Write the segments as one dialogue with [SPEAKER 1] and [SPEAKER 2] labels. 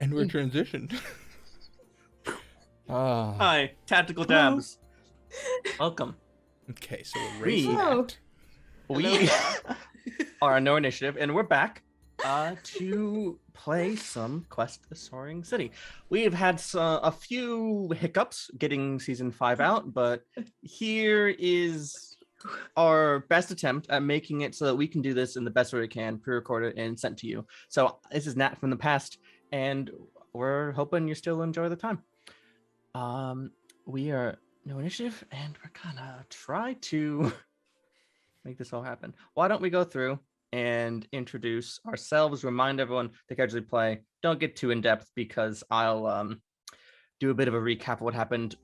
[SPEAKER 1] And we're transitioned.
[SPEAKER 2] Hi, Tactical Dabs. Welcome.
[SPEAKER 1] Okay, so we're raising that.
[SPEAKER 2] We are on No Initiative, and we're back to play some Quest the Soaring City. We've had a few hiccups getting Season 5 out, but here is our best attempt at making it so that we can do this in the best way we can, pre-record it, and sent to you. So this is Nat from the past, and we're hoping you still enjoy the time. We are No Initiative, and we're gonna try to make this all happen. Why don't we go through and introduce ourselves, remind everyone to casually play. Don't get too in-depth because I'll do a bit of a recap of what happened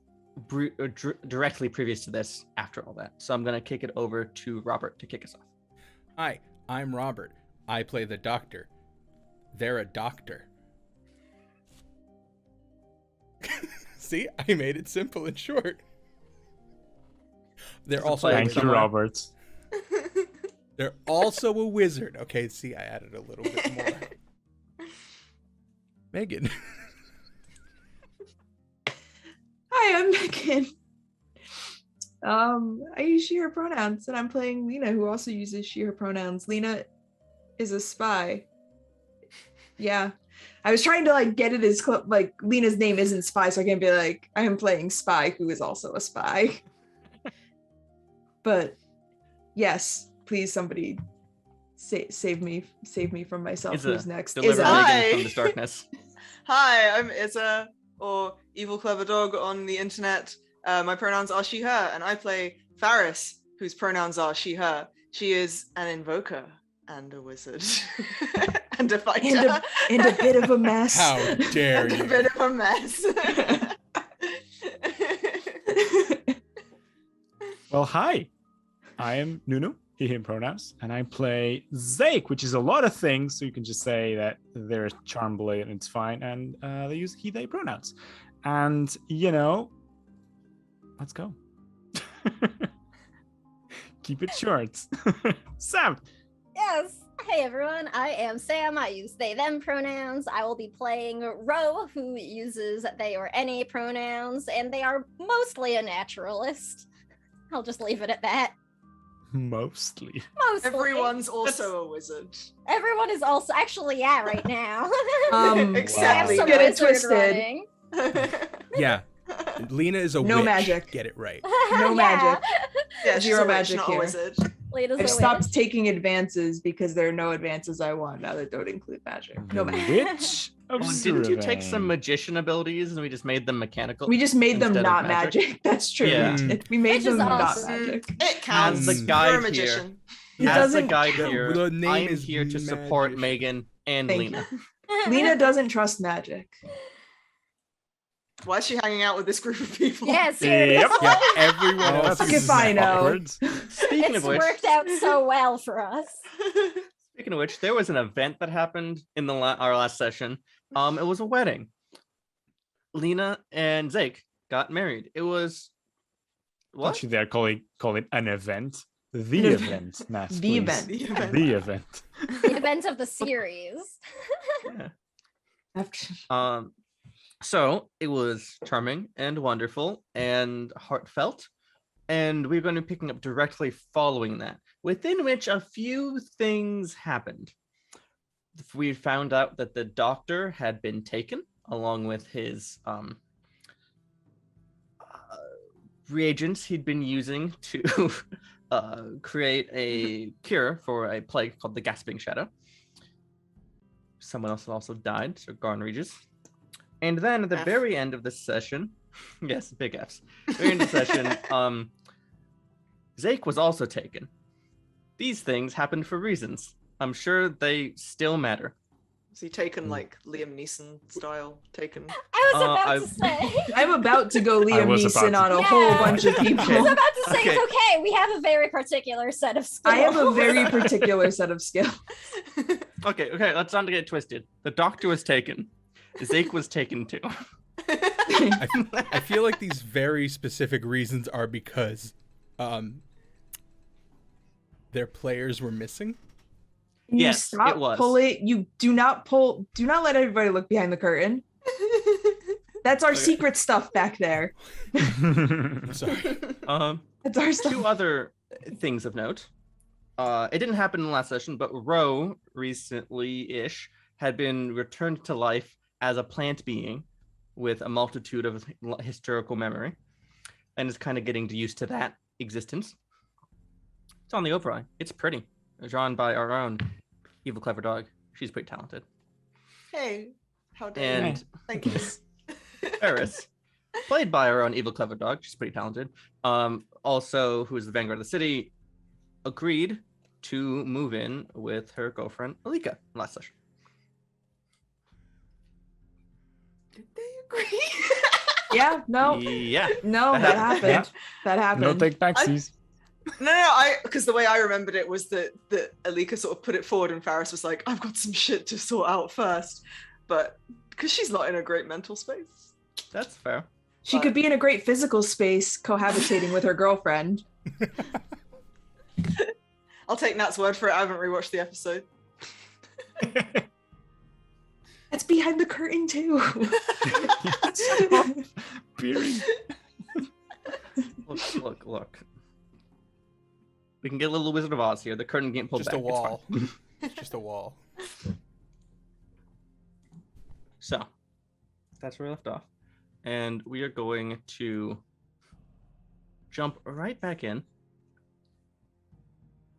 [SPEAKER 2] directly previous to this after all that. So I'm going to kick it over to Robert to kick us off.
[SPEAKER 1] Hi, I'm Robert. I play the doctor. They're a doctor. See, I made it simple and short. They're also
[SPEAKER 3] Thank you, Robert.
[SPEAKER 1] They're also a wizard. Okay, see, I added a little bit more. Megan.
[SPEAKER 4] Hi, I'm Megan. I use she, her pronouns, and I'm playing Lena, who also uses she, her pronouns. Lena is a spy. Yeah. I was trying to get it as Lena's name isn't spy, so I can be like, I am playing spy, who is also a spy. But yes, please, somebody save me from myself. Who's next?
[SPEAKER 2] Deliver
[SPEAKER 4] Izza.
[SPEAKER 2] Megan from this darkness.
[SPEAKER 5] Hi, I'm Izza, or Evil Clever Dog on the internet. My pronouns are she, her, and I play Faris, whose pronouns are she, her. She is an invoker and a wizard. And a fighter.
[SPEAKER 4] And a bit of a mess.
[SPEAKER 1] How dare you?
[SPEAKER 5] A bit of a mess.
[SPEAKER 3] Well, hi. I am Nunu, he, him pronouns, and I play Zake, which is a lot of things. So you can just say that they're charm blade and it's fine. And they use he, they pronouns. And, let's go. Keep it short. Sam.
[SPEAKER 6] Yes. Hey everyone, I am Sam. I use they, them pronouns. I will be playing Ro, who uses they or any pronouns, and they are mostly a naturalist. I'll just leave it at that.
[SPEAKER 3] Mostly.
[SPEAKER 5] Everyone's also a wizard.
[SPEAKER 6] Everyone is also actually right now.
[SPEAKER 5] Exactly.
[SPEAKER 4] Get it twisted.
[SPEAKER 1] Yeah. Lena is a
[SPEAKER 4] No
[SPEAKER 1] witch.
[SPEAKER 4] magic.
[SPEAKER 1] Get it right.
[SPEAKER 4] No magic.
[SPEAKER 5] Yeah, she's
[SPEAKER 4] Zero
[SPEAKER 5] a witch,
[SPEAKER 4] magic
[SPEAKER 5] not
[SPEAKER 4] here.
[SPEAKER 5] a wizard.
[SPEAKER 6] Lena's
[SPEAKER 4] I've
[SPEAKER 6] a
[SPEAKER 4] stopped
[SPEAKER 6] witch.
[SPEAKER 4] taking advances because there are no advances I want now that don't include magic. No magic.
[SPEAKER 3] Witch.
[SPEAKER 2] Didn't you take some magician abilities and we just made them mechanical?
[SPEAKER 4] We just made them
[SPEAKER 2] instead of
[SPEAKER 4] not magic. That's true.
[SPEAKER 2] Yeah.
[SPEAKER 4] We made
[SPEAKER 6] Which is
[SPEAKER 4] them not
[SPEAKER 6] awesome.
[SPEAKER 4] magic.
[SPEAKER 5] It counts.
[SPEAKER 2] As the guide
[SPEAKER 5] You're a
[SPEAKER 2] here.
[SPEAKER 5] magician.
[SPEAKER 4] It
[SPEAKER 2] As a
[SPEAKER 4] doesn't
[SPEAKER 2] guide
[SPEAKER 4] count.
[SPEAKER 2] here,
[SPEAKER 1] The name
[SPEAKER 2] I am
[SPEAKER 1] is
[SPEAKER 2] here to support
[SPEAKER 1] magician.
[SPEAKER 2] Megan and
[SPEAKER 4] Thank
[SPEAKER 2] Lena.
[SPEAKER 4] Lena doesn't trust magic.
[SPEAKER 5] Why is she hanging out with this group of people?
[SPEAKER 6] Yeah, seriously.
[SPEAKER 3] Yep.
[SPEAKER 1] Yeah, everyone
[SPEAKER 3] Oh,
[SPEAKER 1] else
[SPEAKER 3] that's
[SPEAKER 4] If
[SPEAKER 1] uses
[SPEAKER 4] I know.
[SPEAKER 3] awkward.
[SPEAKER 2] Speaking
[SPEAKER 6] It's
[SPEAKER 2] of which,
[SPEAKER 6] worked out so well for us.
[SPEAKER 2] there was an event that happened in our last session. It was a wedding. Lena and Zake got married. It was what?
[SPEAKER 3] Actually, they're calling it an event. The event, Nat,
[SPEAKER 4] The
[SPEAKER 3] please.
[SPEAKER 4] event.
[SPEAKER 5] The event.
[SPEAKER 3] The event.
[SPEAKER 6] The event of the series.
[SPEAKER 2] Yeah. So it was charming and wonderful and heartfelt, and we're going to be picking up directly following that, within which a few things happened. We found out that the doctor had been taken along with his reagents he'd been using to create a cure for a plague called the Gasping Shadow. Someone else also died, so Garn Regis. And then at the
[SPEAKER 5] F.
[SPEAKER 2] very end of the session, yes, big Fs. Very end of the session, Zake was also taken. These things happened for reasons. I'm sure they still matter.
[SPEAKER 5] Is he taken like Liam Neeson style? Taken.
[SPEAKER 6] I was about
[SPEAKER 2] I-
[SPEAKER 6] to say.
[SPEAKER 4] I'm about to go Liam
[SPEAKER 3] was about
[SPEAKER 4] Neeson
[SPEAKER 3] to-
[SPEAKER 4] on a
[SPEAKER 6] Yeah.
[SPEAKER 4] whole bunch of
[SPEAKER 6] I was
[SPEAKER 4] people.
[SPEAKER 6] about to say
[SPEAKER 2] Okay.
[SPEAKER 6] it's okay. We have a very particular set of skills.
[SPEAKER 4] I have a very particular set of skills.
[SPEAKER 2] Okay, let's not get it twisted. The doctor was taken. Zake was taken too.
[SPEAKER 1] I feel like these very specific reasons are because their players were missing.
[SPEAKER 4] Can you
[SPEAKER 2] Yes,
[SPEAKER 4] stop
[SPEAKER 2] it was.
[SPEAKER 4] pulling? You do not pull. Do not let everybody look behind the curtain. That's our
[SPEAKER 2] Okay.
[SPEAKER 4] secret stuff back there.
[SPEAKER 1] I'm sorry.
[SPEAKER 4] That's our stuff.
[SPEAKER 2] Two other things of note. It didn't happen in the last session, but Ro recently-ish had been returned to life as a plant being with a multitude of historical memory, and is kind of getting used to that existence. It's on the overall. It's pretty. Drawn by our own evil clever dog. She's pretty talented.
[SPEAKER 5] Hey, how dare you?
[SPEAKER 2] And
[SPEAKER 5] Thank you.
[SPEAKER 2] Ferris, played by our own evil clever dog. She's pretty talented. Also, who is the vanguard of the city, agreed to move in with her girlfriend Alika last session.
[SPEAKER 5] Did they agree?
[SPEAKER 4] Yeah. No.
[SPEAKER 2] Yeah.
[SPEAKER 4] No.
[SPEAKER 2] That
[SPEAKER 4] That
[SPEAKER 2] happened.
[SPEAKER 4] happened. That happened.
[SPEAKER 3] No take backsies.
[SPEAKER 5] No, because the way I remembered it was that Alika sort of put it forward and Faris was like, I've got some shit to sort out first. But because she's not in a great mental space.
[SPEAKER 2] That's fair.
[SPEAKER 4] She could be in a great physical space cohabitating with her girlfriend.
[SPEAKER 5] I'll take Nat's word for it. I haven't rewatched the episode.
[SPEAKER 4] That's behind the curtain too.
[SPEAKER 3] Stop peering.
[SPEAKER 2] Look. We can get a little Wizard of Oz here. The curtain getting pulled
[SPEAKER 1] Just
[SPEAKER 2] back.
[SPEAKER 1] a wall. It's just a wall.
[SPEAKER 2] So, that's where we left off. And we are going to jump right back in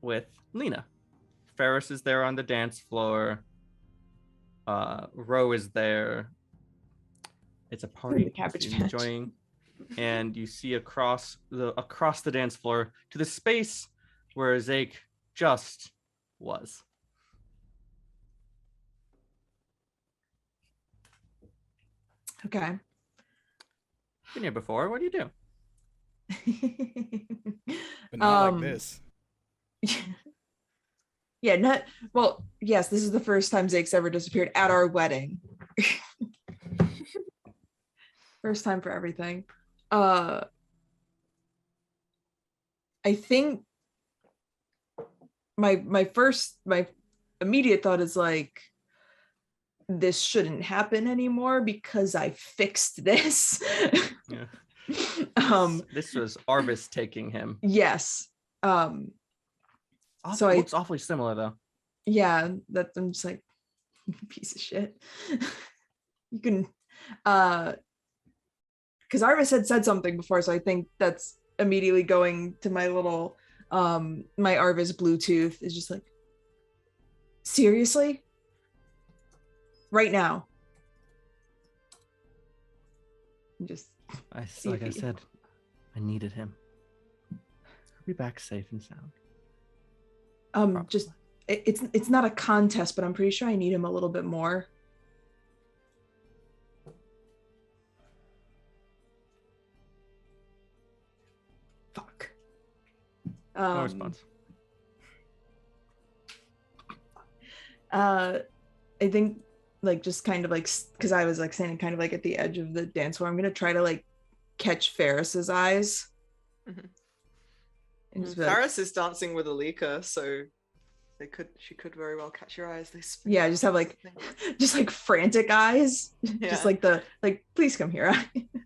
[SPEAKER 2] with Lena. Ferris is there on the dance floor. Ro is there. It's a party.
[SPEAKER 4] The Cabbage
[SPEAKER 2] She's
[SPEAKER 4] Patch.
[SPEAKER 2] enjoying. And you see across the dance floor to the space where Zake just was.
[SPEAKER 4] Okay.
[SPEAKER 2] Been here before. What do you do?
[SPEAKER 1] But not like this.
[SPEAKER 4] Yeah, not well, yes, this is the first time Zake's ever disappeared at our wedding. First time for everything. I think my immediate thought is like, this shouldn't happen anymore because I fixed this.
[SPEAKER 2] Yeah.
[SPEAKER 4] This
[SPEAKER 2] was Arvis taking him.
[SPEAKER 4] Yes. So
[SPEAKER 2] Looks awfully similar though.
[SPEAKER 4] Yeah, that I'm just like, piece of shit. You can because Arvis had said something before, so I think that's immediately going to my little my Arvis Bluetooth is just like, seriously? Right now. Just
[SPEAKER 2] Like I said, I needed him. He'll be back safe and sound.
[SPEAKER 4] just it's not a contest, but I'm pretty sure I need him a little bit more. Fuck.
[SPEAKER 2] No response.
[SPEAKER 4] I think like just kind of like because I was like standing kind of like at the edge of the dance floor, I'm gonna try to like catch Ferris's eyes.
[SPEAKER 5] Mhm.
[SPEAKER 4] And just be like,
[SPEAKER 5] Faris is dancing with Alika, so she could very well catch your eyes. They spin.
[SPEAKER 4] yeah, just have like just like frantic eyes.
[SPEAKER 5] Yeah.
[SPEAKER 4] Just like the like, please come here.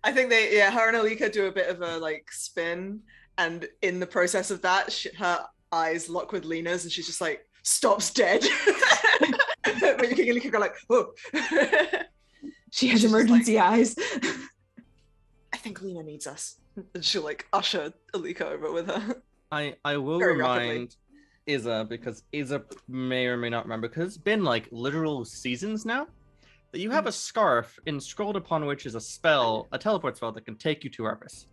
[SPEAKER 5] I think her and Alika do a bit of a like spin, and in the process of that, her eyes lock with Lena's, and she's just like stops dead. But you can Alika go like, oh.
[SPEAKER 4] She has
[SPEAKER 5] She's just
[SPEAKER 4] emergency eyes.
[SPEAKER 5] I think Lena needs us, and she'll like usher Alika over with her.
[SPEAKER 2] I will
[SPEAKER 5] Very
[SPEAKER 2] remind Izza, because Izza may or may not remember, because it's been like literal seasons now, that you have a scarf inscrolled upon which is a spell, a teleport spell that can take you to Arvis.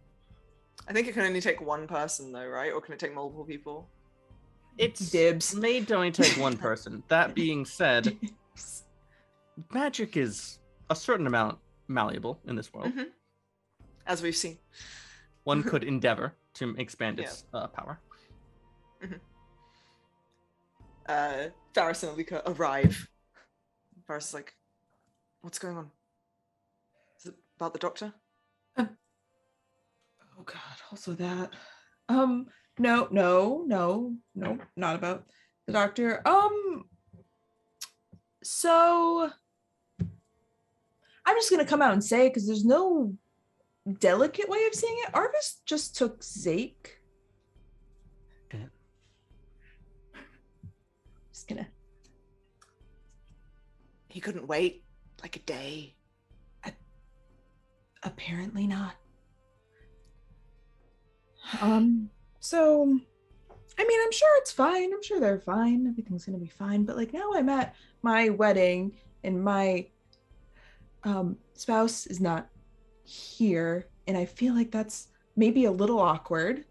[SPEAKER 5] I think it can only take one person though, right? Or can it take multiple people?
[SPEAKER 2] It's
[SPEAKER 4] Dibs.
[SPEAKER 2] made to only take one person. That being said, magic is a certain amount malleable in this world.
[SPEAKER 5] Mhm. As we've seen.
[SPEAKER 2] One could endeavor to expand its power.
[SPEAKER 5] Faris and Alika arrive. Faris is like, what's going on? Is it about the doctor?
[SPEAKER 4] Oh god, also that. No, not about the doctor. So I'm just gonna come out and say, because there's no delicate way of saying it. Arvis just took Zake.
[SPEAKER 2] Okay.
[SPEAKER 4] Just gonna.
[SPEAKER 5] He couldn't wait like a day.
[SPEAKER 4] Apparently not. So I mean, I'm sure it's fine. I'm sure they're fine. Everything's gonna be fine. But like now I'm at my wedding and my spouse is not here, and I feel like that's maybe a little awkward.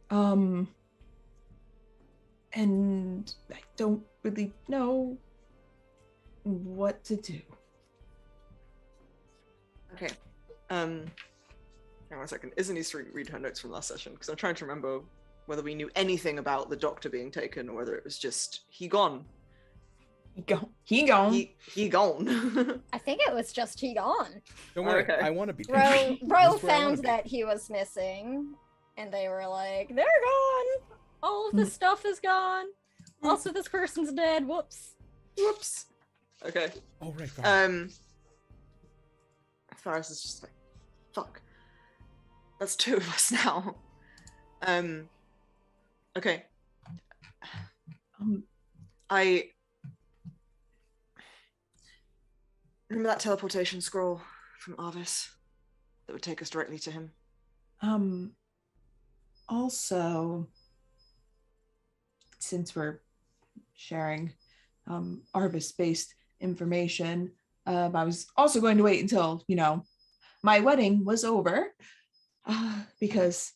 [SPEAKER 4] And I don't really know what to do.
[SPEAKER 5] Okay. Hang on a second. Izzy needs to read her notes from last session because I'm trying to remember whether we knew anything about the doctor being taken or whether it was just he gone.
[SPEAKER 4] He gone.
[SPEAKER 5] He gone.
[SPEAKER 6] I think it was just he gone.
[SPEAKER 1] Don't worry,
[SPEAKER 5] Okay.
[SPEAKER 1] I want to be.
[SPEAKER 6] Ro
[SPEAKER 1] That's where I
[SPEAKER 6] found
[SPEAKER 1] wanna be.
[SPEAKER 6] that he was missing, and they were like, "They're gone. All of this stuff is gone. Also, this person's dead. Whoops."
[SPEAKER 5] Whoops. Okay.
[SPEAKER 1] Oh right. Fine.
[SPEAKER 5] Faris is just like, fuck. That's two of us now. Okay. I remember that teleportation scroll from Arvis that would take us directly to him.
[SPEAKER 4] Also, since we're sharing Arvis-based information, I was also going to wait until, my wedding was over, because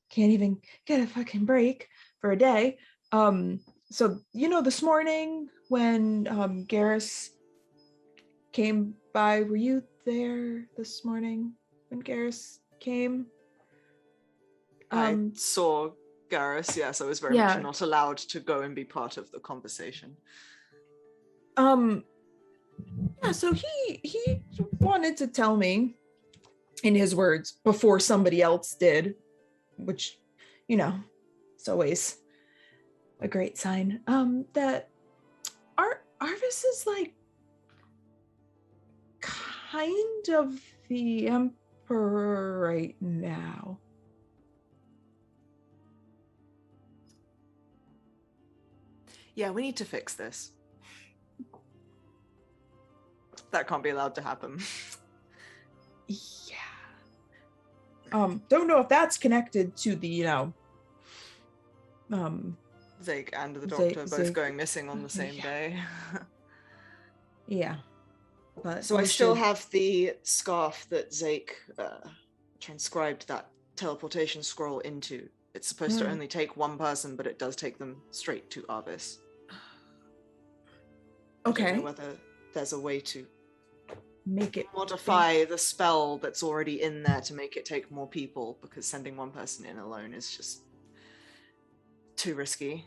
[SPEAKER 4] can't even get a fucking break for a day. So, this morning when Garrus came by, were you there this morning when Garrus came?
[SPEAKER 5] I saw Garrus, yes, I was very much not allowed to go and be part of the conversation.
[SPEAKER 4] Yeah, so he wanted to tell me, in his words, before somebody else did, which, it's always a great sign, that Arvis is like kind of the emperor right now.
[SPEAKER 5] Yeah, we need to fix this. That can't be allowed to happen.
[SPEAKER 4] Yeah. Don't know if that's connected to the,
[SPEAKER 5] Zake and the doctor both
[SPEAKER 4] Zake.
[SPEAKER 5] going missing on the same day.
[SPEAKER 4] Yeah. But
[SPEAKER 5] So I
[SPEAKER 4] we
[SPEAKER 5] still
[SPEAKER 4] should-
[SPEAKER 5] have the scarf that Zake transcribed that teleportation scroll into. It's supposed to only take one person, but it does take them straight to Arvis. I don't
[SPEAKER 4] Okay.
[SPEAKER 5] know whether there's a way to
[SPEAKER 4] Make it
[SPEAKER 5] modify the spell that's already in there to make it take more people, because sending one person in alone is just too risky.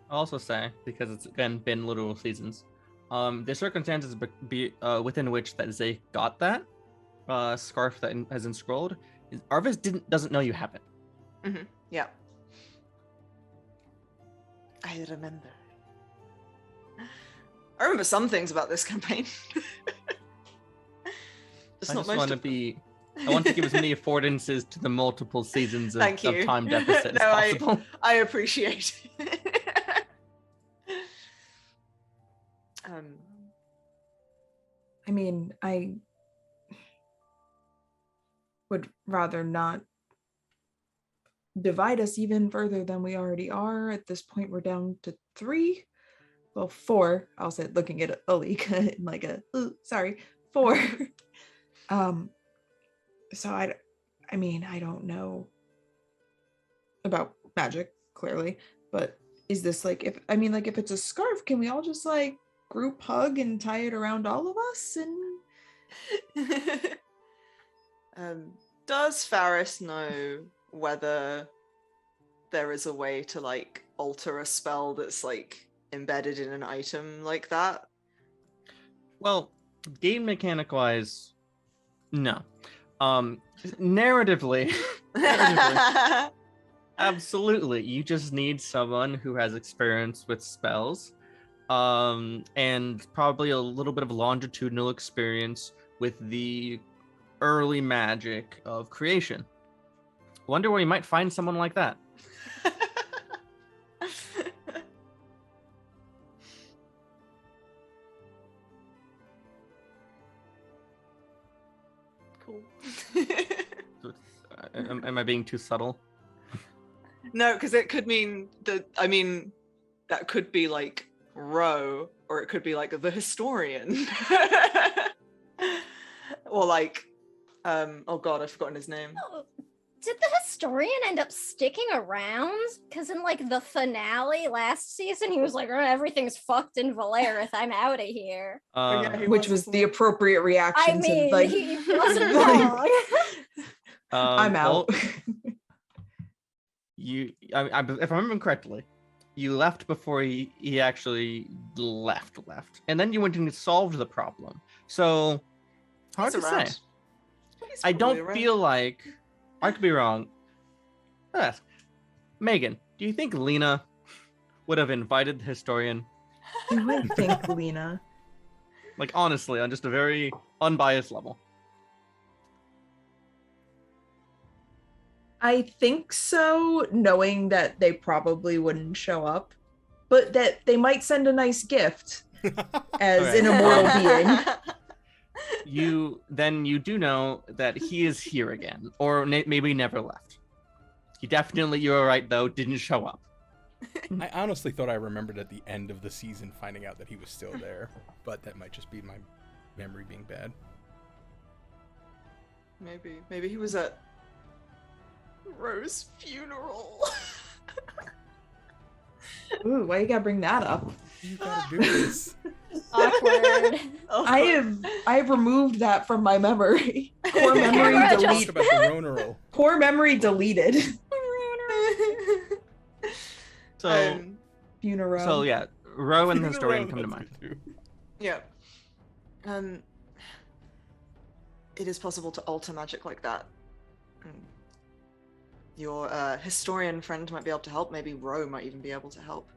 [SPEAKER 2] I'll also say, because it's again been literal seasons, the circumstances within which that Zake got that scarf that has enscrolled, Arvis doesn't know you have it.
[SPEAKER 5] Mm-hmm. Yeah. I remember. I remember some things about this campaign.
[SPEAKER 2] I want to give as many affordances to the multiple seasons of time deficit as possible.
[SPEAKER 5] I appreciate it.
[SPEAKER 4] I mean, I would rather not divide us even further than we already are. At this point, we're down to 3. Well, 4. I'll say, looking at Alik like sorry, 4. So I mean, I don't know about magic, clearly, but is this like, if it's a scarf, can we all just like group hug and tie it around all of us? And
[SPEAKER 5] does Faris know whether there is a way to like alter a spell that's like embedded in an item like that?
[SPEAKER 2] Well, game mechanic wise, no. Narratively, absolutely. You just need someone who has experience with spells. and probably a little bit of longitudinal experience with the early magic of creation. Wonder where you might find someone like that.
[SPEAKER 5] Cool.
[SPEAKER 2] Am I being too subtle?
[SPEAKER 5] No, because it could mean that could be like Ro, or it could be like the historian. Or like oh god, I've forgotten his name.
[SPEAKER 6] Oh, did the historian end up sticking around? Because in like the finale last season, he was like, "Oh, everything's fucked in Valerith. I'm out of here."
[SPEAKER 5] Yeah, he
[SPEAKER 4] Which was the appropriate
[SPEAKER 6] I
[SPEAKER 4] reaction
[SPEAKER 6] mean,
[SPEAKER 4] to like
[SPEAKER 6] he wasn't
[SPEAKER 4] like,
[SPEAKER 6] wrong.
[SPEAKER 4] I'm out.
[SPEAKER 2] Well, if I remember correctly, you left before he actually left, and then you went and solved the problem. So hard
[SPEAKER 5] He's
[SPEAKER 2] to
[SPEAKER 5] around.
[SPEAKER 2] say.
[SPEAKER 5] He's
[SPEAKER 2] I
[SPEAKER 5] probably
[SPEAKER 2] don't
[SPEAKER 5] around.
[SPEAKER 2] feel like I could be wrong. I'll ask Megan, do you think Lena would have invited the historian?
[SPEAKER 4] Do I think, Lena?
[SPEAKER 2] Like honestly, on just a very unbiased level.
[SPEAKER 4] I think so, knowing that they probably wouldn't show up, but that they might send a nice gift as
[SPEAKER 2] Alright.
[SPEAKER 4] an immortal being.
[SPEAKER 2] You do know that he is here again, or maybe never left. He definitely, you were right though, didn't show up.
[SPEAKER 1] I honestly thought I remembered at the end of the season finding out that he was still there, but that might just be my memory being bad.
[SPEAKER 5] Maybe he was at Ro's funeral.
[SPEAKER 4] Ooh, why you gotta bring that up?
[SPEAKER 1] You gotta do this.
[SPEAKER 6] Awkward.
[SPEAKER 4] I have removed that from my memory. Core
[SPEAKER 6] Yeah,
[SPEAKER 4] memory
[SPEAKER 6] right,
[SPEAKER 1] Talk
[SPEAKER 4] delete.
[SPEAKER 1] about the Roneral.
[SPEAKER 4] Core memory deleted.
[SPEAKER 2] So
[SPEAKER 4] Funeral.
[SPEAKER 2] so yeah, Ro and the historian come to mind.
[SPEAKER 5] Yeah. It is possible to alter magic like that. Your historian friend might be able to help. Maybe Ro might even be able to help.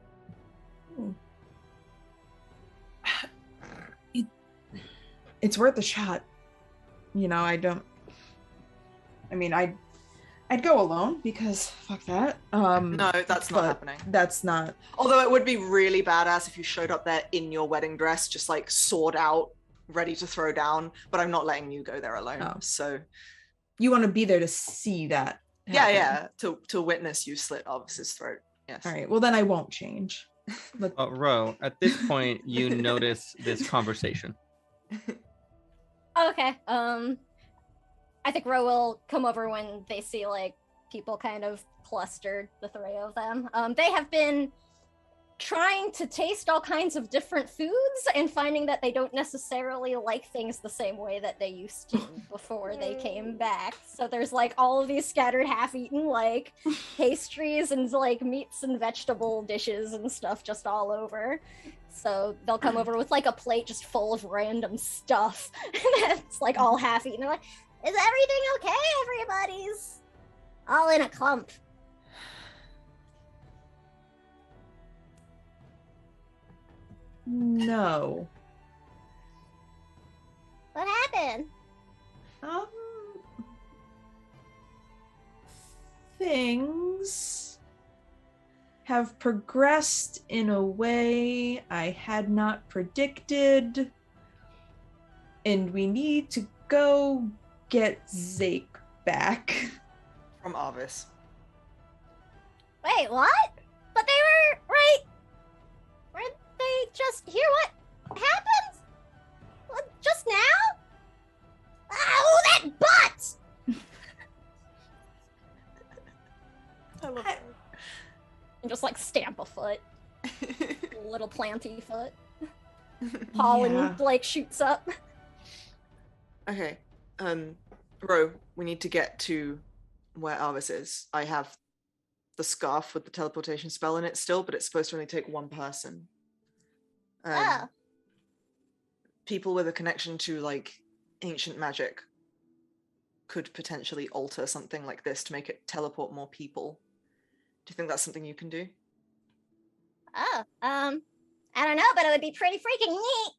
[SPEAKER 4] It's worth a shot. You know, I'd go alone because fuck that.
[SPEAKER 5] No, that's not
[SPEAKER 4] but
[SPEAKER 5] happening.
[SPEAKER 4] That's not.
[SPEAKER 5] Although it would be really badass if you showed up there in your wedding dress, just like sword out, ready to throw down. But I'm not letting you go there alone.
[SPEAKER 4] Oh.
[SPEAKER 5] So
[SPEAKER 4] You want to be there to see that.
[SPEAKER 5] yeah, to witness you slit Arvis's throat. Yes.
[SPEAKER 4] All right. Well, then I won't change.
[SPEAKER 2] Ro, at this point, you notice this conversation.
[SPEAKER 6] Okay. I think Ro will come over when they see like people kind of clustered, the three of them. They have been trying to taste all kinds of different foods and finding that they don't necessarily like things the same way that they used to before they came back. So there's like all of these scattered half-eaten like pastries and like meats and vegetable dishes and stuff just all over. So they'll come over with like a plate just full of random stuff that's like all half-eaten. They're like, "Is everything okay? Everybody's all in a clump."
[SPEAKER 4] No.
[SPEAKER 6] What happened?
[SPEAKER 4] Things have progressed in a way I had not predicted, and we need to go get Zake back.
[SPEAKER 5] From Arvis.
[SPEAKER 6] Wait, what? But they were right. Weren't they just here? What happened? What, just now? Oh, that butt!
[SPEAKER 5] I love that.
[SPEAKER 6] And just like stamp a foot. Little planty foot. Pollen
[SPEAKER 4] Yeah.
[SPEAKER 6] like shoots up.
[SPEAKER 5] Okay. Ro, we need to get to where Arvis is. I have the scarf with the teleportation spell in it still, but it's supposed to only take one person.
[SPEAKER 6] Oh.
[SPEAKER 5] People with a connection to like ancient magic could potentially alter something like this to make it teleport more people. Do you think that's something you can do?
[SPEAKER 6] Oh, I don't know, but it would be pretty freaking neat.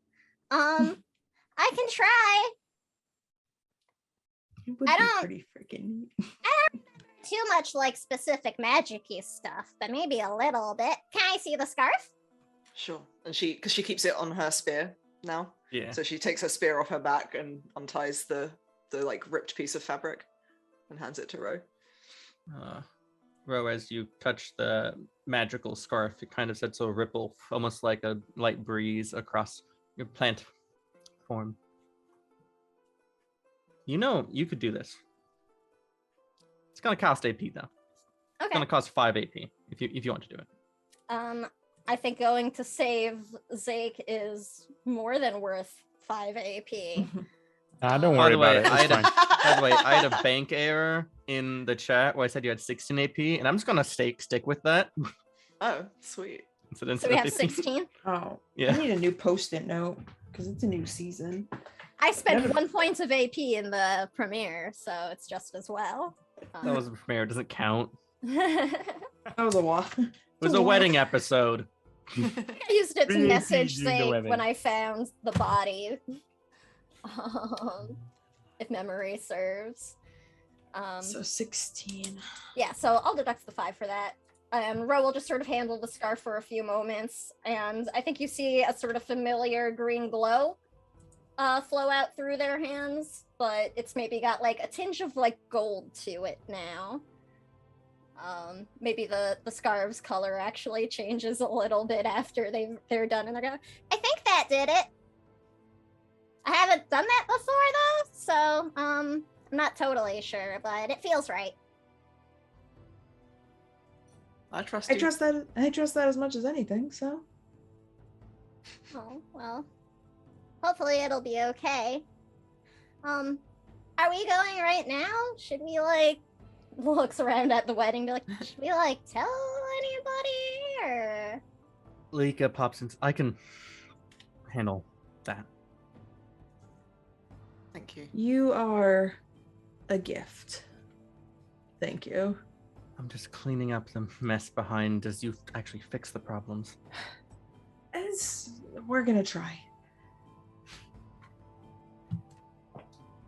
[SPEAKER 6] I can try.
[SPEAKER 4] It would
[SPEAKER 6] I
[SPEAKER 4] be
[SPEAKER 6] don't-
[SPEAKER 4] pretty freaking neat.
[SPEAKER 6] Too much like specific magic-y stuff, but maybe a little bit. Can I see the scarf?
[SPEAKER 5] Sure. And because she keeps it on her spear now.
[SPEAKER 2] Yeah.
[SPEAKER 5] So she takes her spear off her back and unties the like ripped piece of fabric and hands it to Ro.
[SPEAKER 2] Ro, as you touch the magical scarf, it kind of sets a ripple, almost like a light breeze across your plant form. You know, you could do this. It's gonna cost AP though. It's
[SPEAKER 6] Okay.
[SPEAKER 2] gonna cost 5 AP if you want to do it.
[SPEAKER 6] I think going to save Zake is more than worth 5 AP.
[SPEAKER 3] Don't
[SPEAKER 2] By
[SPEAKER 3] worry
[SPEAKER 2] the way,
[SPEAKER 3] about it. It's fine.
[SPEAKER 2] by the way, I had a bank error in the chat where I said you had 16 AP, and I'm just gonna stick with that.
[SPEAKER 5] Oh, sweet.
[SPEAKER 6] So we have 16.
[SPEAKER 4] Oh,
[SPEAKER 2] Yeah.
[SPEAKER 4] I need a new post-it note because it's a new season.
[SPEAKER 6] I spent 1 point of AP in the premiere, so it's just as well.
[SPEAKER 2] That was a premiere. It doesn't count.
[SPEAKER 4] That was a while.
[SPEAKER 2] It was a wedding episode.
[SPEAKER 6] I used it to
[SPEAKER 3] Really
[SPEAKER 6] message
[SPEAKER 3] appreciate the
[SPEAKER 6] Zake
[SPEAKER 3] wedding.
[SPEAKER 6] when I found the body. If memory serves.
[SPEAKER 4] So 16.
[SPEAKER 6] Yeah, so I'll deduct the 5 for that. And Ro will just sort of handle the scarf for a few moments. And I think you see a sort of familiar green glow flow out through their hands, but it's maybe got like a tinge of like gold to it now. Maybe the scarf's color actually changes a little bit after they're done, and they're going, I think that did it. I haven't done that before though, so I'm not totally sure, but it feels right.
[SPEAKER 5] I trust
[SPEAKER 4] I
[SPEAKER 5] you.
[SPEAKER 4] trust that. I trust that as much as anything. So
[SPEAKER 6] Oh, well. Hopefully it'll be okay. Are we going right now? Should we like looks around at the wedding, be like, should we like tell anybody or
[SPEAKER 2] Lika pops in. I can handle that.
[SPEAKER 5] Thank you.
[SPEAKER 4] you are a gift. Thank you.
[SPEAKER 2] I'm just cleaning up the mess behind as you actually fix the problems.
[SPEAKER 4] We're gonna try.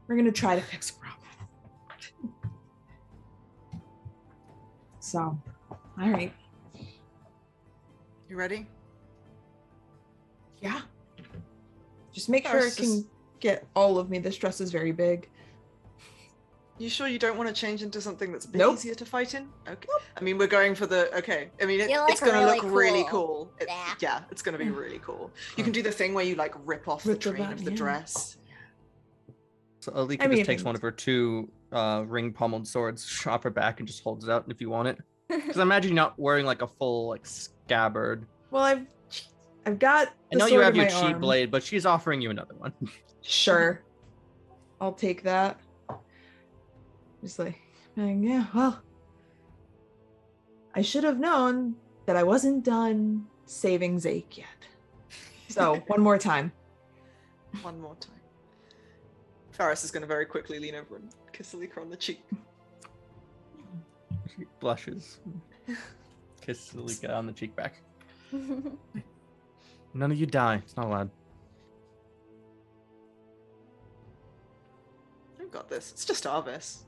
[SPEAKER 4] We're gonna try to fix the problem. So, all right.
[SPEAKER 5] You ready?
[SPEAKER 4] Yeah. Just make sure it can get all of me. This dress is very big.
[SPEAKER 5] You sure you don't want to change into something that's a bit
[SPEAKER 4] Nope.
[SPEAKER 5] easier to fight in? Okay. I mean, we're going for the okay. I mean,
[SPEAKER 6] You look
[SPEAKER 5] it's gonna
[SPEAKER 6] really
[SPEAKER 5] look really
[SPEAKER 6] cool.
[SPEAKER 5] cool.
[SPEAKER 6] Yeah.
[SPEAKER 5] It's gonna be really cool. You can do the thing where you like rip off
[SPEAKER 4] Rip
[SPEAKER 5] the
[SPEAKER 4] the
[SPEAKER 5] train
[SPEAKER 4] band,
[SPEAKER 5] of the
[SPEAKER 4] yeah.
[SPEAKER 5] dress.
[SPEAKER 2] So Alika
[SPEAKER 4] I mean,
[SPEAKER 2] just takes one of her 2 ring pommeled swords off her back and just holds it out if you want it. Because I imagine you're not wearing like a full like scabbard.
[SPEAKER 4] Well, I've got.
[SPEAKER 2] I
[SPEAKER 4] The
[SPEAKER 2] know you
[SPEAKER 4] sword
[SPEAKER 2] have
[SPEAKER 4] in
[SPEAKER 2] your
[SPEAKER 4] my
[SPEAKER 2] cheap
[SPEAKER 4] arm.
[SPEAKER 2] blade, but she's offering you another one.
[SPEAKER 4] Sure. I'll take that. Just like, yeah, well, I should have known that I wasn't done saving Zake yet. So, one more time.
[SPEAKER 5] One more time. Faris is gonna very quickly lean over and kiss Alika on the cheek.
[SPEAKER 2] She blushes. Kisses Alika on the cheek back. None of you die. It's not allowed.
[SPEAKER 5] I've got this. It's just Arvis.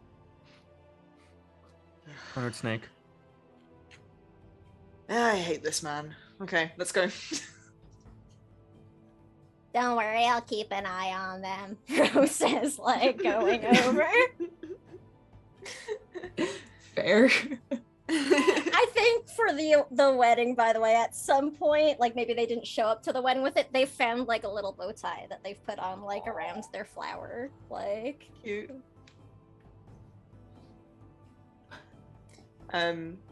[SPEAKER 2] Honored snake.
[SPEAKER 5] I hate this man. Okay, let's go.
[SPEAKER 6] Don't worry, I'll keep an eye on them. Rose is like going over.
[SPEAKER 4] Fair.
[SPEAKER 6] I think for the wedding, by the way, at some point, like maybe they didn't show up to the wedding with it, they found like a little bow tie that they've put on like around their flower. Like
[SPEAKER 5] Cute.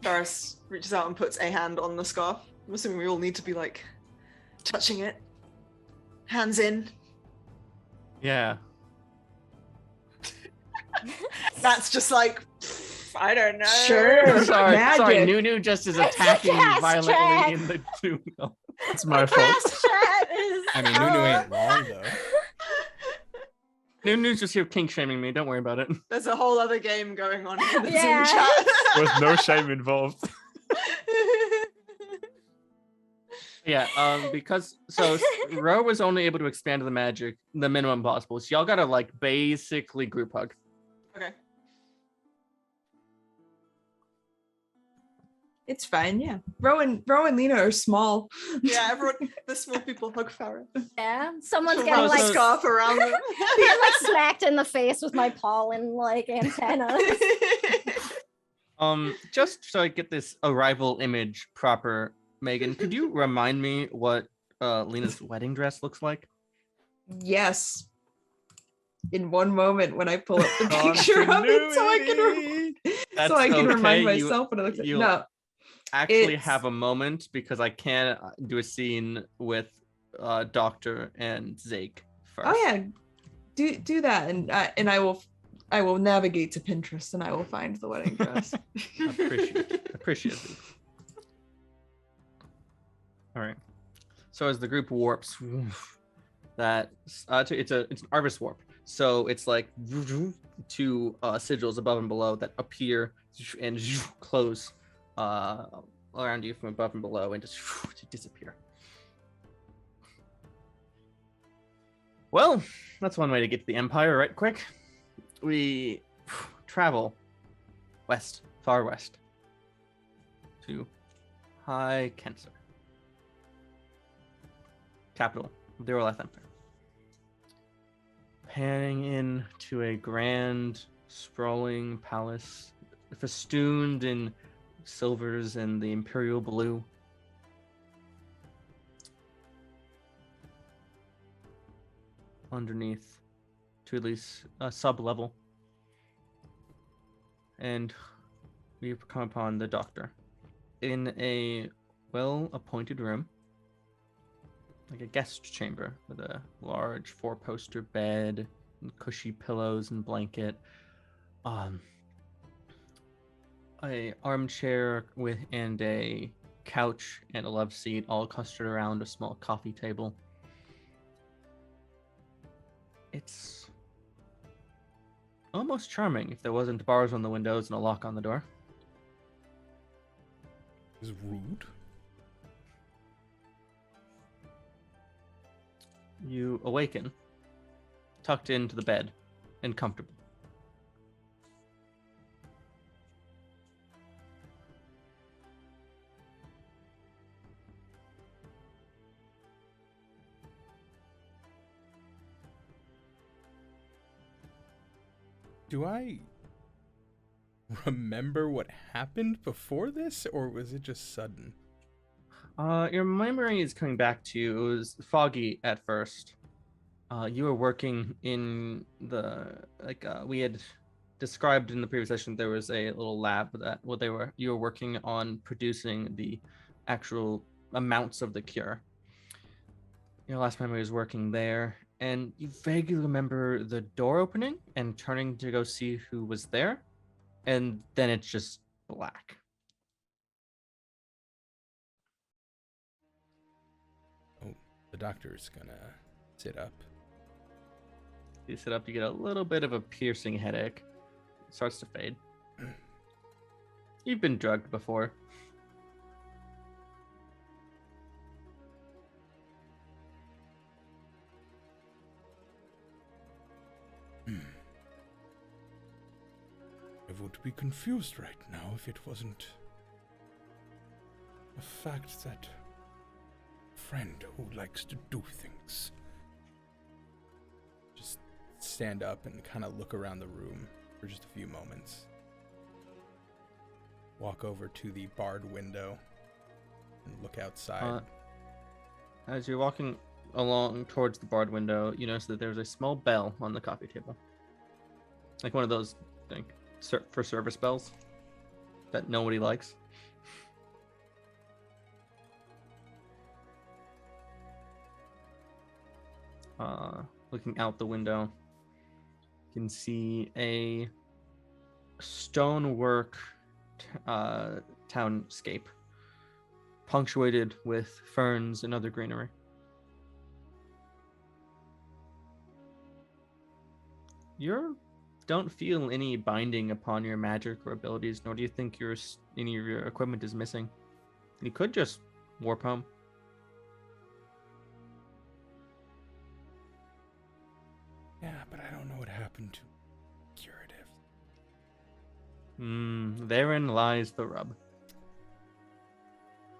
[SPEAKER 5] Faris reaches out and puts a hand on the scarf. I'm assuming we all need to be like touching it. Hands in.
[SPEAKER 2] Yeah.
[SPEAKER 5] That's just like I don't know.
[SPEAKER 4] Sure.
[SPEAKER 2] Sorry,
[SPEAKER 4] Magic.
[SPEAKER 2] Nunu just is
[SPEAKER 6] It's a
[SPEAKER 2] attacking you
[SPEAKER 6] cast
[SPEAKER 2] violently
[SPEAKER 6] check.
[SPEAKER 2] in the tomb.
[SPEAKER 3] It's my fault.
[SPEAKER 6] Cast chat is.
[SPEAKER 1] I mean, Nunu ain't wrong though.
[SPEAKER 2] Nunu's just here kink shaming me. Don't worry about it.
[SPEAKER 5] There's a whole other game going on in the
[SPEAKER 6] Yeah.
[SPEAKER 5] Zoom chat.
[SPEAKER 3] With no shame involved.
[SPEAKER 2] Yeah, because Ro was only able to expand the magic the minimum possible. So y'all gotta like basically group hug.
[SPEAKER 5] Okay.
[SPEAKER 4] It's fine, yeah. Ro and Lena are small.
[SPEAKER 5] Yeah, everyone, the small people hug Farah.
[SPEAKER 6] Yeah, someone's
[SPEAKER 5] She'll
[SPEAKER 6] getting
[SPEAKER 5] wrap a
[SPEAKER 6] like
[SPEAKER 5] scarf around them.
[SPEAKER 6] being like smacked in the face with my pollen like antennas.
[SPEAKER 2] Just so I get this arrival image proper, Megan, could you remind me what Lena's wedding dress looks like?
[SPEAKER 4] Yes. In one moment when I pull up the picture of it so I can remind myself what it looks like. No.
[SPEAKER 2] Actually have a moment because I can do a scene with Doctor and Zake first.
[SPEAKER 4] Oh yeah. Do that and I will navigate to Pinterest and I will find the wedding dress.
[SPEAKER 2] Appreciate it. All right. So as the group warps, that it's an Arvis warp. So it's like two sigils above and below that appear and close around you from above and below and just disappear. Well, that's one way to get to the Empire right quick. We travel west, far west, to High Kensar, capital of the Orlath Empire. Panning into a grand, sprawling palace festooned in silvers and the Imperial blue. Underneath, to at least a sub-level. And we've come upon the Doctor in a well-appointed room, like a guest chamber with a large four-poster bed and cushy pillows and blanket. A armchair and a couch and a love seat all clustered around a small coffee table. It's almost charming if there wasn't bars on the windows and a lock on the door.
[SPEAKER 1] Is rude.
[SPEAKER 2] You awaken, tucked into the bed and comfortable.
[SPEAKER 1] Do I remember what happened before this, or was it just sudden?
[SPEAKER 2] Your memory is coming back to you. It was foggy at first. You were working in the we had described in the previous session. There was a little lab that you were working on producing the actual amounts of the cure. Your last memory was working there, and you vaguely remember the door opening and turning to go see who was there, and then it's just black.
[SPEAKER 1] Oh, the doctor's gonna sit up.
[SPEAKER 2] You sit up, you get a little bit of a piercing headache. It starts to fade. You've been drugged before.
[SPEAKER 1] I would be confused right now if it wasn't the fact that a friend who likes to do things. Just stand up and kind of look around the room for just a few moments. Walk over to the barred window and look outside.
[SPEAKER 2] As you're walking along towards the barred window, you notice that there's a small bell on the coffee table. Like one of those, I think, for service bells that nobody likes. Looking out the window, you can see a stonework townscape punctuated with ferns and other greenery. You don't feel any binding upon your magic or abilities, nor do you think any of your equipment is missing. You could just warp home.
[SPEAKER 1] Yeah, but I don't know what happened to curative.
[SPEAKER 2] Therein lies the rub.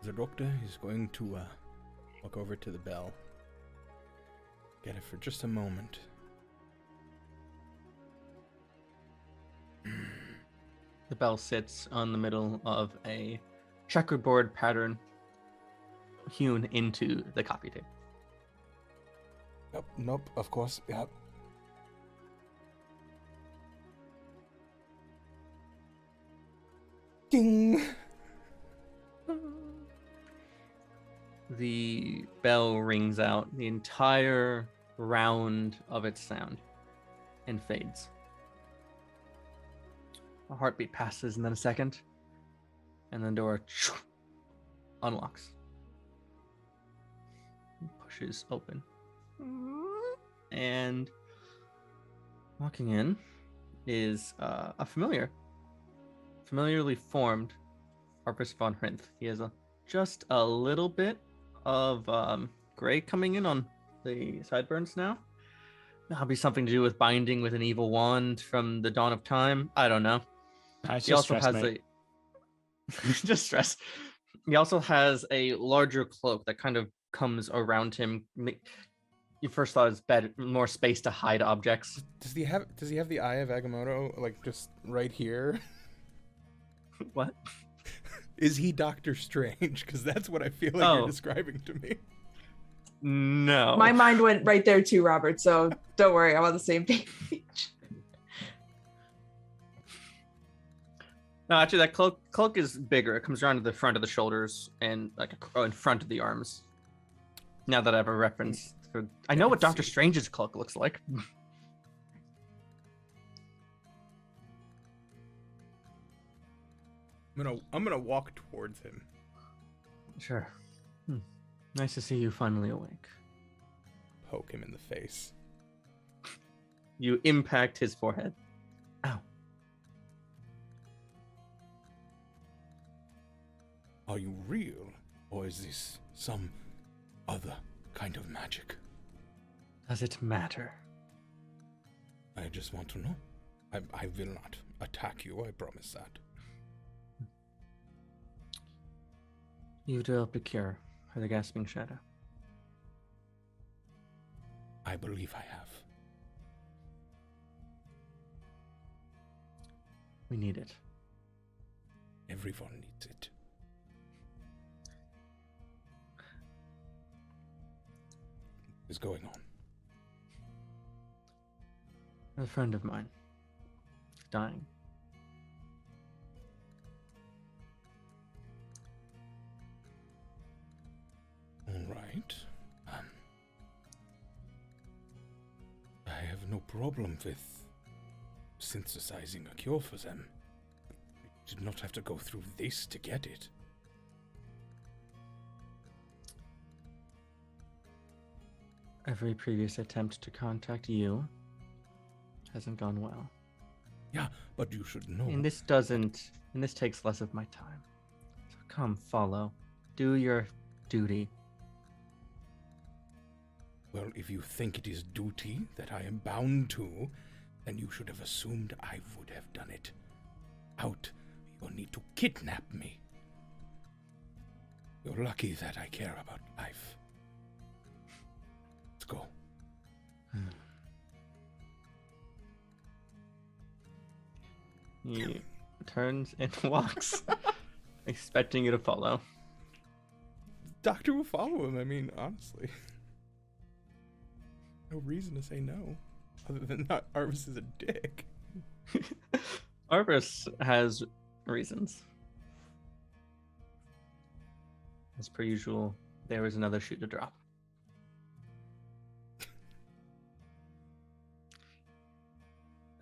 [SPEAKER 1] The doctor is going to walk over to the bell. Get it for just a moment.
[SPEAKER 2] The bell sits on the middle of a checkerboard pattern hewn into the copy tape.
[SPEAKER 1] Yep, nope, of course, yep. Ding!
[SPEAKER 2] The bell rings out the entire round of its sound and fades. A heartbeat passes and then a second, and the door unlocks. Pushes open. And walking in is a familiarly formed Harpus von Hrinth. He has just a little bit of gray coming in on the sideburns now. That'll be something to do with binding with an evil wand from the dawn of time. I don't know. He also has just stress. He also has a larger cloak that kind of comes around him. You first thought it's better, more space to hide objects.
[SPEAKER 1] Does he have the Eye of Agamotto, like, just right here?
[SPEAKER 2] What?
[SPEAKER 1] Is he Doctor Strange? Because that's what I feel like you're describing to me.
[SPEAKER 2] No.
[SPEAKER 4] My mind went right there too, Robert, so don't worry, I'm on the same page.
[SPEAKER 2] No, actually, that cloak is bigger. It comes around to the front of the shoulders and like in front of the arms. Now that I have a reference, I know what Doctor Strange's cloak looks like.
[SPEAKER 1] I'm gonna walk towards him.
[SPEAKER 2] Sure. Nice to see you finally awake.
[SPEAKER 1] Poke him in the face.
[SPEAKER 2] You impact his forehead. Ow.
[SPEAKER 1] Are you real, or is this some other kind of magic?
[SPEAKER 2] Does it matter?
[SPEAKER 1] I just want to know. I will not attack you, I promise that.
[SPEAKER 2] You developed a cure for the Gasping Shadow.
[SPEAKER 1] I believe I have.
[SPEAKER 2] We need it.
[SPEAKER 1] Everyone needs it. What is going on?
[SPEAKER 2] A friend of mine. Dying.
[SPEAKER 1] All right. I have no problem with synthesizing a cure for them. You did not have to go through this to get it.
[SPEAKER 2] Every previous attempt to contact you hasn't gone well.
[SPEAKER 1] Yeah, but you should know.
[SPEAKER 2] And this takes less of my time. So come, follow. Do your duty.
[SPEAKER 1] Well, if you think it is duty that I am bound to, then you should have assumed I would have done it. Out your need to kidnap me. You're lucky that I care about life. Let's go.
[SPEAKER 2] He turns and walks, expecting you to follow.
[SPEAKER 1] Doctor will follow him, I mean, honestly. No reason to say no, other than not Arvis is a dick.
[SPEAKER 2] Arvis has reasons. As per usual, there is another shoe to drop.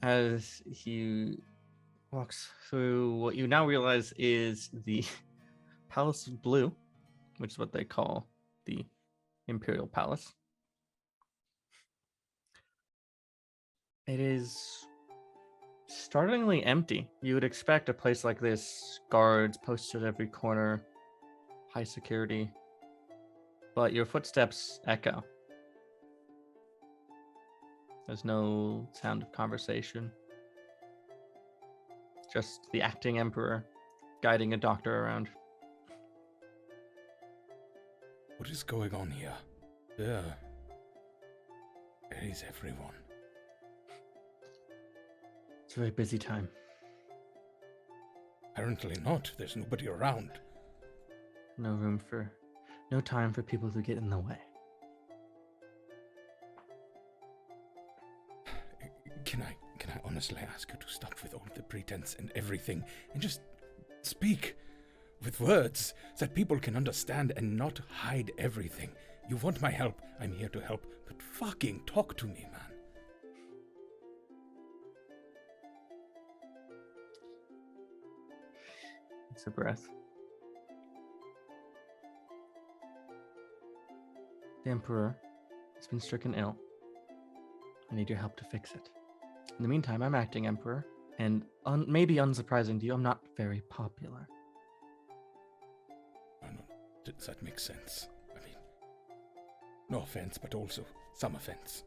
[SPEAKER 2] As he walks through what you now realize is the Palace of Blue, which is what they call the Imperial Palace. It is startlingly empty. You would expect a place like this, guards posted at every corner, high security, but your footsteps echo. There's no sound of conversation. Just the acting emperor guiding a doctor around.
[SPEAKER 1] What is going on here? Where is everyone?
[SPEAKER 2] It's a very busy time.
[SPEAKER 1] Apparently not. There's nobody around.
[SPEAKER 2] No time for people to get in the way.
[SPEAKER 1] Can I honestly ask you to stop with all the pretense and everything and just speak with words that people can understand and not hide everything? You want my help, I'm here to help, but fucking talk to me, man.
[SPEAKER 2] It's a breath. The Emperor has been stricken ill. I need your help to fix it. In the meantime, I'm acting Emperor, and maybe unsurprising to you, I'm not very popular.
[SPEAKER 1] No, that makes sense. I mean, no offense, but also some offense.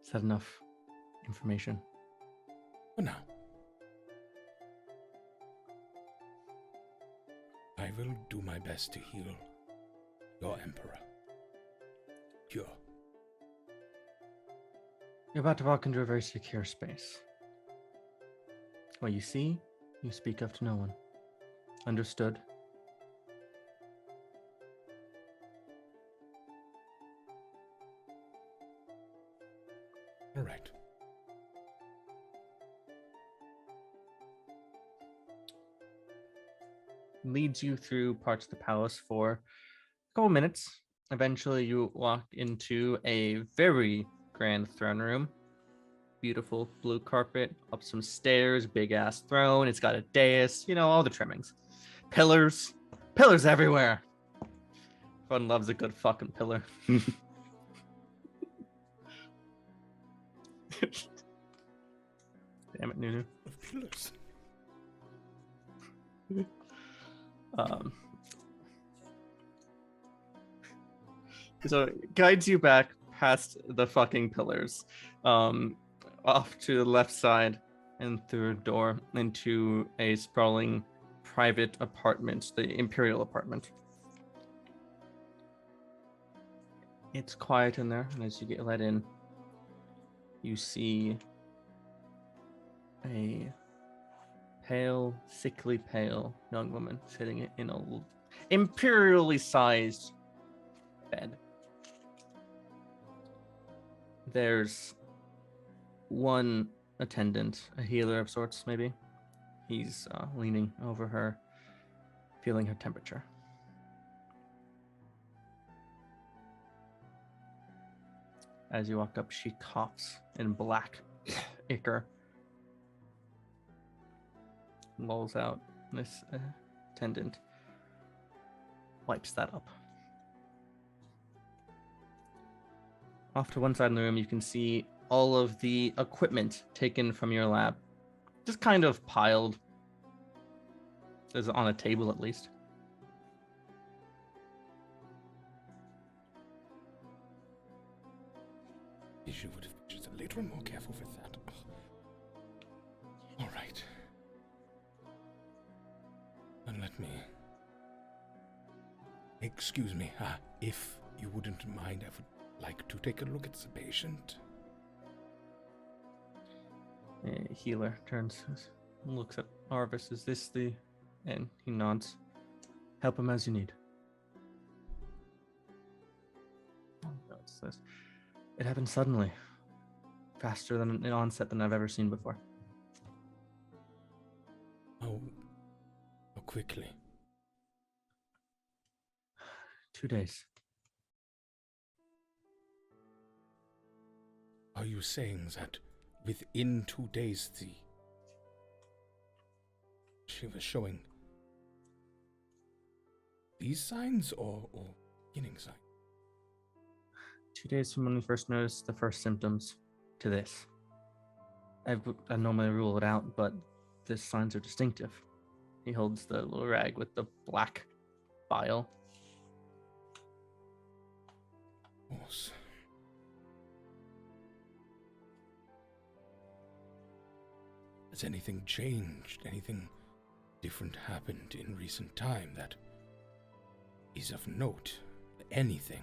[SPEAKER 2] Is that enough information?
[SPEAKER 1] For now. I will do my best to heal your Emperor. Cure.
[SPEAKER 2] You're about to walk into a very secure space. What you see, you speak of to no one. Understood?
[SPEAKER 1] All right.
[SPEAKER 2] Leads you through parts of the palace for a couple minutes. Eventually, you walk into a very grand throne room. Beautiful blue carpet, up some stairs, big ass throne. It's got a dais, all the trimmings. Pillars everywhere. Everyone loves a good fucking pillar. Damn it, Nunu.
[SPEAKER 1] Pillars.
[SPEAKER 2] So it guides you back past the fucking pillars, off to the left side and through a door into a sprawling private apartment, the Imperial Apartment. It's quiet in there, and as you get let in, you see a pale, sickly pale young woman sitting in a imperially sized bed. There's one attendant, a healer of sorts, maybe. He's leaning over her, feeling her temperature. As you walk up, she coughs in black ichor. Lolls out. This attendant wipes that up. Off to one side of the room, you can see all of the equipment taken from your lab. Just kind of piled. There's on a table at least.
[SPEAKER 1] You would have been just a little more careful with that. All right. And let me... Excuse me, if you wouldn't mind, I would like to take a look at the patient.
[SPEAKER 2] A healer turns, looks at Arvis. Is this the... And he nods. Help him as you need. What's this? It happened suddenly. Faster than an onset than I've ever seen before.
[SPEAKER 1] How quickly?
[SPEAKER 2] 2 days.
[SPEAKER 1] Are you saying that within 2 days she was showing these signs or beginning signs?
[SPEAKER 2] 2 days from when we first noticed the first symptoms to this. I normally rule it out, but the signs are distinctive. He holds the little rag with the black vial.
[SPEAKER 1] course. Has anything changed? Anything different happened in recent time that is of note? Anything?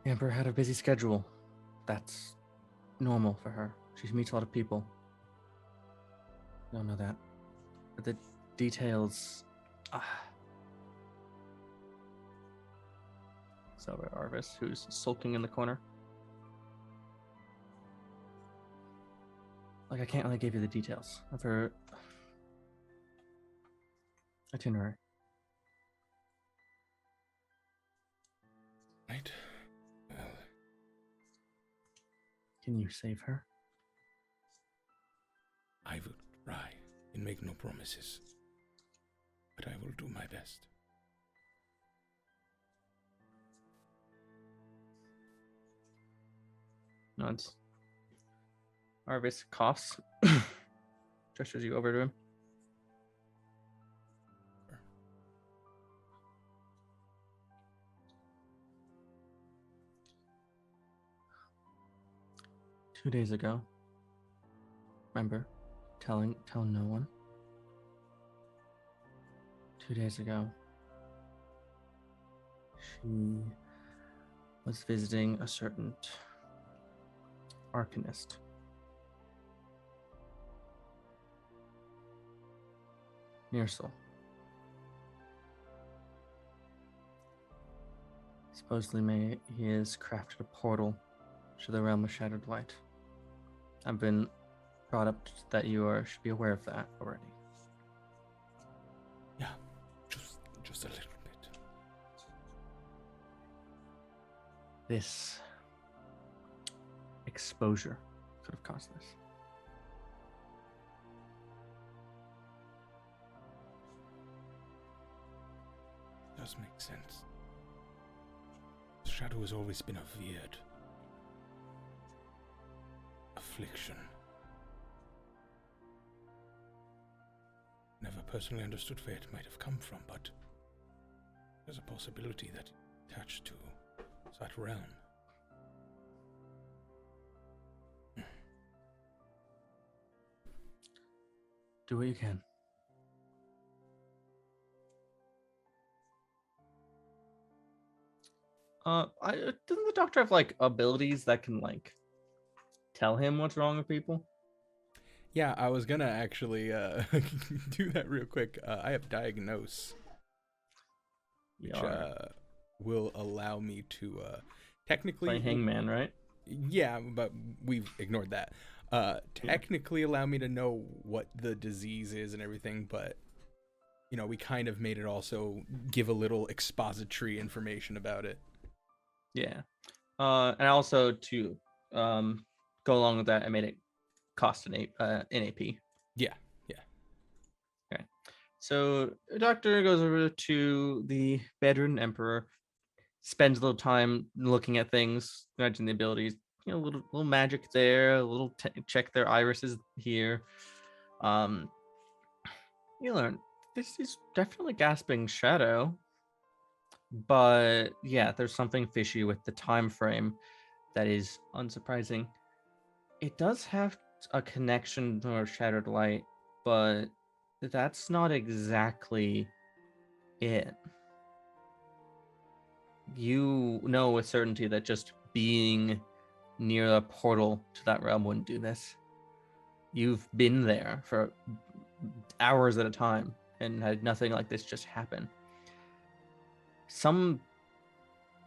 [SPEAKER 2] Amber had a busy schedule. That's normal for her. She meets a lot of people. I don't know that. But the details. So Arvis, who's sulking in the corner. Like, I can't really give you the details of her itinerary.
[SPEAKER 1] Right. Well,
[SPEAKER 2] Can you save her?
[SPEAKER 1] I will try and make no promises, but I will do my best.
[SPEAKER 2] Nods. Arvis coughs. Gestures you over to him. Two days ago. Remember, tell no one. 2 days ago, she was visiting a certain arcanist. Nearsal. Supposedly he has crafted a portal to the realm of Shattered Light. I've been brought up that you should be aware of that already.
[SPEAKER 1] Yeah, just a little bit.
[SPEAKER 2] This exposure could have caused this.
[SPEAKER 1] Does make sense. The shadow has always been a weird affliction. Never personally understood where it might have come from, but there's a possibility that it's attached to that realm.
[SPEAKER 2] Do what you can. Doesn't the doctor have like abilities that can like tell him what's wrong with people?
[SPEAKER 1] Yeah, I was gonna actually do that real quick. I have diagnose, which will allow me to technically
[SPEAKER 2] Play hangman, right?
[SPEAKER 1] Yeah, but we've ignored that. Technically allow me to know what the disease is and everything, but you know, we kind of made it also give a little expository information about it.
[SPEAKER 2] Yeah. And also to go along with that, I made it cost an AP.
[SPEAKER 1] Yeah.
[SPEAKER 2] Okay. So the doctor goes over to the bedridden emperor, spends a little time looking at things, imagining the abilities, you know, a little magic there, a little check their irises here. You learn this is definitely Gasping Shadow, but yeah, there's something fishy with the time frame that is unsurprising. It does have a connection to Shattered Light, but that's not exactly it. You know with certainty that just being near a portal to that realm wouldn't do this. You've been there for hours at a time and had nothing like this just happen. Some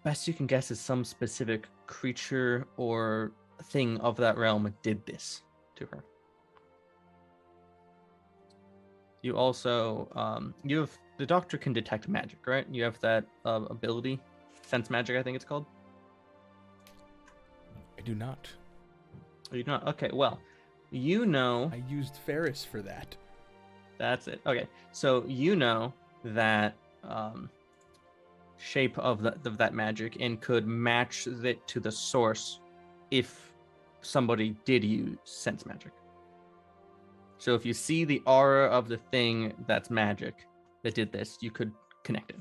[SPEAKER 2] best you can guess is some specific creature or thing of that realm did this to her. You also you have the doctor can detect magic, right? You have that ability, sense magic, I think it's called.
[SPEAKER 1] I do not.
[SPEAKER 2] You do not. Okay, well, you know.
[SPEAKER 1] I used Ferris for that.
[SPEAKER 2] That's it. Okay, so you know that shape of that magic and could match it to the source if somebody did use sense magic. So if you see the aura of the thing that's magic that did this, you could connect it.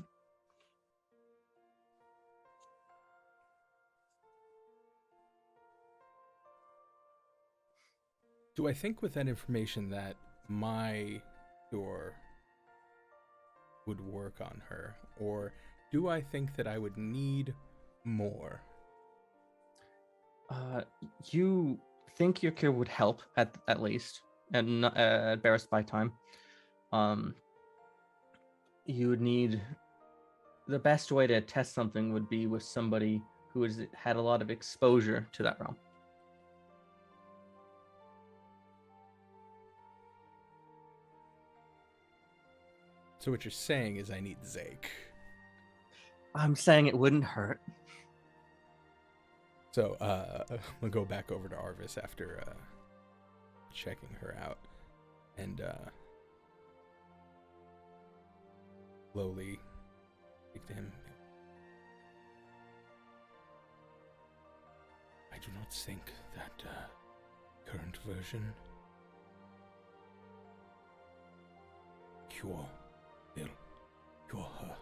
[SPEAKER 1] Do I think with that information that my cure would work on her, or do I think that I would need more?
[SPEAKER 2] You think your cure would help at least, and at barest by time. You would need the best way to test something would be with somebody who has had a lot of exposure to that realm.
[SPEAKER 1] So what you're saying is I need Zake.
[SPEAKER 2] I'm saying it wouldn't hurt.
[SPEAKER 1] So we'll go back over to Arvis after checking her out, and slowly speak to him. I do not think that current version cure will cure her.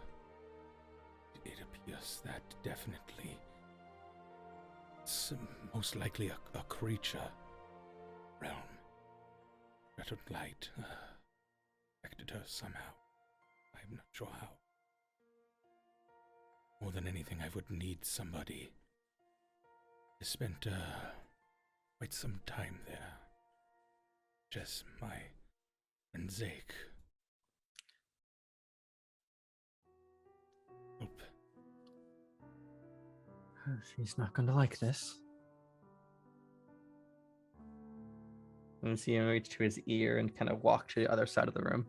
[SPEAKER 1] It appears that definitely it's most likely a creature realm. Shattered light affected her somehow. I'm not sure how. More than anything, I would need somebody. I spent quite some time there. Just my friend Zake. Help.
[SPEAKER 2] She's not going to like this. And see him reach to his ear and kind of walk to the other side of the room.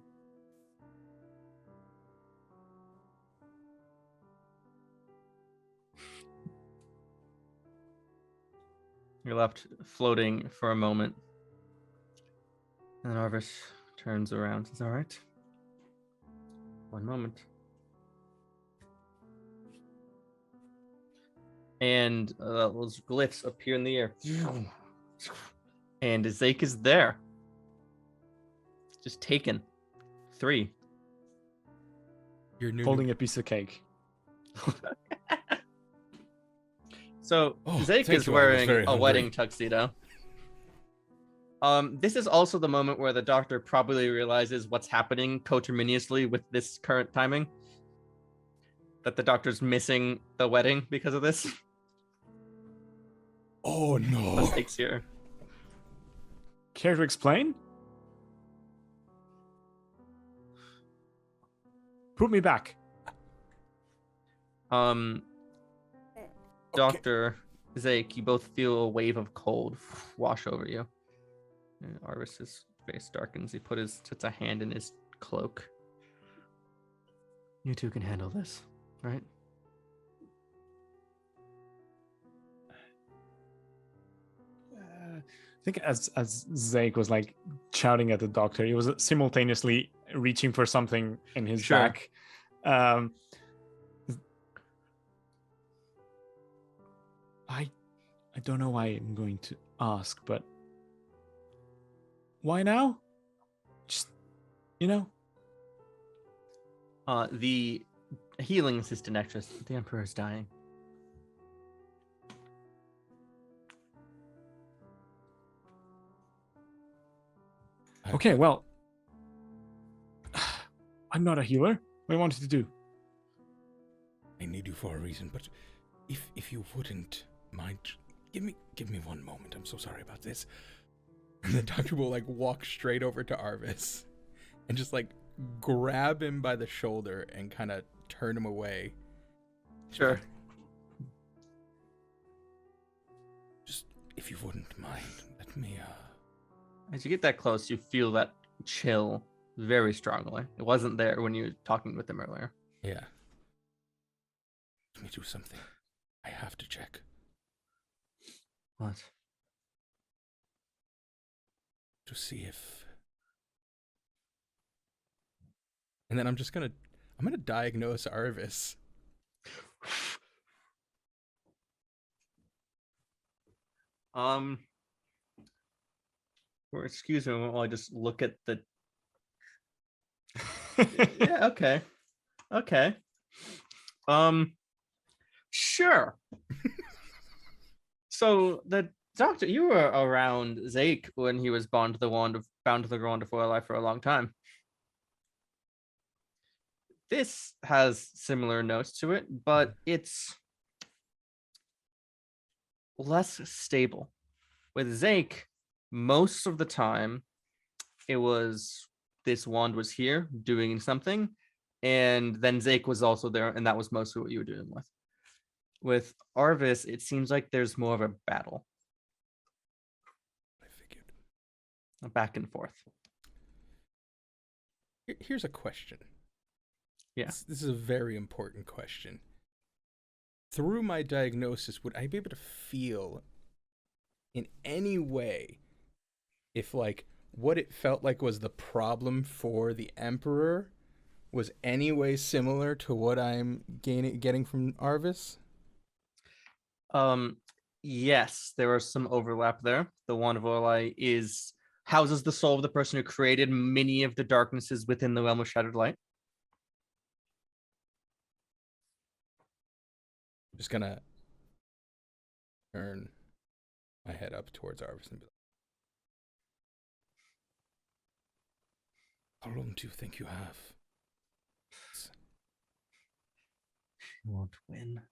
[SPEAKER 2] You're left floating for a moment. And Arvis turns around. Says, all right. One moment. And those glyphs appear in the air. And Zake is there. Just taken. 3.
[SPEAKER 1] You're new.
[SPEAKER 3] Holding a piece of cake.
[SPEAKER 2] So
[SPEAKER 1] Oh,
[SPEAKER 2] Zake
[SPEAKER 1] thank
[SPEAKER 2] is
[SPEAKER 1] you, I was
[SPEAKER 2] wearing
[SPEAKER 1] very
[SPEAKER 2] a
[SPEAKER 1] hungry.
[SPEAKER 2] wedding tuxedo. This is also the moment where the doctor probably realizes what's happening coterminously with this current timing. That the doctor's missing the wedding because of this.
[SPEAKER 1] Oh no.
[SPEAKER 2] Mistakes here.
[SPEAKER 3] Care to explain? Put me back.
[SPEAKER 2] Dr. Zake, you both feel a wave of cold wash over you. And Arvis's face darkens. He puts a hand in his cloak. You two can handle this, right?
[SPEAKER 3] I think as Zake was like shouting at the doctor, he was simultaneously reaching for something in his
[SPEAKER 2] Sure.
[SPEAKER 3] back. I don't know why I'm going to ask, but why now? Just,
[SPEAKER 2] The healing assistant actress, the Emperor is dying.
[SPEAKER 3] Okay, well, I'm not a healer. What do you want to do?
[SPEAKER 1] I need you for a reason, but if you wouldn't mind, give me one moment. I'm so sorry about this. And the doctor will like walk straight over to Arvis and just like grab him by the shoulder and kind of turn him away.
[SPEAKER 2] Sure.
[SPEAKER 1] Just if you wouldn't mind, let me
[SPEAKER 2] As you get that close, you feel that chill very strongly. It wasn't there when you were talking with him earlier.
[SPEAKER 1] yeah. Let me do something. I have to check.
[SPEAKER 2] What?
[SPEAKER 1] To see if. And then I'm gonna diagnose Arvis.
[SPEAKER 2] Or excuse me while I just look at the. Yeah. Okay. Okay. Sure. So the doctor, you were around Zake when he was bound to the wand of Life for a long time. This has similar notes to it, but it's less stable. With Zake, most of the time, it was this wand was here doing something, and then Zake was also there, and that was mostly what you were doing with. With Arvis, it seems like there's more of a battle.
[SPEAKER 1] I figured.
[SPEAKER 2] A back and forth.
[SPEAKER 1] Here's a question.
[SPEAKER 2] Yeah.
[SPEAKER 1] This is a very important question. Through my diagnosis, would I be able to feel in any way if, like, what it felt like was the problem for the Emperor was any way similar to what I'm getting from Arvis?
[SPEAKER 2] Yes, there was some overlap there. The Wand of Orlai houses the soul of the person who created many of the darknesses within the realm of Shattered Light.
[SPEAKER 1] Just gonna turn my head up towards Arvis and be like, how long do you think you have?
[SPEAKER 2] You won't win.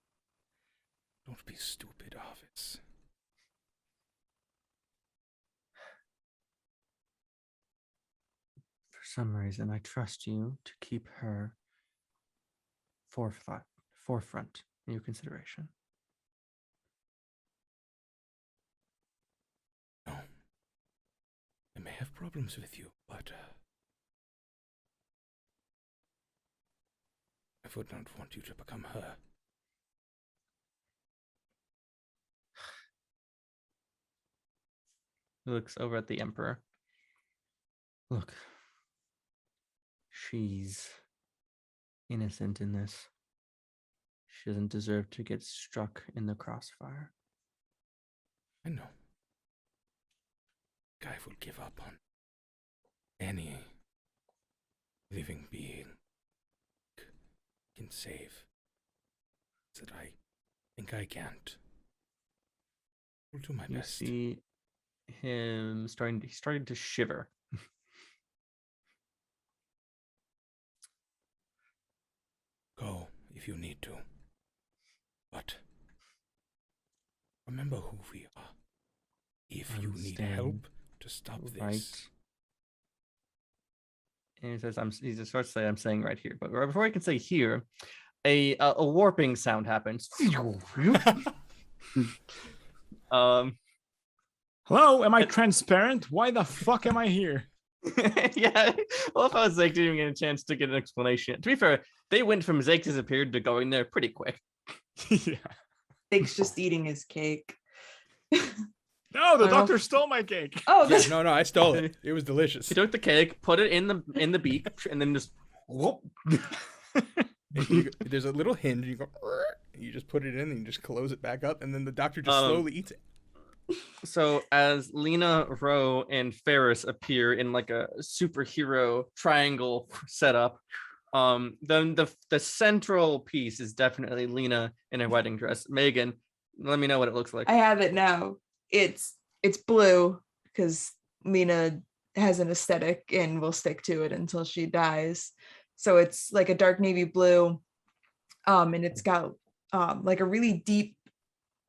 [SPEAKER 1] Don't be stupid, Arvis.
[SPEAKER 2] For some reason, I trust you to keep her forefront in your consideration.
[SPEAKER 1] No. I may have problems with you, but I would not want you to become her.
[SPEAKER 2] He looks over at the Emperor. Look, she's innocent in this. She doesn't deserve to get struck in the crossfire.
[SPEAKER 1] I know. I will give up on any living being can save. That I think I can't. I'll do my
[SPEAKER 2] You
[SPEAKER 1] best.
[SPEAKER 2] see him starting to shiver.
[SPEAKER 1] Go if you need to. But remember who we are. If you need help to stop this.
[SPEAKER 2] And he says, he just starts to say, I'm saying right here. But right before I can say here, a warping sound happens.
[SPEAKER 3] Hello, am I transparent? Why the fuck am I here?
[SPEAKER 2] Yeah, well, if I was Zake, didn't even get a chance to get an explanation. To be fair, they went from Zake disappeared to going there pretty quick.
[SPEAKER 3] Yeah.
[SPEAKER 4] Jake's just eating his cake.
[SPEAKER 3] No, the doctor stole my cake.
[SPEAKER 4] Oh,
[SPEAKER 1] Yeah, no, I stole it. It was delicious.
[SPEAKER 2] He took the cake, put it in the beak, and then just whoop.
[SPEAKER 1] There's a little hinge, and you go, you just put it in, and you just close it back up, and then the doctor just slowly eats it.
[SPEAKER 2] So as Lena, Ro, and Ferris appear in like a superhero triangle setup, then the central piece is definitely Lena in a wedding dress. Megan, let me know what it looks like.
[SPEAKER 4] I have it now. It's blue because Lena has an aesthetic and will stick to it until she dies. So it's like a dark navy blue, and it's got like a really deep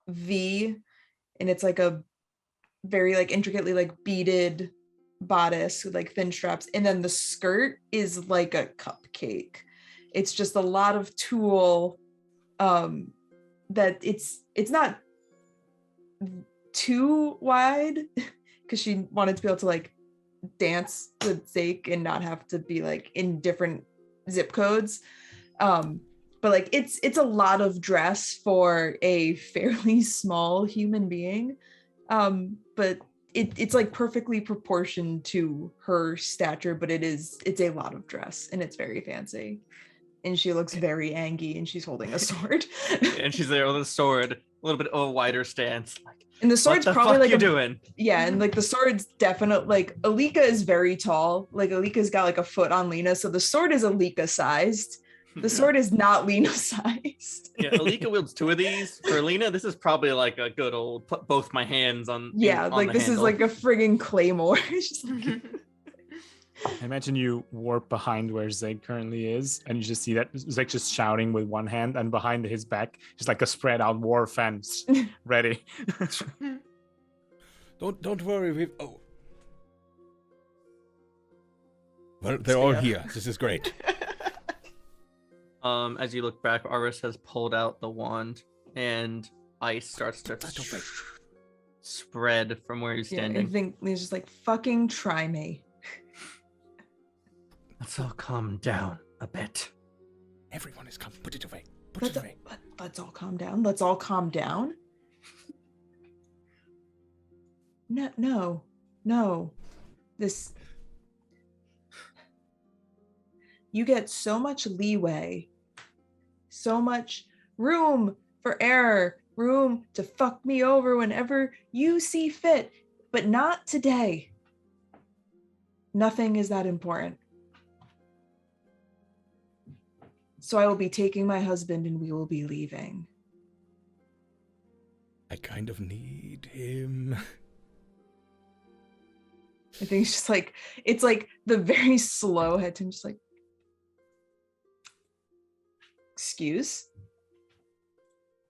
[SPEAKER 4] V, and it's like a very like intricately like beaded bodice with like thin straps, and then the skirt is like a cupcake. It's just a lot of tulle, that it's not too wide because she wanted to be able to like dance with Zake and not have to be like in different zip codes, but like it's a lot of dress for a fairly small human being, but it's like perfectly proportioned to her stature, but it's a lot of dress and it's very fancy, and she looks very angry, and she's holding a sword.
[SPEAKER 2] And she's there with a sword, a little bit of a wider stance. Like,
[SPEAKER 4] And the sword's
[SPEAKER 2] what the
[SPEAKER 4] probably
[SPEAKER 2] fuck
[SPEAKER 4] like
[SPEAKER 2] you doing?
[SPEAKER 4] Yeah, and like the sword's definitely like Alika is very tall. Like Alika's got like a foot on Lena, so the sword is Alika sized. The sword is not Lena sized.
[SPEAKER 2] Yeah, Alika wields 2 of these. For Lena, this is probably like a good old put both my hands on.
[SPEAKER 4] Yeah,
[SPEAKER 2] on
[SPEAKER 4] like
[SPEAKER 2] the
[SPEAKER 4] this is
[SPEAKER 2] handle.
[SPEAKER 4] like a friggin' claymore. It's just like,
[SPEAKER 3] I imagine you warp behind where Zeke currently is, and you just see that Zeke just shouting with one hand, and behind his back, just like a spread out war fence ready.
[SPEAKER 1] Don't worry. Well, they're all here. This is great.
[SPEAKER 2] As you look back, Arvis has pulled out the wand, and ice starts to spread from where he's
[SPEAKER 4] yeah, I
[SPEAKER 2] standing.
[SPEAKER 4] think he's just like fucking try me.
[SPEAKER 2] Let's all calm down a bit.
[SPEAKER 1] Everyone is coming. Put it away. Put it away.
[SPEAKER 4] Let's all calm down. Let's all calm down. No. This. You get so much leeway, so much room for error, room to fuck me over whenever you see fit, but not today. Nothing is that important. So I will be taking my husband and we will be leaving.
[SPEAKER 1] I kind of need him.
[SPEAKER 4] I think it's just like, it's like the very slow head to just like, excuse?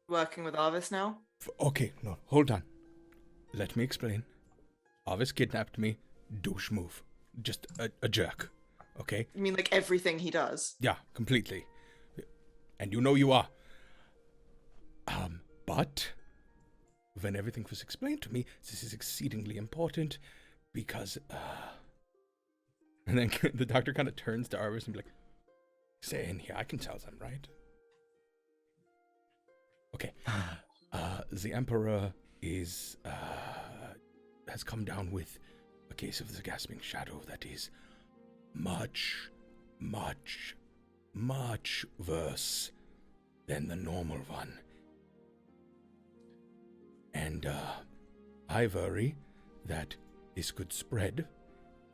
[SPEAKER 5] Working with Arvis now.
[SPEAKER 1] Okay, no, hold on. Let me explain. Arvis kidnapped me. Douche move. Just a jerk. Okay?
[SPEAKER 5] You mean like everything he does?
[SPEAKER 1] Yeah, completely. And you know you are. But when everything was explained to me, this is exceedingly important because, and then the doctor kind of turns to Arvis and be like, "Say in here, I can tell them, right?" Okay. The Emperor has come down with a case of the gasping shadow that is much, much, much worse than the normal one. And I worry that this could spread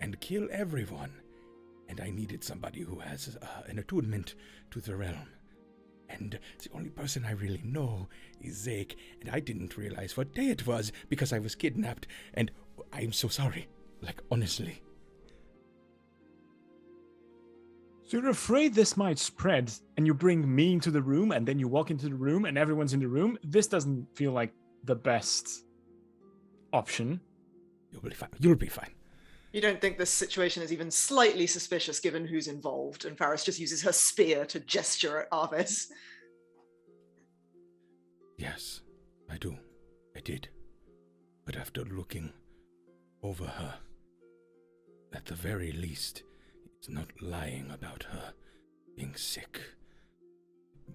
[SPEAKER 1] and kill everyone. And I needed somebody who has an attunement to the realm. And the only person I really know is Zeke, and I didn't realize what day it was because I was kidnapped, and I'm so sorry. Like, honestly.
[SPEAKER 3] So you're afraid this might spread, and you bring me into the room, and then you walk into the room, and everyone's in the room? This doesn't feel like the best option.
[SPEAKER 1] You'll be fine. You'll be fine.
[SPEAKER 5] You don't think this situation is even slightly suspicious given who's involved? And Faris just uses her spear to gesture at Arvis.
[SPEAKER 1] Yes, I do. I did. But after looking over her, at the very least, it's not lying about her being sick.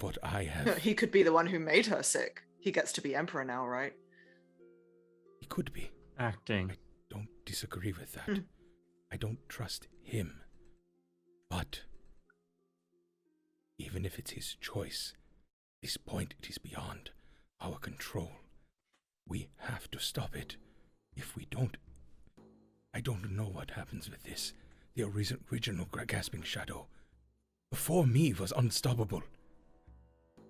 [SPEAKER 1] What I have...
[SPEAKER 5] He could be the one who made her sick. He gets to be emperor now, right?
[SPEAKER 1] He could be.
[SPEAKER 2] Acting.
[SPEAKER 1] I don't disagree with that. I don't trust him. But even if it's his choice, at this point it is beyond our control. We have to stop it. If we don't, I don't know what happens with this. The original gasping shadow before me was unstoppable.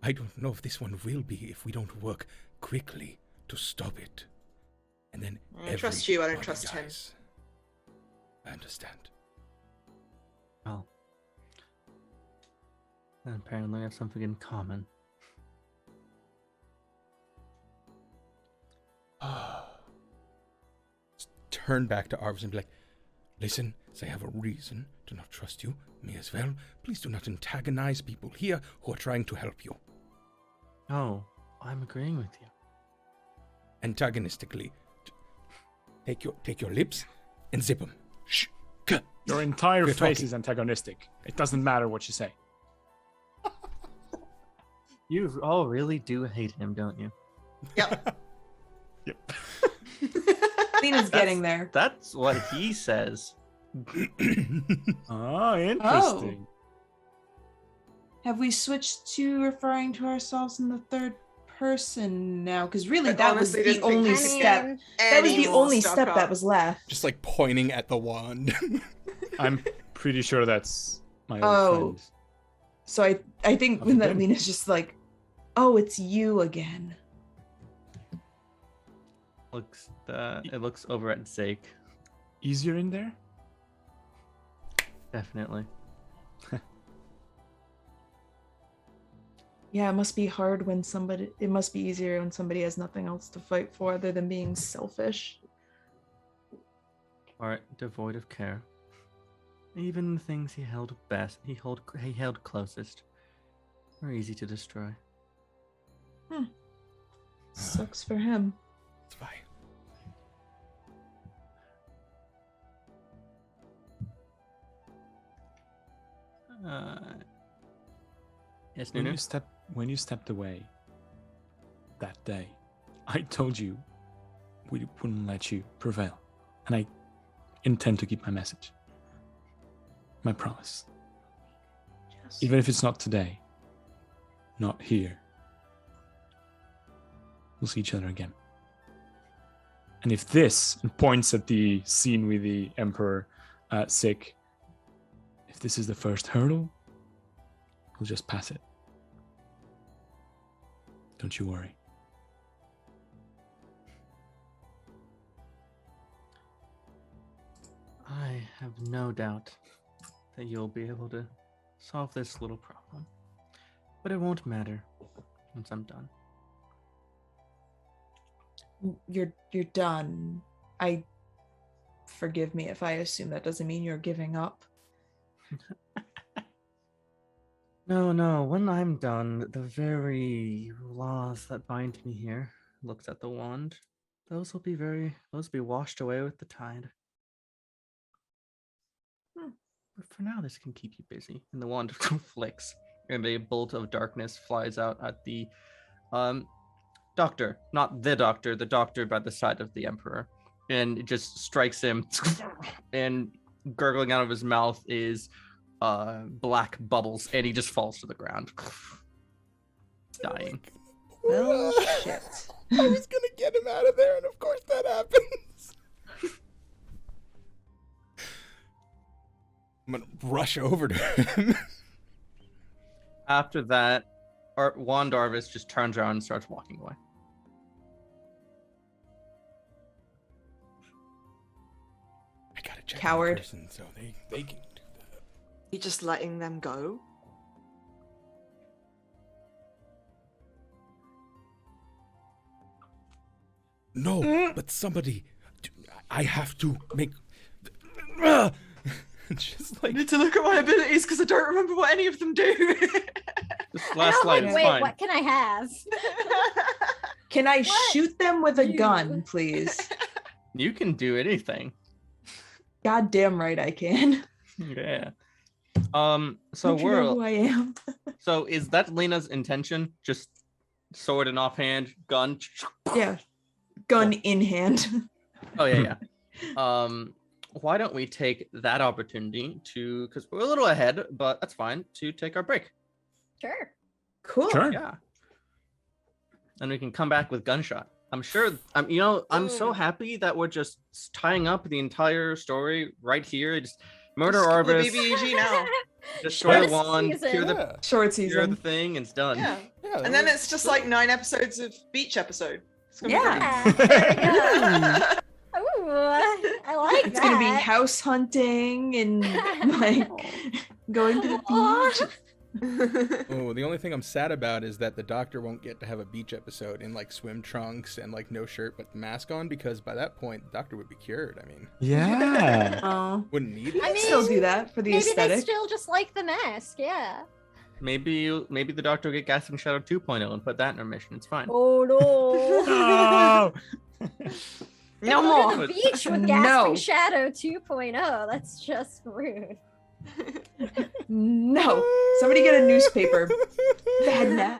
[SPEAKER 1] I don't know if this one will be if we don't work quickly to stop it. And then
[SPEAKER 5] I trust you, I don't trust
[SPEAKER 1] dies. I understand.
[SPEAKER 2] Well, then apparently we have something in common.
[SPEAKER 1] Turn back to Arvis and be like, "Listen, I have a reason to not trust you, me as well. Please do not antagonize people here who are trying to help you."
[SPEAKER 2] Oh, I'm agreeing with you.
[SPEAKER 1] Antagonistically, take your lips and zip them. Shh.
[SPEAKER 3] Your entire
[SPEAKER 1] We're
[SPEAKER 3] face
[SPEAKER 1] talking.
[SPEAKER 3] is antagonistic. It doesn't matter what you say.
[SPEAKER 2] You all really do hate him, don't you?
[SPEAKER 5] Yep.
[SPEAKER 3] Yep.
[SPEAKER 4] Lena's getting there.
[SPEAKER 2] That's what he says.
[SPEAKER 3] Oh, interesting.
[SPEAKER 4] have we switched to referring to ourselves in the third person now? Because really,
[SPEAKER 5] I
[SPEAKER 4] that was
[SPEAKER 5] honestly
[SPEAKER 4] the
[SPEAKER 5] didn't think
[SPEAKER 4] only
[SPEAKER 5] we could
[SPEAKER 4] step.
[SPEAKER 6] mean,
[SPEAKER 4] That was
[SPEAKER 5] any
[SPEAKER 4] the
[SPEAKER 5] more
[SPEAKER 4] only
[SPEAKER 5] stuck
[SPEAKER 4] step
[SPEAKER 5] up.
[SPEAKER 4] that was left.
[SPEAKER 1] Just like pointing at the wand.
[SPEAKER 3] I'm pretty sure that's my old
[SPEAKER 4] Oh.
[SPEAKER 3] friend.
[SPEAKER 4] So I think
[SPEAKER 3] How's
[SPEAKER 4] when
[SPEAKER 3] it
[SPEAKER 4] that
[SPEAKER 3] been?
[SPEAKER 4] Lena's just like, oh, it's you again.
[SPEAKER 2] It looks over at Zake.
[SPEAKER 3] Easier in there?
[SPEAKER 2] Definitely.
[SPEAKER 4] Yeah, it must be hard when somebody. It must be easier when somebody has nothing else to fight for other than being selfish.
[SPEAKER 2] Or devoid of care. Even the things he held best, he held closest, are easy to destroy.
[SPEAKER 4] Sucks for him.
[SPEAKER 1] It's fine.
[SPEAKER 2] Yes,
[SPEAKER 3] When
[SPEAKER 2] Nunu?
[SPEAKER 3] you stepped away that day, I told you we wouldn't let you prevail. And I intend to keep my message. My promise.
[SPEAKER 4] Just
[SPEAKER 3] Even if it's not today, not here, we'll see each other again. And if this, and points at the scene with the Emperor sick, if this is the first hurdle, we'll just pass it. Don't you worry.
[SPEAKER 2] I have no doubt that you'll be able to solve this little problem. But it won't matter once I'm done.
[SPEAKER 4] you're done. I forgive me if I assume that doesn't mean you're giving up.
[SPEAKER 2] No, when I'm done, the very laws that bind me here, looks at the wand, those will be washed away with the tide. But for now, this can keep you busy. And the wand flicks, and a bolt of darkness flies out at the doctor, not the doctor by the side of the Emperor, and it just strikes him, and gurgling out of his mouth is black bubbles, and he just falls to the ground, dying.
[SPEAKER 4] Well, shit.
[SPEAKER 1] I was gonna get him out of there, and of course that happens. I'm gonna rush over to him.
[SPEAKER 2] After that, Juan Darvis just turns around and starts walking away.
[SPEAKER 1] I gotta check
[SPEAKER 4] Coward.
[SPEAKER 1] on the person so they can do that.
[SPEAKER 5] You just letting them go?
[SPEAKER 1] No, but somebody. I have to make. Just
[SPEAKER 5] I
[SPEAKER 1] like
[SPEAKER 5] need to look at my abilities because I don't remember what any of them do.
[SPEAKER 2] Just
[SPEAKER 6] I
[SPEAKER 2] last
[SPEAKER 6] don't
[SPEAKER 2] slide,
[SPEAKER 6] like,
[SPEAKER 2] it's
[SPEAKER 6] wait,
[SPEAKER 2] fine.
[SPEAKER 6] what can I have?
[SPEAKER 4] Can I
[SPEAKER 6] What?
[SPEAKER 4] shoot them with a
[SPEAKER 6] You.
[SPEAKER 4] gun, please?
[SPEAKER 2] You can do anything.
[SPEAKER 4] God damn right I can.
[SPEAKER 2] Yeah. So
[SPEAKER 4] Don't you know who
[SPEAKER 2] we're
[SPEAKER 4] I am?
[SPEAKER 2] so is that Lena's intention? Just sword in offhand, gun.
[SPEAKER 4] Yeah. Gun in hand.
[SPEAKER 2] Oh yeah. Why don't we take that opportunity to, because we're a little ahead, but that's fine, to take our break.
[SPEAKER 6] Sure.
[SPEAKER 4] Cool.
[SPEAKER 3] Sure.
[SPEAKER 2] Yeah. And we can come back with gunshot. I'm sure. I'm so
[SPEAKER 5] Ooh.
[SPEAKER 2] happy that we're just tying up the entire story right here. Just murder
[SPEAKER 5] Just skip the
[SPEAKER 2] Arvis,
[SPEAKER 5] BBEG now.
[SPEAKER 2] destroy the
[SPEAKER 6] Shortest
[SPEAKER 2] wand,
[SPEAKER 6] season.
[SPEAKER 2] cure the
[SPEAKER 1] yeah,
[SPEAKER 4] Short
[SPEAKER 2] cure the
[SPEAKER 4] season.
[SPEAKER 2] thing, and it's done.
[SPEAKER 5] Yeah.
[SPEAKER 1] yeah.
[SPEAKER 5] And then it's just like 9 episodes of Beach episode. It's gonna
[SPEAKER 4] Yeah.
[SPEAKER 6] Yeah, there we go.
[SPEAKER 5] be
[SPEAKER 6] Ooh, I like
[SPEAKER 4] It's
[SPEAKER 6] that.
[SPEAKER 4] gonna be house hunting and like going to the beach.
[SPEAKER 5] great.
[SPEAKER 1] Oh, the only thing I'm sad about is that the doctor won't get to have a beach episode in like swim trunks and like no shirt but the mask on, because by that point the doctor would be cured. I mean,
[SPEAKER 3] Yeah.
[SPEAKER 4] Oh,
[SPEAKER 1] wouldn't need it.
[SPEAKER 6] I mean,
[SPEAKER 4] still do that for the
[SPEAKER 6] Maybe they
[SPEAKER 4] aesthetic.
[SPEAKER 6] still just like the mask, yeah.
[SPEAKER 2] Maybe the doctor will get Gasping Shadow 2.0 and put that in our mission. It's fine.
[SPEAKER 6] Oh no.
[SPEAKER 3] No.
[SPEAKER 5] No
[SPEAKER 6] Go
[SPEAKER 5] more.
[SPEAKER 6] to the beach with
[SPEAKER 4] No.
[SPEAKER 6] Gasping Shadow 2.0. That's just rude.
[SPEAKER 4] No. Somebody get a newspaper. Bad Nat.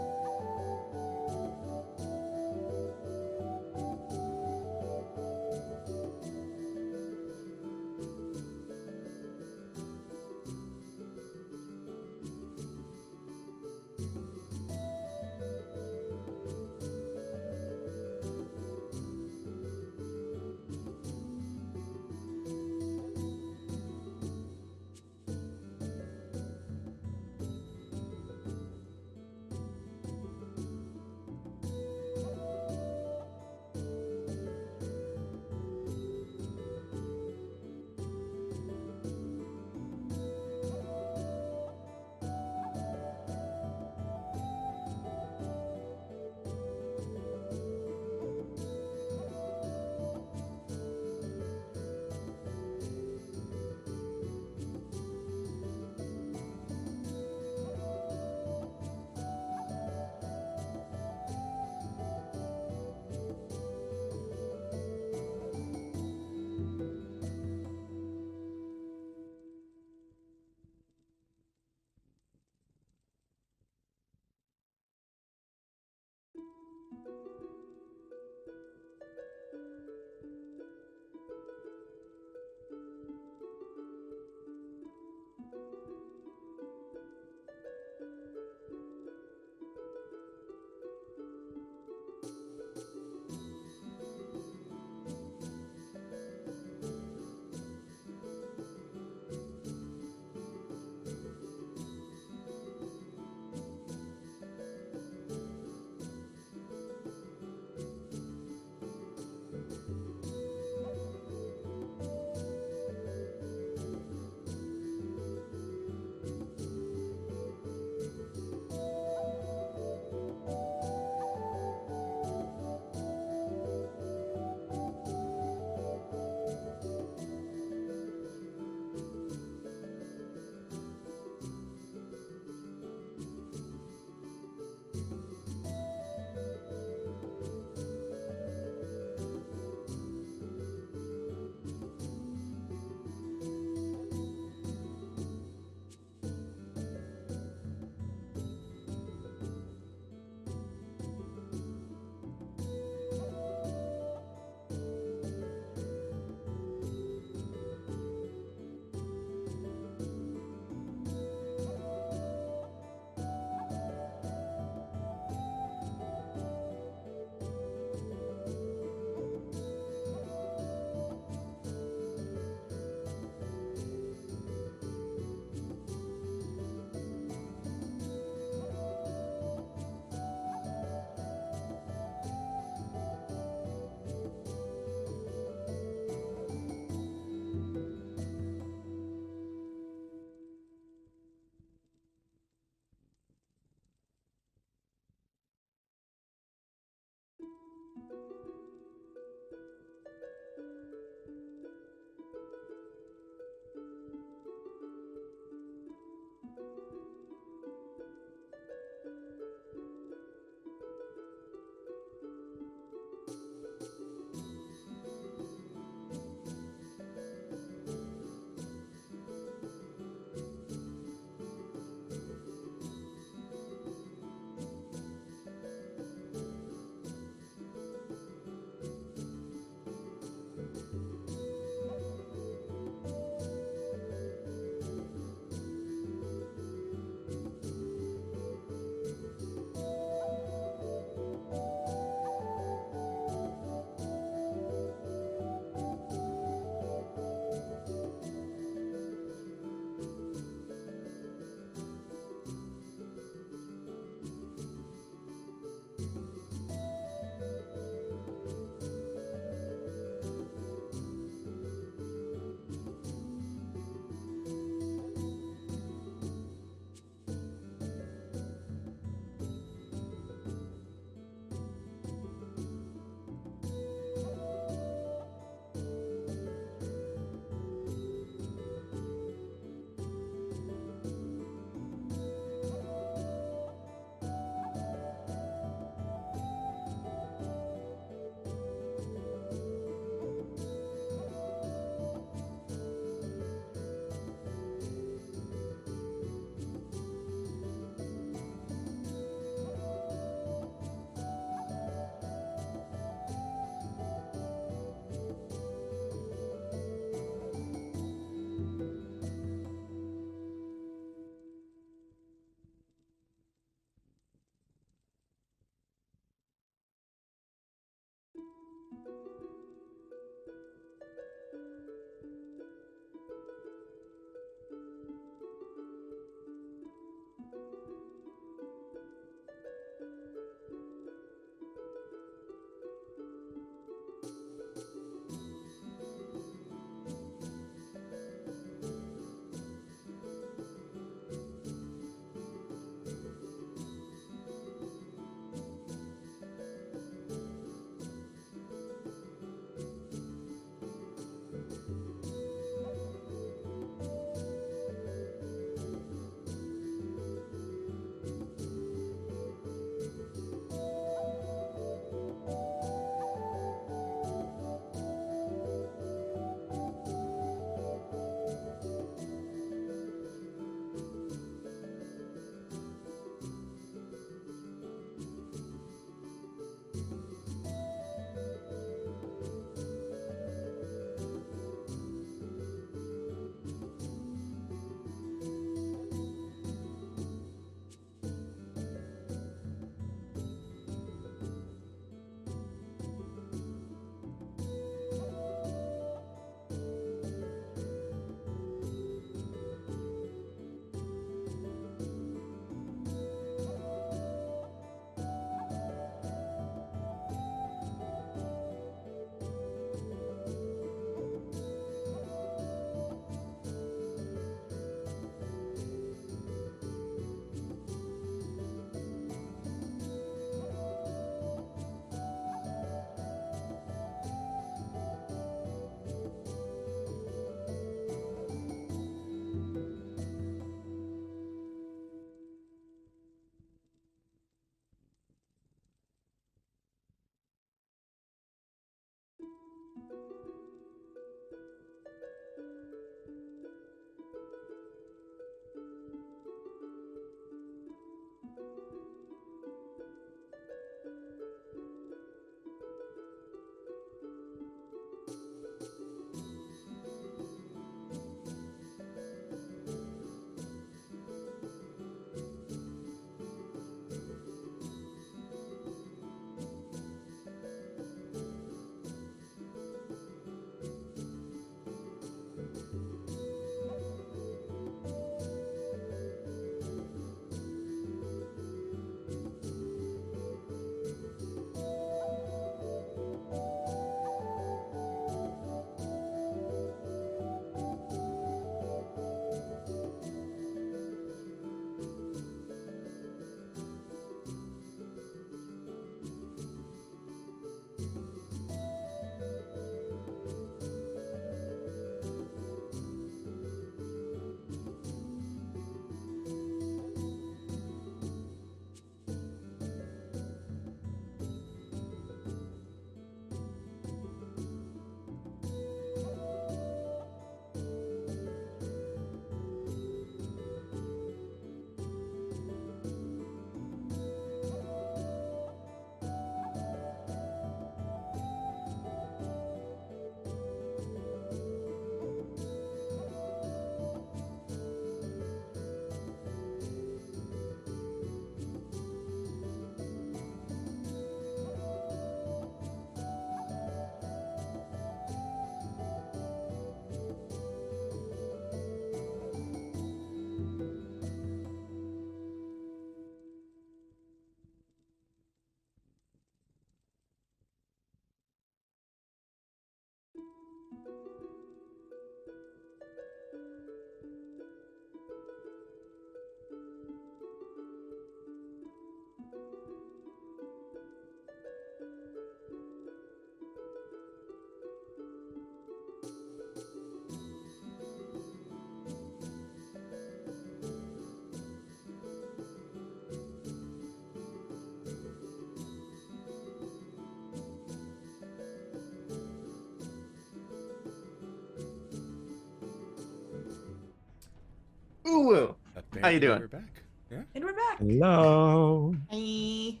[SPEAKER 2] Hello. How you doing?
[SPEAKER 1] We're back. Yeah.
[SPEAKER 4] And we're back.
[SPEAKER 3] Hello.
[SPEAKER 5] Hey.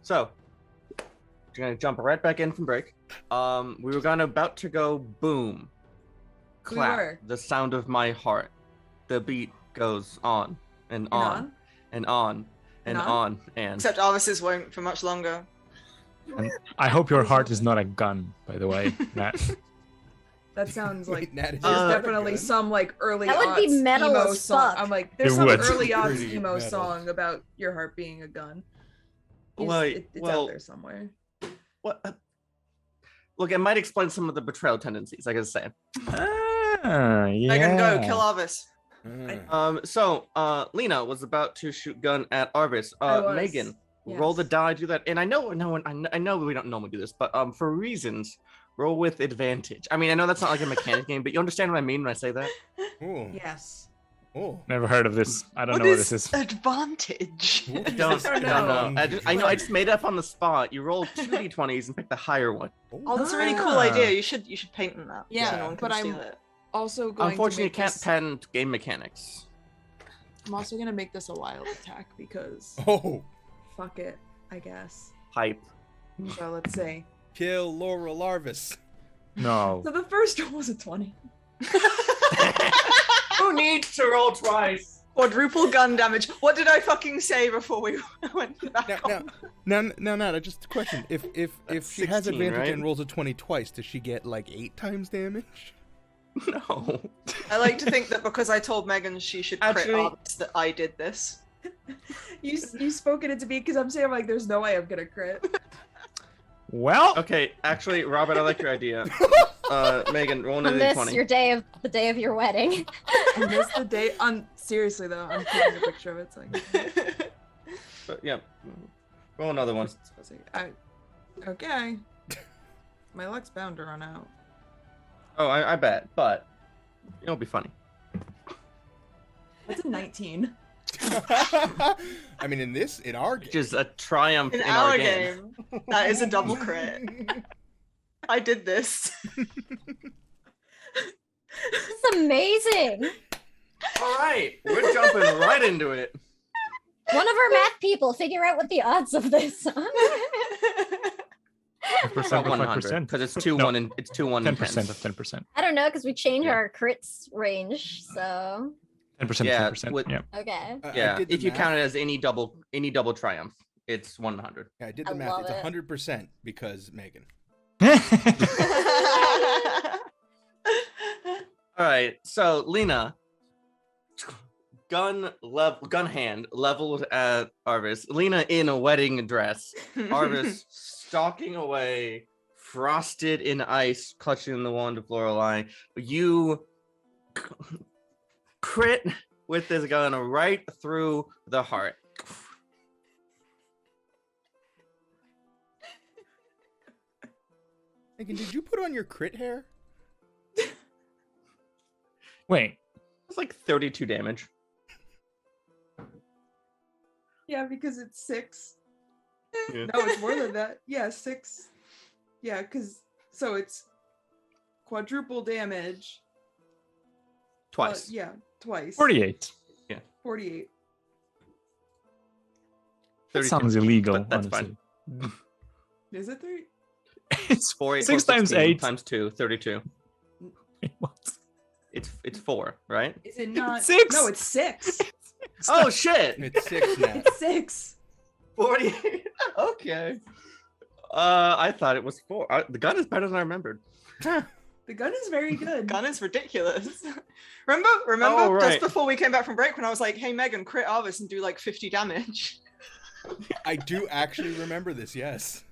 [SPEAKER 2] So, we're gonna jump right back in from break. We were about to go boom,
[SPEAKER 4] We
[SPEAKER 2] clap,
[SPEAKER 4] were.
[SPEAKER 2] the sound of my heart. The beat goes on and
[SPEAKER 4] And
[SPEAKER 2] on
[SPEAKER 4] on.
[SPEAKER 2] and on and
[SPEAKER 4] And
[SPEAKER 2] on and.
[SPEAKER 5] Except Arvis's won't for much longer.
[SPEAKER 3] And I hope your heart is not a gun, by the way, Matt.
[SPEAKER 4] That sounds like
[SPEAKER 1] Wait, Nat, is
[SPEAKER 4] there's
[SPEAKER 1] yours
[SPEAKER 4] definitely
[SPEAKER 1] good?
[SPEAKER 4] some like early
[SPEAKER 6] That would be
[SPEAKER 4] aughts
[SPEAKER 6] metal
[SPEAKER 4] emo
[SPEAKER 6] as
[SPEAKER 4] song.
[SPEAKER 6] fuck.
[SPEAKER 4] I'm like, there's
[SPEAKER 3] It
[SPEAKER 4] some
[SPEAKER 3] would.
[SPEAKER 4] early aughts
[SPEAKER 1] Pretty
[SPEAKER 4] emo
[SPEAKER 1] metal.
[SPEAKER 4] song about your heart being a gun.
[SPEAKER 2] Well,
[SPEAKER 4] It's
[SPEAKER 2] well,
[SPEAKER 4] out there somewhere.
[SPEAKER 2] What? Look, it might explain some of the betrayal tendencies. I gotta say.
[SPEAKER 3] Ah, yeah.
[SPEAKER 5] Megan, go kill Arvis.
[SPEAKER 2] So, Lena was about to shoot gun at Arvis.
[SPEAKER 4] I was,
[SPEAKER 2] Megan, roll the
[SPEAKER 4] yes.
[SPEAKER 2] die, do that. And I know we don't normally do this, but for reasons, roll with advantage. I mean, I know that's not like a mechanic game, but you understand what I mean when I say that.
[SPEAKER 1] Oh.
[SPEAKER 4] Yes.
[SPEAKER 1] Oh.
[SPEAKER 3] Never heard of this. I don't know what this is.
[SPEAKER 5] advantage?
[SPEAKER 2] I don't know. I know. I just made it up on the spot. You roll 2 d20s and pick the higher one.
[SPEAKER 5] Oh, that's a really cool
[SPEAKER 3] Ah.
[SPEAKER 5] idea. You should patent that.
[SPEAKER 4] Yeah,
[SPEAKER 5] so no one can
[SPEAKER 4] but
[SPEAKER 5] steal
[SPEAKER 4] I'm-
[SPEAKER 5] it.
[SPEAKER 4] Also going
[SPEAKER 2] Unfortunately, you
[SPEAKER 4] to make
[SPEAKER 2] can't
[SPEAKER 4] this,
[SPEAKER 2] pen game mechanics.
[SPEAKER 4] I'm also gonna make this a wild attack because
[SPEAKER 1] Oh.
[SPEAKER 4] fuck it, I guess.
[SPEAKER 2] Hype.
[SPEAKER 4] So let's say.
[SPEAKER 1] Kill Laura Larvis.
[SPEAKER 3] No.
[SPEAKER 4] So the first one was a 20.
[SPEAKER 2] Who needs to roll twice?
[SPEAKER 5] Quadruple gun damage. What did I fucking say before we went back on?
[SPEAKER 1] Now, just a question. If she has
[SPEAKER 2] 16,
[SPEAKER 1] advantage
[SPEAKER 2] right?
[SPEAKER 1] and rolls a 20 twice, does she get like 8 times damage?
[SPEAKER 2] No.
[SPEAKER 5] I like to think that because I told Megan she should crit
[SPEAKER 2] Actually-
[SPEAKER 5] Arvis that I did this.
[SPEAKER 4] You spoke it into me because I'm saying like there's no way I'm gonna crit.
[SPEAKER 3] Well,
[SPEAKER 2] Okay, actually, Robert, I like your idea. Megan, roll
[SPEAKER 6] On
[SPEAKER 2] another
[SPEAKER 6] this,
[SPEAKER 2] 20.
[SPEAKER 6] the day of your wedding.
[SPEAKER 4] I missed the day. Seriously though, I'm taking a picture of it. So
[SPEAKER 2] But, yeah. Roll another one.
[SPEAKER 4] Okay. My luck's bound to run out.
[SPEAKER 2] Oh, I bet, but it'll be funny.
[SPEAKER 4] That's a 19.
[SPEAKER 1] I mean, in our game.
[SPEAKER 2] Which is a triumph
[SPEAKER 5] In
[SPEAKER 2] in
[SPEAKER 5] our
[SPEAKER 2] our game.
[SPEAKER 5] game, that is a double crit. I did this.
[SPEAKER 6] It's amazing.
[SPEAKER 2] All right, we're jumping right into it.
[SPEAKER 6] One of our math people figure out what the odds of this are.
[SPEAKER 3] 5%
[SPEAKER 2] About
[SPEAKER 3] or
[SPEAKER 2] 100,
[SPEAKER 3] 5%?
[SPEAKER 2] because it's 2
[SPEAKER 3] No.
[SPEAKER 2] 1 and it's 2 1 and
[SPEAKER 3] 10%
[SPEAKER 2] 10.
[SPEAKER 3] of 10%.
[SPEAKER 6] I don't know because we change
[SPEAKER 2] Yeah.
[SPEAKER 6] our crits range. So
[SPEAKER 3] 10%
[SPEAKER 2] Yeah,
[SPEAKER 3] of 10%.
[SPEAKER 2] with-
[SPEAKER 3] Yeah.
[SPEAKER 6] okay.
[SPEAKER 1] I
[SPEAKER 2] Yeah,
[SPEAKER 1] did the
[SPEAKER 2] if you
[SPEAKER 1] math.
[SPEAKER 2] count it as any double triumph, it's 100.
[SPEAKER 1] Yeah, I did
[SPEAKER 6] I
[SPEAKER 1] the math.
[SPEAKER 6] love
[SPEAKER 1] It's
[SPEAKER 6] it.
[SPEAKER 1] 100% because Megan.
[SPEAKER 2] All right, so Lena, gun hand leveled at Arvis. Lena in a wedding dress. Arvis stalking away, frosted in ice, clutching the wand of Lorelei. You crit with this gun right through the heart.
[SPEAKER 1] Megan, did you put on your crit hair?
[SPEAKER 3] Wait.
[SPEAKER 2] It's like 32 damage.
[SPEAKER 4] Yeah, because it's 6.
[SPEAKER 2] Yeah.
[SPEAKER 4] No, it's more than that. Yeah, 6. Yeah, because so it's quadruple damage.
[SPEAKER 2] Twice.
[SPEAKER 4] Yeah, twice.
[SPEAKER 3] 48.
[SPEAKER 4] 48.
[SPEAKER 3] That
[SPEAKER 2] 32.
[SPEAKER 3] sounds illegal,
[SPEAKER 2] But that's
[SPEAKER 3] honestly.
[SPEAKER 4] Is it 3?
[SPEAKER 3] It's
[SPEAKER 2] 4
[SPEAKER 3] 6
[SPEAKER 2] equals
[SPEAKER 3] times
[SPEAKER 2] 16
[SPEAKER 3] 8.
[SPEAKER 2] times 2, 32.
[SPEAKER 3] What?
[SPEAKER 2] It's 4, right?
[SPEAKER 4] Is it not?
[SPEAKER 3] 6.
[SPEAKER 4] No, it's 6.
[SPEAKER 2] Oh shit!
[SPEAKER 1] It's 6 now.
[SPEAKER 4] It's 6.
[SPEAKER 2] 48. Okay. I thought it was 4. The gun is better than I remembered.
[SPEAKER 4] The gun is very good.
[SPEAKER 5] Gun is ridiculous. Remember
[SPEAKER 2] Oh, right.
[SPEAKER 5] just before we came back from break when I was like, hey Megan, crit Arvis and do like 50 damage.
[SPEAKER 1] I do actually remember this, yes.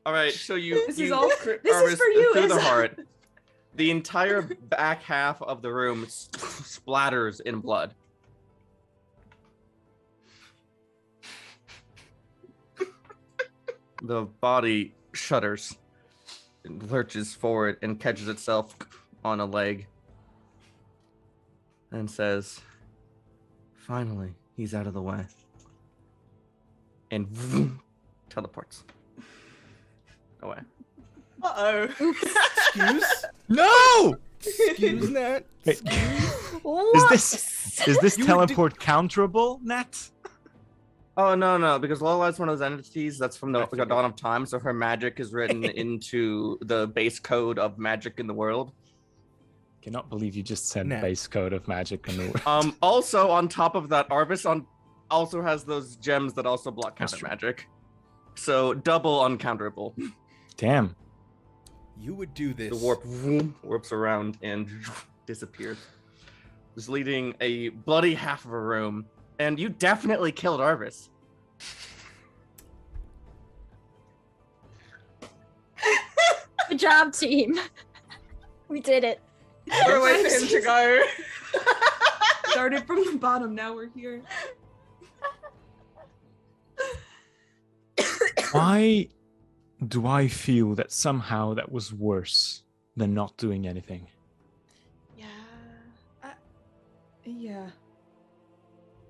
[SPEAKER 2] All right, so you
[SPEAKER 4] This
[SPEAKER 2] you
[SPEAKER 4] is all.
[SPEAKER 2] crit
[SPEAKER 4] This is
[SPEAKER 2] Arvis
[SPEAKER 4] for you.
[SPEAKER 2] through the
[SPEAKER 4] Isa.
[SPEAKER 2] heart. The entire back half of the room splatters in blood. The body shudders, and lurches forward, and catches itself on a leg, and says, "Finally, he's out of the way," and teleports away.
[SPEAKER 5] Uh-oh.
[SPEAKER 1] Excuse?
[SPEAKER 3] No!
[SPEAKER 1] Excuse that?
[SPEAKER 3] Wait,
[SPEAKER 6] What?
[SPEAKER 3] this Is this
[SPEAKER 1] You would
[SPEAKER 3] teleport counterable, Nat?
[SPEAKER 2] Oh no, because Lorelai's one of those entities that's from the
[SPEAKER 3] I figured.
[SPEAKER 2] dawn of time, so her magic is written into the base code of magic in the world.
[SPEAKER 3] Cannot believe you just said
[SPEAKER 1] Nat.
[SPEAKER 3] base code of magic in the world.
[SPEAKER 2] Also on top of that, Arvis also has those gems that also block
[SPEAKER 3] That's
[SPEAKER 2] counter
[SPEAKER 3] true.
[SPEAKER 2] magic. So double uncounterable.
[SPEAKER 3] Damn.
[SPEAKER 1] You would do this.
[SPEAKER 2] The warps around and disappears. Just leading a bloody half of a room. And you definitely killed Arvis.
[SPEAKER 6] Good job, team. We did it.
[SPEAKER 5] Far away for him to go.
[SPEAKER 4] Started from the bottom, now we're here.
[SPEAKER 3] Why do I feel that somehow that was worse than not doing anything?
[SPEAKER 4] Yeah. Yeah.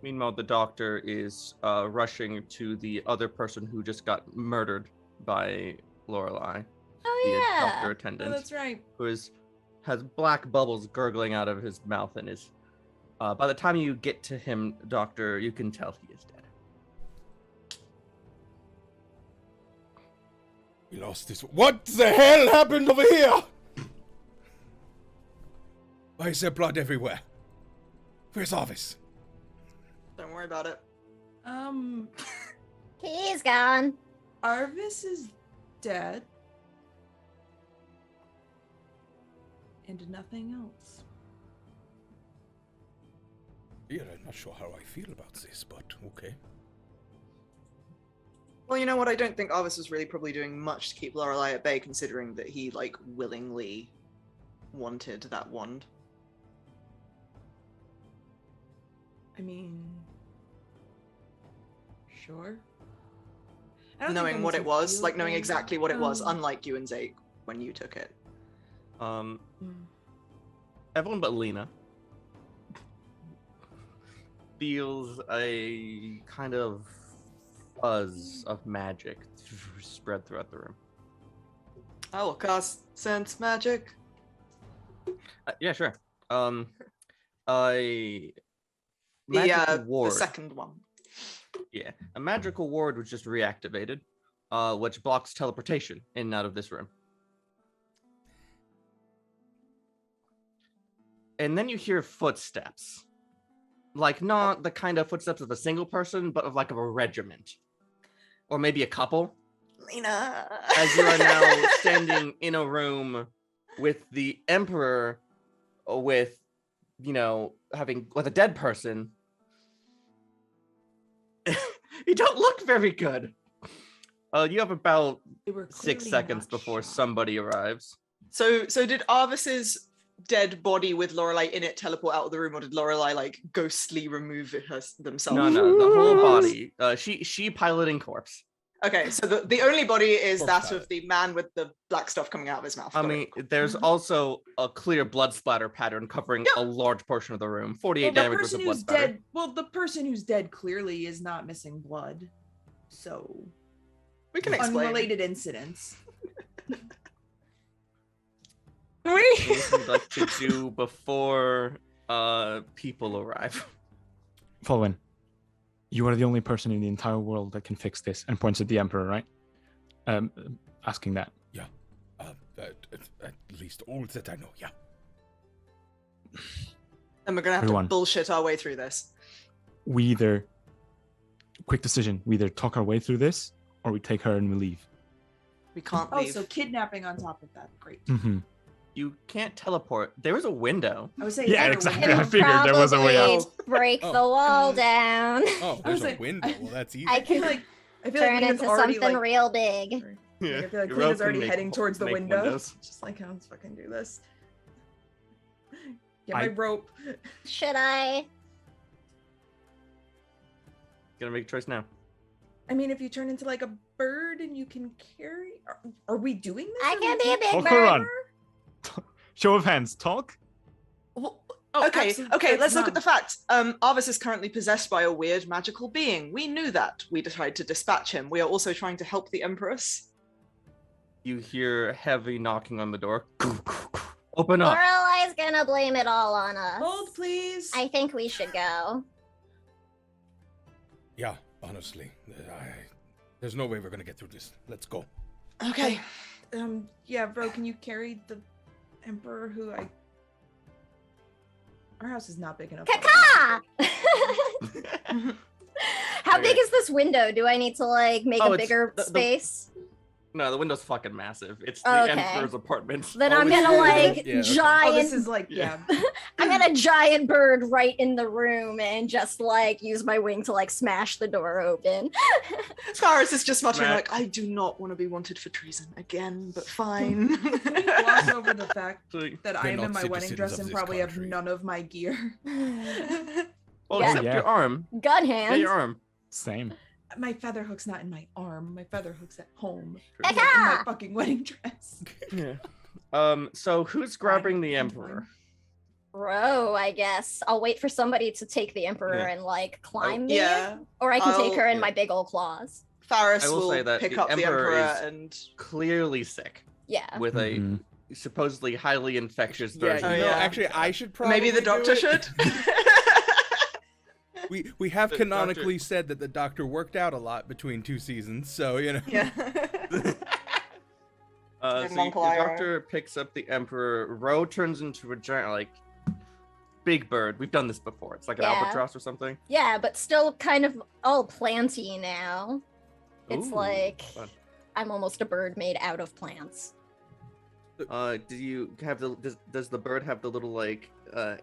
[SPEAKER 2] Meanwhile, the doctor is rushing to the other person who just got murdered by Lorelai,
[SPEAKER 6] Oh
[SPEAKER 2] the
[SPEAKER 6] yeah.
[SPEAKER 2] doctor
[SPEAKER 4] Oh,
[SPEAKER 2] attendant,
[SPEAKER 4] that's right.
[SPEAKER 2] who has black bubbles gurgling out of his mouth and is. By the time you get to him, Doctor, you can tell he is dead.
[SPEAKER 1] We lost this. What the hell happened over here? Why is there blood everywhere? Where's Arvis?
[SPEAKER 5] Don't worry about it.
[SPEAKER 6] He's gone.
[SPEAKER 4] Arvis is dead. And nothing else.
[SPEAKER 1] Yeah, I'm not sure how I feel about this, but okay.
[SPEAKER 5] Well, you know what? I don't think Arvis was really probably doing much to keep Lorelai at bay, considering that he like willingly wanted that wand.
[SPEAKER 4] I mean, sure. I don't think
[SPEAKER 5] Knowing
[SPEAKER 4] that
[SPEAKER 5] what
[SPEAKER 4] makes
[SPEAKER 5] it
[SPEAKER 4] me
[SPEAKER 5] was,
[SPEAKER 4] feel
[SPEAKER 5] like knowing
[SPEAKER 4] good.
[SPEAKER 5] exactly what it was,
[SPEAKER 4] Um,
[SPEAKER 5] unlike you and Zake when you took it.
[SPEAKER 4] mm.
[SPEAKER 2] Everyone but Lena feels a kind of fuzz of magic spread throughout the room.
[SPEAKER 5] I will cast sense magic.
[SPEAKER 2] Yeah, sure. A
[SPEAKER 5] The
[SPEAKER 2] magical
[SPEAKER 5] the
[SPEAKER 2] ward.
[SPEAKER 5] second one.
[SPEAKER 2] Yeah, a magical ward was just reactivated, which blocks teleportation in and out of this room. And then you hear footsteps. Like, not the kind of footsteps of a single person, but of like of a regiment. Or maybe a couple.
[SPEAKER 5] Lena.
[SPEAKER 2] As you are now standing in a room with the Emperor, with, you know, with a dead person. You don't look very good. You have about
[SPEAKER 4] They were
[SPEAKER 2] 6
[SPEAKER 4] clearly
[SPEAKER 2] seconds
[SPEAKER 4] not
[SPEAKER 2] before
[SPEAKER 4] shot.
[SPEAKER 2] somebody arrives.
[SPEAKER 5] So did Arvis's dead body with Lorelai in it teleport out of the room, or did Lorelai like ghostly remove it themselves?
[SPEAKER 2] No, the whole body. She piloting corpse.
[SPEAKER 5] Okay, so the only body is
[SPEAKER 1] Corpse
[SPEAKER 5] that
[SPEAKER 1] palette.
[SPEAKER 5] of the man with the black stuff coming out of his mouth.
[SPEAKER 2] I
[SPEAKER 5] Got it.
[SPEAKER 2] mean, there's also a clear blood splatter pattern covering a large portion of the room. 48 damage worth of blood splatter.
[SPEAKER 4] dead. Well, the person who's dead clearly is not missing blood, so
[SPEAKER 5] We can explain.
[SPEAKER 4] unrelated incidents.
[SPEAKER 2] Anything you'd like to do before people arrive?
[SPEAKER 3] Following. You are the only person in the entire world that can fix this, and points at the Emperor, right? Asking that.
[SPEAKER 1] At least all that I know, yeah.
[SPEAKER 5] And we're gonna have
[SPEAKER 3] Everyone.
[SPEAKER 5] to bullshit our way through this.
[SPEAKER 3] We either, quick decision, we either talk our way through this, or we take her and we leave.
[SPEAKER 5] We can't
[SPEAKER 4] Oh,
[SPEAKER 5] leave.
[SPEAKER 4] so kidnapping on top of that. Great.
[SPEAKER 3] Mm-hmm.
[SPEAKER 2] You can't teleport. There is a window.
[SPEAKER 4] I was saying,
[SPEAKER 3] Yeah,
[SPEAKER 4] either
[SPEAKER 3] exactly.
[SPEAKER 4] way.
[SPEAKER 3] I figured there was a way
[SPEAKER 6] Probably
[SPEAKER 3] out.
[SPEAKER 6] break
[SPEAKER 1] Oh.
[SPEAKER 6] the wall
[SPEAKER 4] God.
[SPEAKER 6] down.
[SPEAKER 1] Oh,
[SPEAKER 4] I was
[SPEAKER 1] there's a
[SPEAKER 4] like-
[SPEAKER 1] window. Well, that's easy.
[SPEAKER 6] I
[SPEAKER 4] I feel
[SPEAKER 6] can
[SPEAKER 4] like
[SPEAKER 6] turn
[SPEAKER 4] Lena's
[SPEAKER 6] into
[SPEAKER 4] already,
[SPEAKER 6] something
[SPEAKER 4] like,
[SPEAKER 6] real big.
[SPEAKER 4] I feel like
[SPEAKER 2] Your
[SPEAKER 4] Lena's
[SPEAKER 2] rope can
[SPEAKER 4] already
[SPEAKER 2] make-
[SPEAKER 4] heading towards the
[SPEAKER 2] make
[SPEAKER 4] window.
[SPEAKER 2] windows.
[SPEAKER 4] Just like, let's fucking do this. Get my
[SPEAKER 3] I-
[SPEAKER 4] rope.
[SPEAKER 6] Should I?
[SPEAKER 2] Gonna make a choice now.
[SPEAKER 4] I mean, if you turn into like a bird and you can carry, are we doing this?
[SPEAKER 6] I
[SPEAKER 4] Are
[SPEAKER 6] can
[SPEAKER 4] we
[SPEAKER 6] be a
[SPEAKER 4] doing
[SPEAKER 6] big
[SPEAKER 3] Walk
[SPEAKER 6] bird.
[SPEAKER 3] around. Show of hands. Talk.
[SPEAKER 4] Oh,
[SPEAKER 5] Okay,
[SPEAKER 4] absolutely.
[SPEAKER 5] okay, let's look
[SPEAKER 4] No.
[SPEAKER 5] at the facts. Arvis is currently possessed by a weird magical being. We knew that. We decided to dispatch him. We are also trying to help the Empress.
[SPEAKER 2] You hear heavy knocking on the door. Open up.
[SPEAKER 6] Lorelai's gonna blame it all on us.
[SPEAKER 4] Hold, please.
[SPEAKER 6] I think we should go.
[SPEAKER 1] Yeah, honestly, there's no way we're gonna get through this. Let's go.
[SPEAKER 5] Okay.
[SPEAKER 4] Yeah, bro, can you carry the emperor who I... Our house is not big enough.
[SPEAKER 6] Kaka! How
[SPEAKER 2] Okay.
[SPEAKER 6] big is this window? Do I need to like make
[SPEAKER 2] Oh,
[SPEAKER 6] a
[SPEAKER 2] it's
[SPEAKER 6] bigger
[SPEAKER 2] the-
[SPEAKER 6] space?
[SPEAKER 2] No, the window's fucking massive. It's the
[SPEAKER 6] Okay.
[SPEAKER 2] Emperor's apartment.
[SPEAKER 6] Then
[SPEAKER 1] Oh,
[SPEAKER 6] I'm
[SPEAKER 1] it's-
[SPEAKER 6] gonna like
[SPEAKER 1] yeah, okay.
[SPEAKER 6] giant.
[SPEAKER 4] Oh, this is like, yeah.
[SPEAKER 6] I'm gonna giant bird right in the room and just like use my wing to like smash the door open.
[SPEAKER 5] Faris is just muttering
[SPEAKER 2] Matt.
[SPEAKER 5] like, I do not want to be wanted for treason again, but fine.
[SPEAKER 4] Gloss over the fact
[SPEAKER 2] So-
[SPEAKER 4] that I
[SPEAKER 1] We're
[SPEAKER 4] am
[SPEAKER 1] not
[SPEAKER 4] in my wedding
[SPEAKER 1] citizens
[SPEAKER 4] dress
[SPEAKER 1] of
[SPEAKER 4] and
[SPEAKER 1] this
[SPEAKER 4] probably have
[SPEAKER 1] country.
[SPEAKER 4] none of my gear.
[SPEAKER 2] Well,
[SPEAKER 6] Yeah.
[SPEAKER 2] except
[SPEAKER 3] Yeah.
[SPEAKER 2] your arm.
[SPEAKER 6] Gun
[SPEAKER 2] Yeah,
[SPEAKER 6] hand.
[SPEAKER 2] your arm.
[SPEAKER 3] Same.
[SPEAKER 4] My feather hook's not in my arm. My feather hook's at home.
[SPEAKER 2] True.
[SPEAKER 4] I'm like in my fucking wedding dress.
[SPEAKER 2] Yeah. So who's grabbing the
[SPEAKER 4] I'm fine.
[SPEAKER 2] Emperor?
[SPEAKER 6] Bro, I guess I'll wait for somebody to take the emperor
[SPEAKER 2] Yeah.
[SPEAKER 6] and like climb me,
[SPEAKER 5] Yeah.
[SPEAKER 6] or I can take
[SPEAKER 5] I'll-
[SPEAKER 6] her in
[SPEAKER 2] yeah.
[SPEAKER 6] my big old claws.
[SPEAKER 5] Faris
[SPEAKER 2] I will
[SPEAKER 5] will
[SPEAKER 2] say that
[SPEAKER 5] pick
[SPEAKER 2] the
[SPEAKER 5] up the
[SPEAKER 2] Emperor
[SPEAKER 5] Emperor
[SPEAKER 2] is-
[SPEAKER 5] and
[SPEAKER 2] Clearly sick
[SPEAKER 6] Yeah.
[SPEAKER 2] with a
[SPEAKER 3] Mhm.
[SPEAKER 2] supposedly highly infectious
[SPEAKER 1] Yeah,
[SPEAKER 2] version.
[SPEAKER 1] you
[SPEAKER 5] Oh,
[SPEAKER 1] know,
[SPEAKER 5] yeah.
[SPEAKER 1] actually, I should probably
[SPEAKER 5] maybe the
[SPEAKER 1] do
[SPEAKER 5] doctor
[SPEAKER 1] it.
[SPEAKER 5] should.
[SPEAKER 1] We have
[SPEAKER 2] The
[SPEAKER 1] canonically
[SPEAKER 2] doctor-
[SPEAKER 1] said that the doctor worked out a lot between 2 seasons, so you know.
[SPEAKER 5] Yeah.
[SPEAKER 2] So
[SPEAKER 5] Good
[SPEAKER 2] the
[SPEAKER 5] Monclar.
[SPEAKER 2] doctor picks up the Emperor. Ro turns into a giant, like, big bird. We've done this before. It's like an
[SPEAKER 6] Yeah.
[SPEAKER 2] albatross or something.
[SPEAKER 6] Yeah, but still kind of all planty now. It's
[SPEAKER 2] Ooh,
[SPEAKER 6] like
[SPEAKER 2] fun.
[SPEAKER 6] I'm almost a bird made out of plants.
[SPEAKER 2] Do you have the? Does the bird have the little like?
[SPEAKER 6] I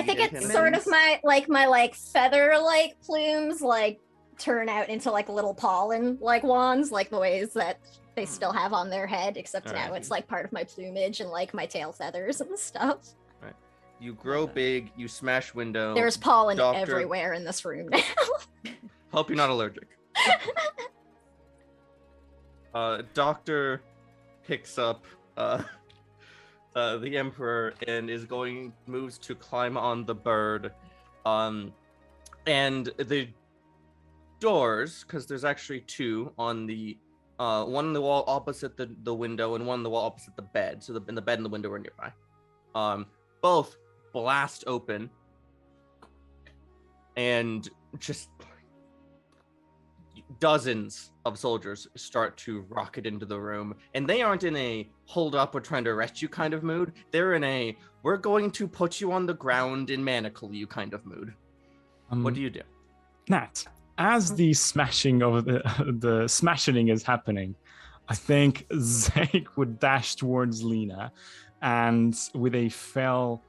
[SPEAKER 6] think
[SPEAKER 2] seed
[SPEAKER 6] it's
[SPEAKER 2] antennas?
[SPEAKER 6] sort of my feather like plumes like turn out into like little pollen like wands, like the ways that they still have on their head, except now
[SPEAKER 2] Alright.
[SPEAKER 6] it's like part of my plumage and like my tail feathers and stuff.
[SPEAKER 2] You grow big. You smash window.
[SPEAKER 6] There's pollen
[SPEAKER 2] doctor-
[SPEAKER 6] everywhere in this room now.
[SPEAKER 2] Hope you're not allergic. Doctor picks up the Emperor and moves to climb on the bird. And the doors, because there's actually two on the one on the wall opposite the window and one on the wall opposite the bed. So the bed and the window are nearby. Both blast open and just dozens of soldiers start to rocket into the room, and they aren't in a hold up or trying to arrest you kind of mood. They're in a we're going to put you on the ground and manacle you kind of mood. What do you do?
[SPEAKER 3] Nat, as the smashing of the smashing is happening, I think Zake would dash towards Lena, and with a fell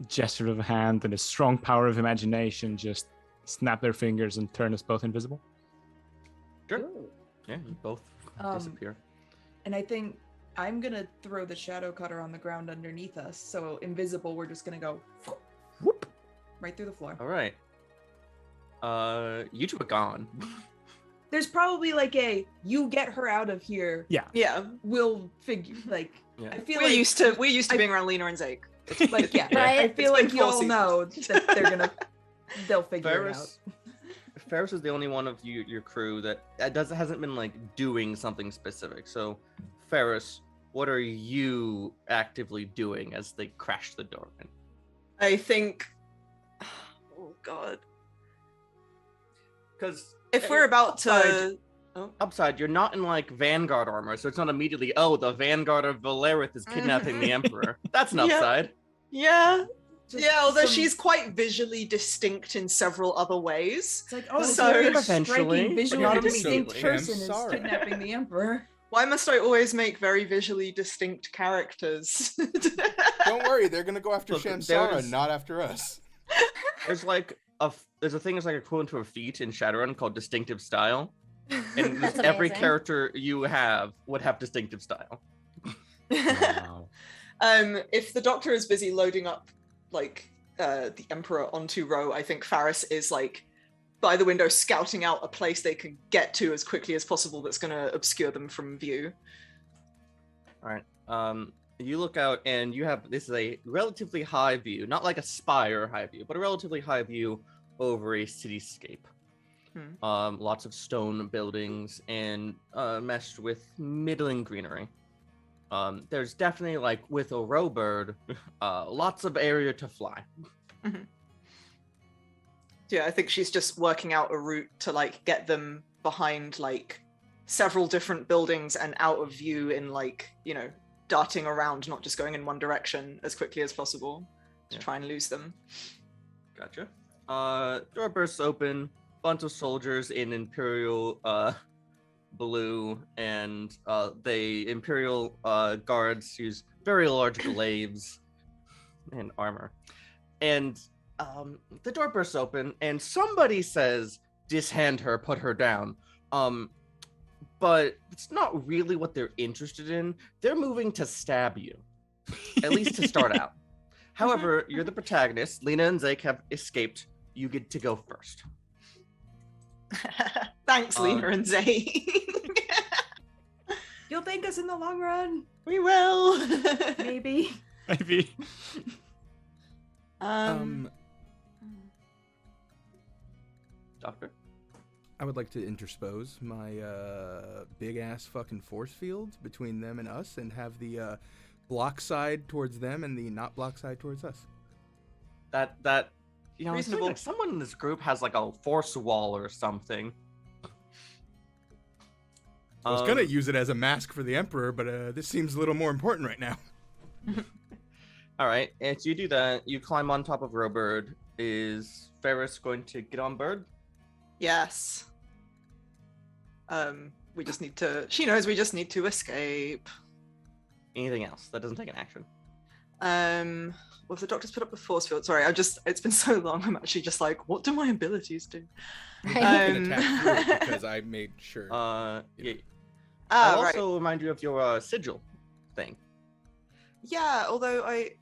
[SPEAKER 3] gesture of a hand and a strong power of imagination, just snap their fingers and turn us both invisible.
[SPEAKER 2] Sure. Yeah, you both disappear.
[SPEAKER 4] And I think I'm gonna throw the shadow cutter on the ground underneath us. So invisible, we're just gonna go whoop right through the floor.
[SPEAKER 2] All right. You two are gone.
[SPEAKER 4] There's probably like you get her out of here.
[SPEAKER 5] Yeah.
[SPEAKER 4] We'll figure like
[SPEAKER 2] Yeah.
[SPEAKER 4] I feel
[SPEAKER 5] We're
[SPEAKER 4] like
[SPEAKER 5] used to
[SPEAKER 4] I-
[SPEAKER 5] being around Lena and Zake.
[SPEAKER 4] like yeah.
[SPEAKER 6] Right?
[SPEAKER 4] I feel
[SPEAKER 5] It's
[SPEAKER 4] like
[SPEAKER 5] been
[SPEAKER 4] you
[SPEAKER 5] 4
[SPEAKER 4] all know that they'll figure it out.
[SPEAKER 2] Ferris is the only one of your crew that hasn't been like doing something specific. So, Ferris, what are you actively doing as they crash the door in?
[SPEAKER 5] I think. Oh God.
[SPEAKER 2] Because
[SPEAKER 5] If we're about to.
[SPEAKER 2] upside, you're not in like Vanguard armor, so it's not immediately, oh, the Vanguard of Valerith is kidnapping the Emperor. That's an
[SPEAKER 5] Yeah.
[SPEAKER 2] upside.
[SPEAKER 5] Yeah.
[SPEAKER 4] Just
[SPEAKER 5] Yeah, although
[SPEAKER 4] some-
[SPEAKER 5] she's quite visually distinct in several other ways.
[SPEAKER 4] It's like, oh,
[SPEAKER 5] So-
[SPEAKER 4] so very
[SPEAKER 2] Eventually,
[SPEAKER 4] striking,
[SPEAKER 2] but
[SPEAKER 4] visually
[SPEAKER 2] not
[SPEAKER 4] distinct
[SPEAKER 1] immediately. I'm
[SPEAKER 4] person is
[SPEAKER 1] sorry.
[SPEAKER 4] kidnapping the emperor.
[SPEAKER 5] Why must I always make very visually distinct characters?
[SPEAKER 1] Don't worry, they're gonna go after
[SPEAKER 2] Look,
[SPEAKER 1] Shamsara,
[SPEAKER 2] there's-
[SPEAKER 1] not after us.
[SPEAKER 2] There's like there's a thing that's like equivalent to a feat in Shadowrun called distinctive style. And
[SPEAKER 6] That's
[SPEAKER 2] every
[SPEAKER 6] amazing.
[SPEAKER 2] character you have would have distinctive style.
[SPEAKER 3] Wow.
[SPEAKER 5] If the doctor is busy loading up like the Emperor onto Ro, I think Faris is like by the window scouting out a place they can get to as quickly as possible that's gonna obscure them from view.
[SPEAKER 2] All right. You look out and this is a relatively high view, not like a spire high view, but a relatively high view over a cityscape. Lots of stone buildings and meshed with middling greenery. there's definitely like with a row bird, lots of area to fly.
[SPEAKER 5] Yeah, I think she's just working out a route to like get them behind like several different buildings and out of view in like, you know, darting around, not just going in one direction as quickly as possible to try and lose them.
[SPEAKER 2] Gotcha. Door bursts open, bunch of soldiers in Imperial blue, and the Imperial guards use very large glaives and armor. And the door bursts open, and somebody says, "Dishand her, put her down." But it's not really what they're interested in. They're moving to stab you, at least to start out. However, you're the protagonist. Lena and Zeke have escaped. You get to go first.
[SPEAKER 5] Thanks, Lena and Zeke.
[SPEAKER 4] You'll thank us in the long run.
[SPEAKER 5] We will.
[SPEAKER 4] Maybe.
[SPEAKER 3] Maybe.
[SPEAKER 2] Doctor?
[SPEAKER 1] I would like to interpose my big ass fucking force field between them and us, and have the block side towards them and the not block side towards us.
[SPEAKER 2] That you know,
[SPEAKER 5] Reasonable.
[SPEAKER 2] like someone in this group has like a force wall or something.
[SPEAKER 1] I was gonna use it as a mask for the Emperor, but this seems a little more important right now.
[SPEAKER 2] All right, and so you do that. You climb on top of Robird. Is Ferris going to get on Bird?
[SPEAKER 5] Yes. We just need to. She knows we just need to escape.
[SPEAKER 2] Anything else that doesn't take an action?
[SPEAKER 5] Well, if the doctor's put up the force field. Sorry, it's been so long. I'm actually just like, what do my abilities do?
[SPEAKER 1] I can attack through it because I made sure.
[SPEAKER 2] Yeah. I'll
[SPEAKER 5] Right.
[SPEAKER 2] also remind you of your sigil thing.
[SPEAKER 5] Yeah, although I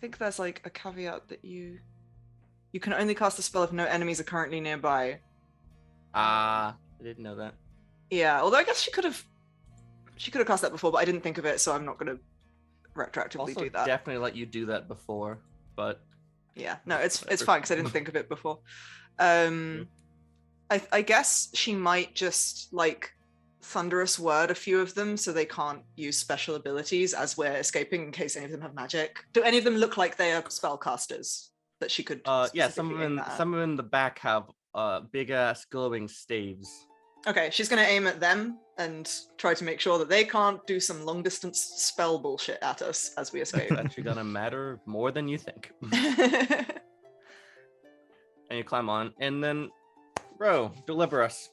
[SPEAKER 5] think there's like a caveat that you can only cast the spell if no enemies are currently nearby.
[SPEAKER 2] I didn't know that.
[SPEAKER 5] Yeah, although I guess she could have cast that before, but I didn't think of it, so I'm not going to retroactively
[SPEAKER 2] Also,
[SPEAKER 5] do that.
[SPEAKER 2] definitely let you do that before, but
[SPEAKER 5] Yeah, no, it's fine because I didn't think of it before. I guess she might just like thunderous word a few of them so they can't use special abilities as we're escaping in case any of them have magic. Do any of them look like they are spellcasters that she could?
[SPEAKER 2] yeah, some of
[SPEAKER 5] specifically aim
[SPEAKER 2] them,
[SPEAKER 5] at?
[SPEAKER 2] some of them in the back have big ass glowing staves.
[SPEAKER 5] Okay, she's gonna aim at them and try to make sure that they can't do some long distance spell bullshit at us as we escape.
[SPEAKER 2] It's actually gonna matter more than you think. And you climb on, and then, bro, deliver us.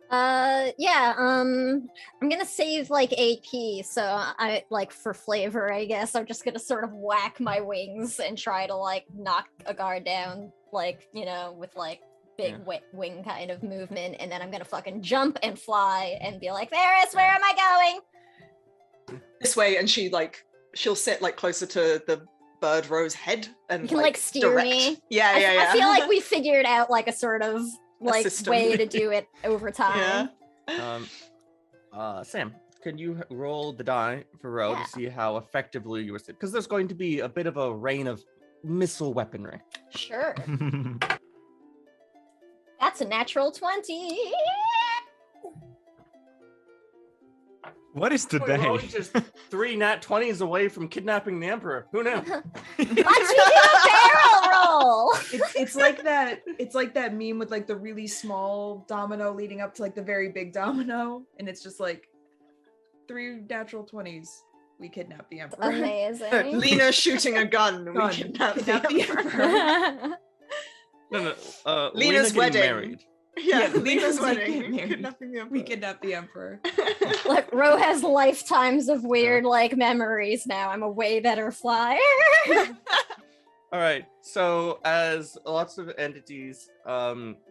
[SPEAKER 6] I'm gonna save like AP, so I like for flavor, I guess. I'm just gonna sort of whack my wings and try to like knock a guard down, like, you know, with like big wing kind of movement, and then I'm gonna fucking jump and fly and be like, Varys, where am I going?
[SPEAKER 5] This way, and she'll sit like closer to the bird row's head and
[SPEAKER 6] You can like steer
[SPEAKER 5] direct.
[SPEAKER 6] me.
[SPEAKER 5] Yeah.
[SPEAKER 6] I feel like we figured out like a sort of like
[SPEAKER 5] system.
[SPEAKER 6] way to do it over time.
[SPEAKER 2] Sam, can you roll the die for Ro
[SPEAKER 6] Yeah.
[SPEAKER 2] to see how effectively you were? Because there's going to be a bit of a rain of missile weaponry.
[SPEAKER 6] Sure. That's a natural 20.
[SPEAKER 3] What is
[SPEAKER 2] We're
[SPEAKER 3] today?
[SPEAKER 2] only just 3 nat 20s away from kidnapping the Emperor. Who knew?
[SPEAKER 6] Watch me do a barrel roll.
[SPEAKER 4] It's like that. It's like that meme with like the really small domino leading up to like the very big domino, and it's just like 3 natural 20s. We kidnap the Emperor.
[SPEAKER 6] Amazing.
[SPEAKER 5] Lena shooting a gun. We
[SPEAKER 4] Gun.
[SPEAKER 5] kidnap
[SPEAKER 4] Kidnap
[SPEAKER 5] the
[SPEAKER 4] the
[SPEAKER 5] Emperor.
[SPEAKER 2] No.
[SPEAKER 5] Lena's
[SPEAKER 2] Lena getting
[SPEAKER 5] wedding.
[SPEAKER 2] married.
[SPEAKER 5] Yeah,
[SPEAKER 4] Lena's
[SPEAKER 5] Lena's
[SPEAKER 4] like
[SPEAKER 5] wedding.
[SPEAKER 4] getting married.
[SPEAKER 5] Kidnapping the Emperor.
[SPEAKER 4] We kidnap the Emperor.
[SPEAKER 6] Look, Ro has lifetimes of weird like memories now. I'm a way better flyer.
[SPEAKER 2] All right. So as lots of entities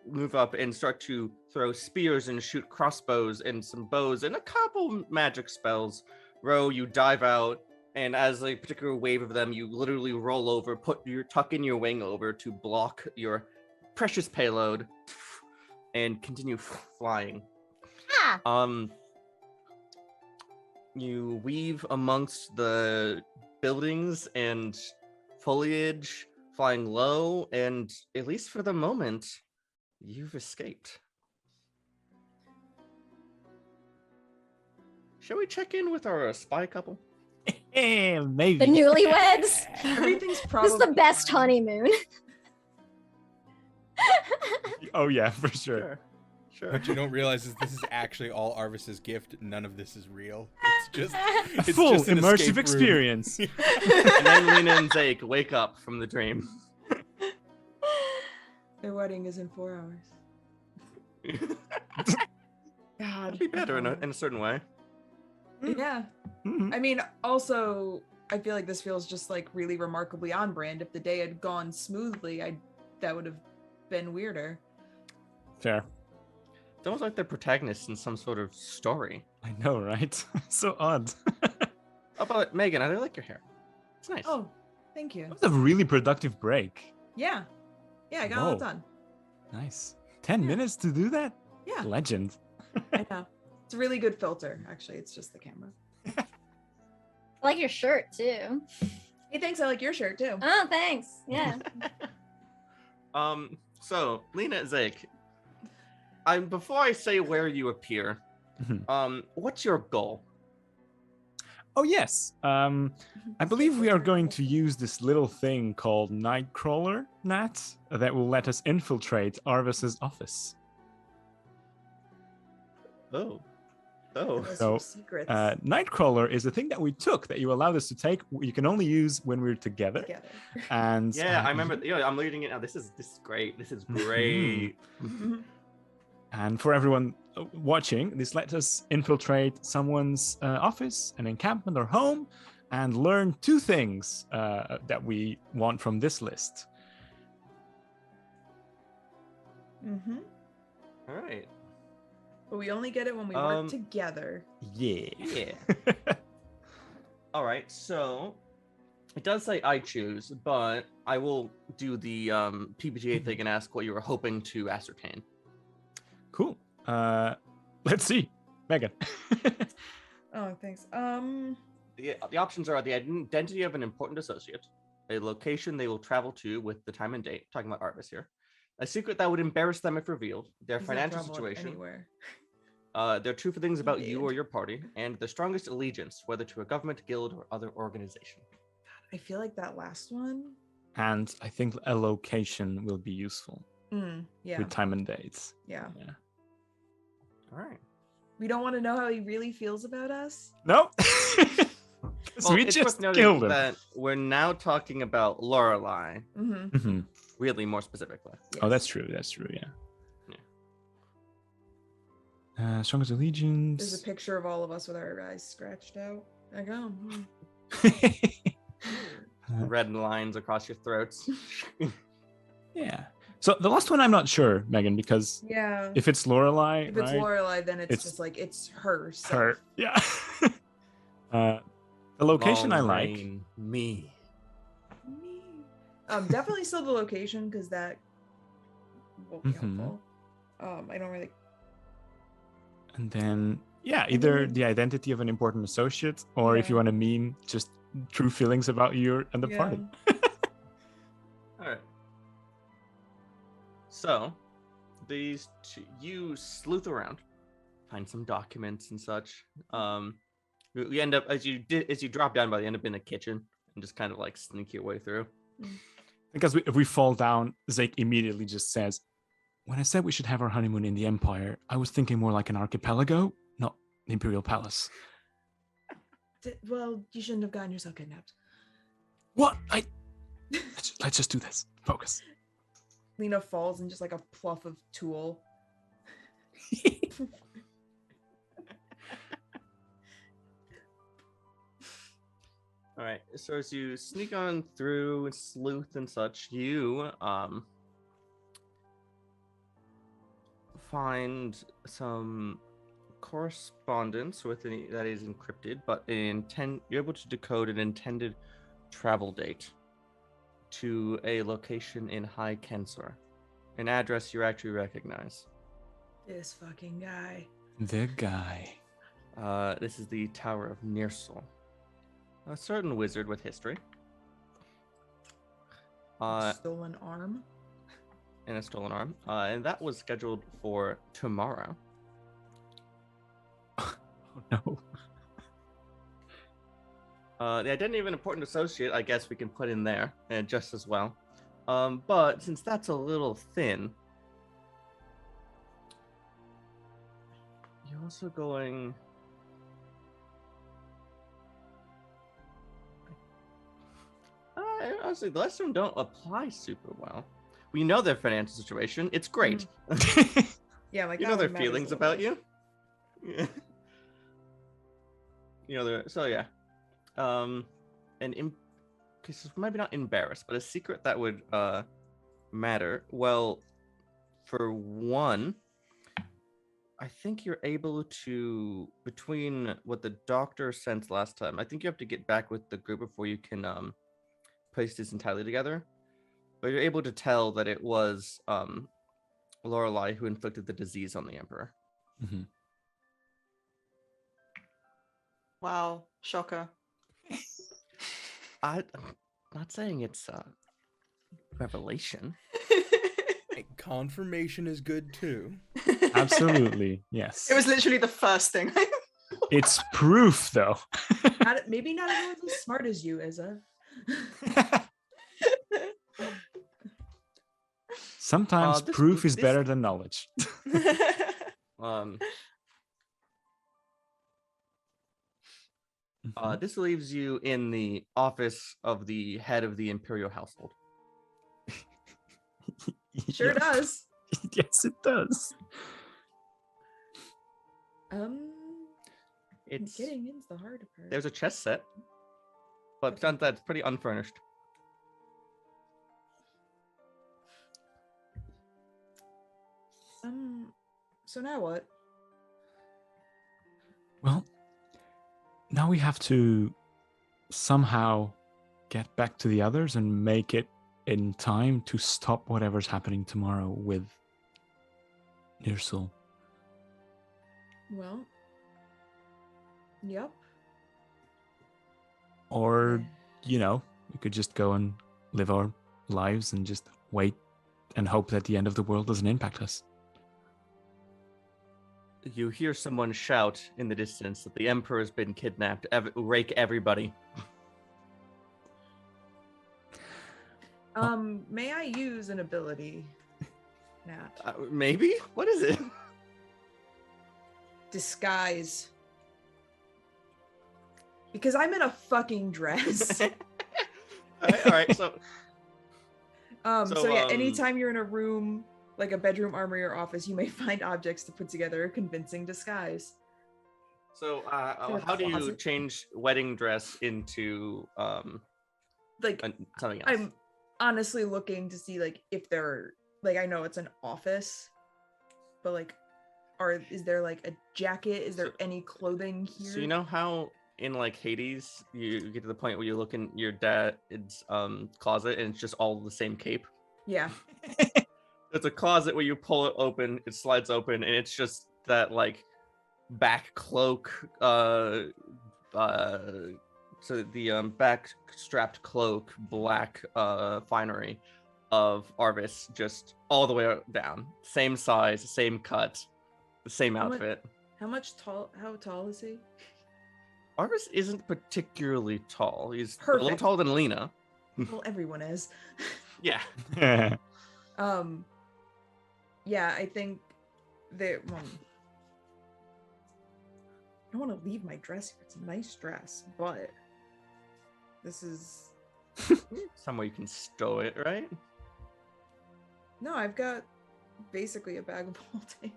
[SPEAKER 2] move up and start to throw spears and shoot crossbows and some bows and a couple magic spells, Ro, you dive out, and as a particular wave of them, you literally roll over, tuck in your wing over to block your precious payload, and continue flying.
[SPEAKER 6] Ah.
[SPEAKER 2] You weave amongst the buildings and foliage, flying low, and at least for the moment, you've escaped. Shall we check in with our spy couple?
[SPEAKER 3] Maybe.
[SPEAKER 6] The newlyweds.
[SPEAKER 4] Everything's
[SPEAKER 6] This
[SPEAKER 4] probably
[SPEAKER 6] is the best
[SPEAKER 4] fine.
[SPEAKER 6] honeymoon.
[SPEAKER 3] Oh yeah, for sure.
[SPEAKER 2] Sure.
[SPEAKER 1] What you don't realize is this is actually all Arvis's gift. None of this is real. It's
[SPEAKER 3] A full
[SPEAKER 1] just an
[SPEAKER 3] immersive
[SPEAKER 1] escape room.
[SPEAKER 3] experience.
[SPEAKER 2] And then Lena and Zake wake up from the dream.
[SPEAKER 4] Their wedding is in 4 hours. God.
[SPEAKER 2] It'd be better in a certain way.
[SPEAKER 4] Yeah.
[SPEAKER 3] Mhm.
[SPEAKER 4] I mean, also, I feel like this feels just like really remarkably on brand. If the day had gone smoothly, that would have been weirder.
[SPEAKER 3] Fair.
[SPEAKER 2] It's almost like they're protagonists in some sort of story.
[SPEAKER 3] I know, right? So odd.
[SPEAKER 2] How about Megan? I really like your hair. It's nice.
[SPEAKER 4] Oh, thank you.
[SPEAKER 3] That was a really productive break.
[SPEAKER 4] Yeah. Yeah, I got it all
[SPEAKER 3] Whoa.
[SPEAKER 4] done.
[SPEAKER 3] Nice. 10
[SPEAKER 4] Yeah.
[SPEAKER 3] minutes to do that?
[SPEAKER 4] Yeah,
[SPEAKER 3] Legend.
[SPEAKER 4] I know. It's a really good filter, actually. It's just the camera.
[SPEAKER 6] I like your shirt too.
[SPEAKER 4] Hey, thanks. I like your shirt too.
[SPEAKER 6] Oh, thanks. Yeah.
[SPEAKER 2] So Lena, Zake, before I say where you appear,
[SPEAKER 3] Mhm.
[SPEAKER 2] what's your goal?
[SPEAKER 3] Oh, yes. I believe we are going to use this little thing called Nightcrawler Nat that will let us infiltrate Arvis's office.
[SPEAKER 2] Oh.
[SPEAKER 4] Those
[SPEAKER 3] So,
[SPEAKER 4] are secrets
[SPEAKER 3] Nightcrawler is a thing that we took that you allowed us to take. You can only use when we're together.
[SPEAKER 4] together.
[SPEAKER 3] And
[SPEAKER 2] Yeah, I remember. Yeah, I'm reading it now. This is great. This is great.
[SPEAKER 3] And for everyone watching, this lets us infiltrate someone's office, an encampment, or home, and learn 2 things that we want from this list.
[SPEAKER 4] Mm-hmm.
[SPEAKER 2] All right.
[SPEAKER 4] But we only get it when we work together.
[SPEAKER 3] Yeah.
[SPEAKER 2] Yeah. All right. So it does say I choose, but I will do the PBTA thing and ask what you were hoping to ascertain.
[SPEAKER 3] Cool. Let's see. Megan.
[SPEAKER 4] Oh, thanks.
[SPEAKER 2] The options are the identity of an important associate, a location they will travel to with the time and date, talking about Arvis here, a secret that would embarrass them if revealed, their
[SPEAKER 4] He's not
[SPEAKER 2] financial
[SPEAKER 4] traveling
[SPEAKER 2] situation,
[SPEAKER 4] Anywhere.
[SPEAKER 2] their truthful things about you
[SPEAKER 4] Indeed.
[SPEAKER 2] or your party, and their strongest allegiance, whether to a government, guild, or other organization.
[SPEAKER 4] I feel like that last one.
[SPEAKER 3] And I think a location will be useful
[SPEAKER 4] Yeah.
[SPEAKER 3] with time and dates.
[SPEAKER 4] Yeah.
[SPEAKER 3] Yeah.
[SPEAKER 2] All right.
[SPEAKER 4] We don't want to know how he really feels about us.
[SPEAKER 3] No.
[SPEAKER 2] Well,
[SPEAKER 3] we
[SPEAKER 2] it's
[SPEAKER 3] just
[SPEAKER 2] worth noting
[SPEAKER 3] killed him.
[SPEAKER 2] that we're now talking about Lorelei,
[SPEAKER 4] Mm-hmm.
[SPEAKER 3] Mhm.
[SPEAKER 2] really more specifically.
[SPEAKER 3] Oh, that's true. That's true. Yeah. Strongest
[SPEAKER 4] There's a
[SPEAKER 3] allegiance.
[SPEAKER 4] picture of all of us with our eyes scratched out. I go.
[SPEAKER 2] Red lines across your throats.
[SPEAKER 3] Yeah. So the last one, I'm not sure, Megan, because
[SPEAKER 4] Yeah.
[SPEAKER 3] if it's Lorelei,
[SPEAKER 4] If it's
[SPEAKER 3] right?
[SPEAKER 4] Lorelei, then it's
[SPEAKER 3] It's
[SPEAKER 4] just like it's her.
[SPEAKER 3] Her. Yeah. The location I like.
[SPEAKER 2] Lorraine, me.
[SPEAKER 4] Definitely still the location because that will be
[SPEAKER 3] Mhm.
[SPEAKER 4] helpful. I don't really.
[SPEAKER 3] And then, yeah, either the identity of an important associate, or if you
[SPEAKER 4] Yeah.
[SPEAKER 3] want to meme, just true feelings about you and the party.
[SPEAKER 2] All right. So, you sleuth around, find some documents and such. We end up as you drop down by the end up in the kitchen and just kind of like sneak your way through.
[SPEAKER 3] Because if we fall down, Zeke immediately just says, "When I said we should have our honeymoon in the Empire, I was thinking more like an archipelago, not the Imperial Palace."
[SPEAKER 4] Well, you shouldn't have gotten yourself kidnapped.
[SPEAKER 3] What? Let's just do this. Focus.
[SPEAKER 4] Lena falls in just like a pluff of tulle.
[SPEAKER 2] All right. So as you sneak on through and sleuth and such, you find some correspondence with that is encrypted, but you're able to decode an intended travel date to a location in High Kensor, an address you actually recognize.
[SPEAKER 4] This fucking guy.
[SPEAKER 3] The guy.
[SPEAKER 2] This is the Tower of Nearsal. A certain wizard with history.
[SPEAKER 4] Stolen arm.
[SPEAKER 2] And a stolen arm. And that was scheduled for tomorrow.
[SPEAKER 3] Oh no.
[SPEAKER 2] The identity of an important associate, I guess we can put in there just as well. But since that's a little thin, you're also going. Honestly, the rest of them don't apply super well. We know their financial situation. It's great.
[SPEAKER 4] Yeah, like
[SPEAKER 2] You
[SPEAKER 4] that
[SPEAKER 2] know their
[SPEAKER 4] one matters a
[SPEAKER 2] feelings
[SPEAKER 4] little
[SPEAKER 2] about
[SPEAKER 4] bit.
[SPEAKER 2] you. Yeah. You know, so yeah. Because maybe not embarrassed, but a secret that would matter. Well, for one, I think you're able to, between what the doctor sent last time, I think you have to get back with the group before you can place this entirely together. But you're able to tell that it was Lorelei who inflicted the disease on the Emperor.
[SPEAKER 3] Mm-hmm.
[SPEAKER 5] Wow, shocker.
[SPEAKER 2] I'm not saying it's a revelation.
[SPEAKER 1] Confirmation is good too.
[SPEAKER 3] Absolutely, yes.
[SPEAKER 5] It was literally the first thing.
[SPEAKER 3] It's proof, though.
[SPEAKER 4] Maybe not everyone's as smart as you, Izza.
[SPEAKER 3] Sometimes
[SPEAKER 2] This-
[SPEAKER 3] proof is
[SPEAKER 2] this-
[SPEAKER 3] better than knowledge.
[SPEAKER 2] This leaves you in the office of the head of the Imperial household.
[SPEAKER 4] Sure
[SPEAKER 3] Yep.
[SPEAKER 4] does.
[SPEAKER 3] Yes, it does.
[SPEAKER 2] It's
[SPEAKER 4] Getting in's the hard part.
[SPEAKER 2] there's a chess set, but beyond that, it's pretty unfurnished.
[SPEAKER 4] So now what?
[SPEAKER 3] Well, now we have to somehow get back to the others and make it in time to stop whatever's happening tomorrow with Nirsul.
[SPEAKER 4] Well, yep.
[SPEAKER 3] Or, you know, we could just go and live our lives and just wait and hope that the end of the world doesn't impact us.
[SPEAKER 2] You hear someone shout in the distance that the Emperor has been kidnapped. Rake everybody.
[SPEAKER 4] May I use an ability, Nat?
[SPEAKER 2] Maybe? What is it?
[SPEAKER 4] Disguise. Because I'm in a fucking dress.
[SPEAKER 2] all right, so
[SPEAKER 4] So yeah, anytime you're in a room, like a bedroom, armory, or office, you may find objects to put together a convincing disguise.
[SPEAKER 2] So,
[SPEAKER 4] Or a
[SPEAKER 2] how do you
[SPEAKER 4] closet.
[SPEAKER 2] change wedding dress into
[SPEAKER 4] Like,
[SPEAKER 2] something else?
[SPEAKER 4] I'm honestly looking to see like if there, like, I know it's an office, but like, is there like a jacket? Is there
[SPEAKER 2] So-
[SPEAKER 4] any clothing here?
[SPEAKER 2] So you know how in like Hades, you get to the point where you look in your dad's closet and it's just all the same cape.
[SPEAKER 4] Yeah.
[SPEAKER 2] There's a closet where you pull it open, it slides open, and it's just that like back cloak. So the back strapped cloak, black finery of Arvis, just all the way down, same size, same cut, the same
[SPEAKER 4] How mu-
[SPEAKER 2] outfit.
[SPEAKER 4] How tall is he?
[SPEAKER 2] Arvis isn't particularly tall. He's a little
[SPEAKER 4] Perfect.
[SPEAKER 2] taller than Lena.
[SPEAKER 4] Well, everyone is.
[SPEAKER 2] Yeah.
[SPEAKER 4] Yeah, I think I don't want to leave my dress here. It's a nice dress, but this is
[SPEAKER 2] Somewhere you can stow it, right?
[SPEAKER 4] no. I've got basically a bag of holding.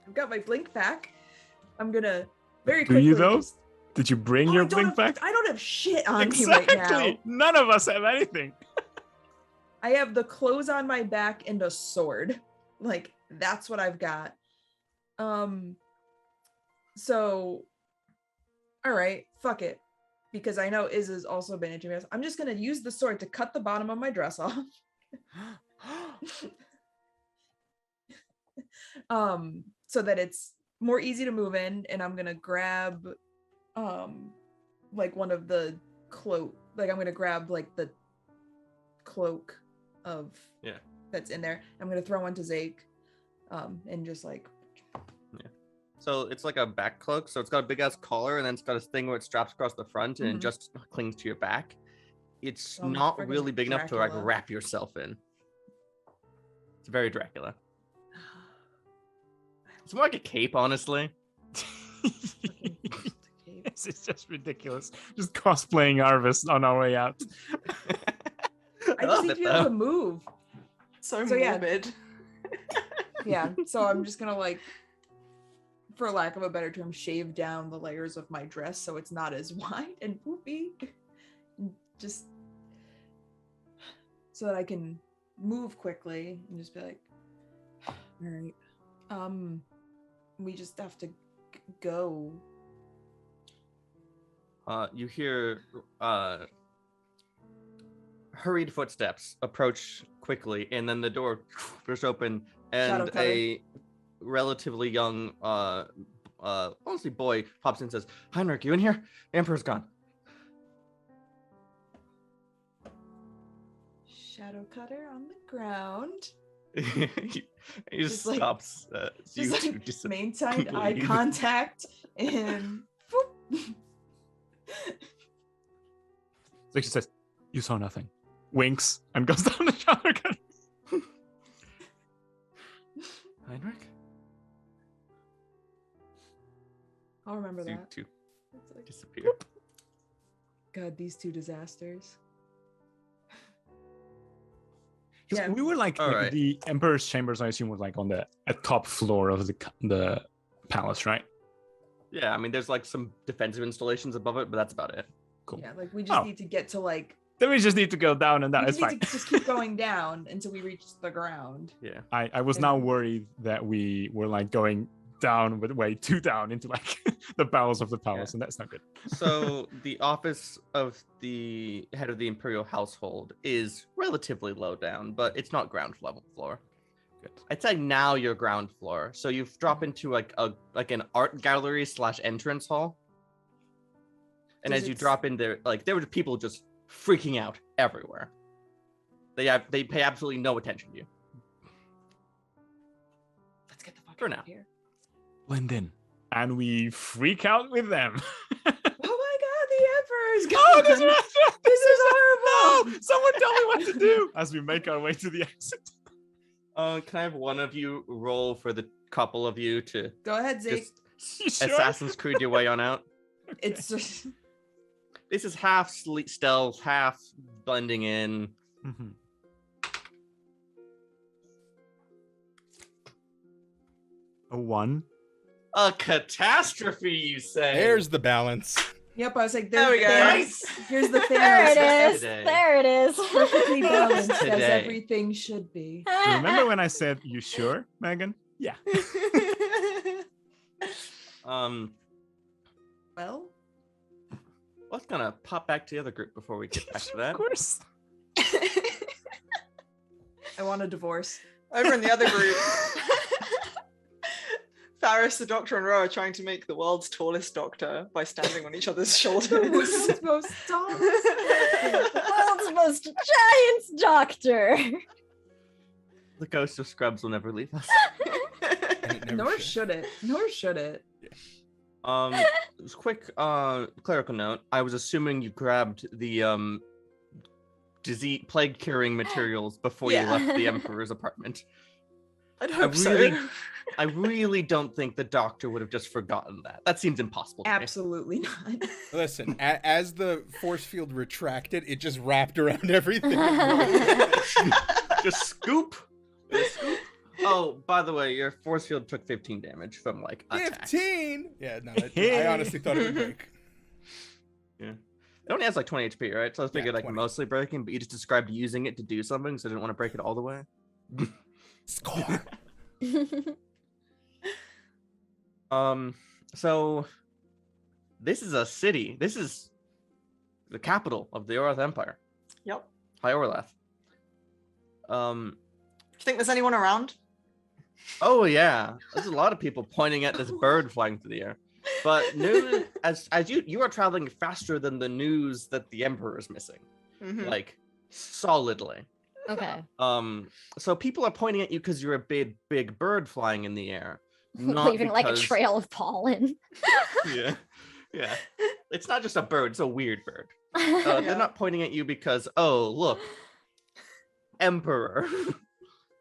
[SPEAKER 4] I've got my blink pack. I'm gonna very
[SPEAKER 3] Do
[SPEAKER 4] quickly.
[SPEAKER 3] you though?
[SPEAKER 4] just-
[SPEAKER 3] Did you bring
[SPEAKER 4] Oh,
[SPEAKER 3] your
[SPEAKER 4] I don't
[SPEAKER 3] blink
[SPEAKER 4] have,
[SPEAKER 3] back?
[SPEAKER 4] I don't have shit on me right now.
[SPEAKER 3] Exactly. None of us have anything.
[SPEAKER 4] I have the clothes on my back and a sword. Like, that's what I've got. So all right, fuck it. Because I know Iz has also been into me. I'm just gonna use the sword to cut the bottom of my dress off. So that it's more easy to move in, and I'm gonna grab like one of the cloak, like I'm gonna grab like the cloak of that's in there. I'm gonna throw one to Zake, and just like
[SPEAKER 2] So it's like a back cloak. So it's got a big ass collar, and then it's got a thing where it straps across the front and it
[SPEAKER 4] Mhm.
[SPEAKER 2] just clings to your back. It's
[SPEAKER 4] Oh,
[SPEAKER 2] not
[SPEAKER 4] friggin'
[SPEAKER 2] really big enough to like
[SPEAKER 4] Dracula.
[SPEAKER 2] wrap yourself in. It's very Dracula. It's more like a cape, honestly.
[SPEAKER 3] This is just ridiculous. Just cosplaying Arvis on our way out.
[SPEAKER 4] I just need to be able to move.
[SPEAKER 5] So
[SPEAKER 4] So, yeah.
[SPEAKER 5] morbid.
[SPEAKER 4] Yeah, so I'm just gonna like, for lack of a better term, shave down the layers of my dress so it's not as wide and poofy. Just so that I can move quickly and just be like, all right, we just have to go.
[SPEAKER 2] You hear hurried footsteps approach quickly, and then the door bursts open,
[SPEAKER 4] Shadow
[SPEAKER 2] and
[SPEAKER 4] cutter.
[SPEAKER 2] a relatively young, mostly boy pops in and says, "Heinrich, you in here? The Emperor's gone."
[SPEAKER 4] Shadow cutter on the ground.
[SPEAKER 2] he
[SPEAKER 4] Just like-
[SPEAKER 2] stops. You
[SPEAKER 4] Just
[SPEAKER 2] two
[SPEAKER 4] like
[SPEAKER 2] just
[SPEAKER 4] maintain eye
[SPEAKER 2] leave.
[SPEAKER 4] contact and boop.
[SPEAKER 3] So she says, "You saw nothing." Winks and goes down the shower curtain.
[SPEAKER 2] Heinrich?
[SPEAKER 4] I'll remember
[SPEAKER 2] You
[SPEAKER 4] that.
[SPEAKER 2] two
[SPEAKER 4] It's like,
[SPEAKER 2] disappear.
[SPEAKER 4] God, these two disasters.
[SPEAKER 3] 'Cause
[SPEAKER 4] Yeah.
[SPEAKER 3] we were like
[SPEAKER 2] Alright.
[SPEAKER 3] the Emperor's chambers. I assume was like on the top floor of the palace, right?
[SPEAKER 2] Yeah, I mean, there's like some defensive installations above it, but that's about it.
[SPEAKER 3] Cool.
[SPEAKER 4] Yeah, like we just
[SPEAKER 3] Oh.
[SPEAKER 4] need to get to like
[SPEAKER 3] Then we just need to go down and down.
[SPEAKER 4] we
[SPEAKER 3] It's
[SPEAKER 4] just
[SPEAKER 3] fine.
[SPEAKER 4] need to just keep going down until we reach the ground.
[SPEAKER 2] Yeah.
[SPEAKER 3] I was now worried that we were like going down, but way too down into like the bowels of the palace, and that's not good.
[SPEAKER 2] So the office of the head of the imperial household is relatively low down, but it's not ground level floor.
[SPEAKER 3] Good.
[SPEAKER 2] I'd say now you're ground floor, so you drop into like an art gallery / entrance hall. And
[SPEAKER 4] Does
[SPEAKER 2] as you
[SPEAKER 4] it-
[SPEAKER 2] drop in there, like there were people just freaking out everywhere. They pay absolutely no attention to you.
[SPEAKER 4] Let's get the fuck
[SPEAKER 2] For
[SPEAKER 4] out
[SPEAKER 2] now.
[SPEAKER 4] of here.
[SPEAKER 3] Blend in, and we freak out with them.
[SPEAKER 4] Oh my god, the Emperor's gone!
[SPEAKER 3] Oh, this is
[SPEAKER 4] This is horrible!
[SPEAKER 3] No! Someone tell me what to do as we make our way to the exit.
[SPEAKER 2] Can I have one of you roll for the couple of you to
[SPEAKER 4] Go ahead, Zeke.
[SPEAKER 2] just
[SPEAKER 3] You sure?
[SPEAKER 2] Assassin's Creed your way on out?
[SPEAKER 4] It's just
[SPEAKER 2] This is half stealth, half blending in.
[SPEAKER 3] Mhm. A 1.
[SPEAKER 2] A catastrophe, you say?
[SPEAKER 1] There's the balance.
[SPEAKER 4] yep. I was like,
[SPEAKER 5] There we go.
[SPEAKER 2] Nice.
[SPEAKER 4] Here's the
[SPEAKER 6] There it
[SPEAKER 4] Thanos.
[SPEAKER 6] is.
[SPEAKER 2] Today.
[SPEAKER 6] There it is.
[SPEAKER 4] Perfectly balanced as
[SPEAKER 2] Today.
[SPEAKER 4] everything should be.
[SPEAKER 3] Remember when I said, "You sure, Megan?" Yeah.
[SPEAKER 4] Well,
[SPEAKER 2] Let's gonna pop back to the other group before we get back to that.
[SPEAKER 3] Of course.
[SPEAKER 4] I want a divorce.
[SPEAKER 5] Over in the other group, Faris, the Doctor, and Ro are trying to make the world's tallest doctor by standing on each other's shoulders.
[SPEAKER 4] Who's most tall?
[SPEAKER 6] The world's most giant doctor.
[SPEAKER 2] The ghost of Scrubs will never leave us.
[SPEAKER 1] Never
[SPEAKER 4] Nor
[SPEAKER 1] should.
[SPEAKER 4] should it. Nor should it.
[SPEAKER 2] Just quick clerical note. I was assuming you grabbed the disease plague curing materials before you
[SPEAKER 5] Yeah.
[SPEAKER 2] left the Emperor's apartment.
[SPEAKER 5] I'd hope
[SPEAKER 2] really-
[SPEAKER 5] so.
[SPEAKER 2] I really don't think the doctor would have just forgotten that. That seems impossible to me.
[SPEAKER 4] Absolutely not.
[SPEAKER 1] Listen, as the force field retracted, it just wrapped around everything.
[SPEAKER 2] Just scoop. Just scoop. Oh, by the way, your force field took 15 damage from like attack.
[SPEAKER 1] 15. Yeah, no, I honestly thought it would break.
[SPEAKER 2] It only has like 20 HP, right? So I figured like
[SPEAKER 1] 20.
[SPEAKER 2] mostly breaking, but you just described using it to do something, so I didn't want to break it all the way.
[SPEAKER 1] Score.
[SPEAKER 2] So this is a city. This is the capital of the Oroth Empire,
[SPEAKER 5] Yep.
[SPEAKER 2] High Orlath.
[SPEAKER 5] Do you think there's anyone around?
[SPEAKER 2] Oh yeah, there's a lot of people pointing at this bird flying through the air. But news, as you are traveling faster than the news that the Emperor is missing,
[SPEAKER 5] Mhm.
[SPEAKER 2] like solidly.
[SPEAKER 6] Okay.
[SPEAKER 2] So people are pointing at you because you're a big bird flying in the air. Not
[SPEAKER 6] leaving like a
[SPEAKER 2] because-
[SPEAKER 6] trail of pollen.
[SPEAKER 2] Yeah. Yeah. It's not just a bird, it's a weird bird.
[SPEAKER 5] Yeah.
[SPEAKER 2] They're not pointing at you because, oh, look, emperor,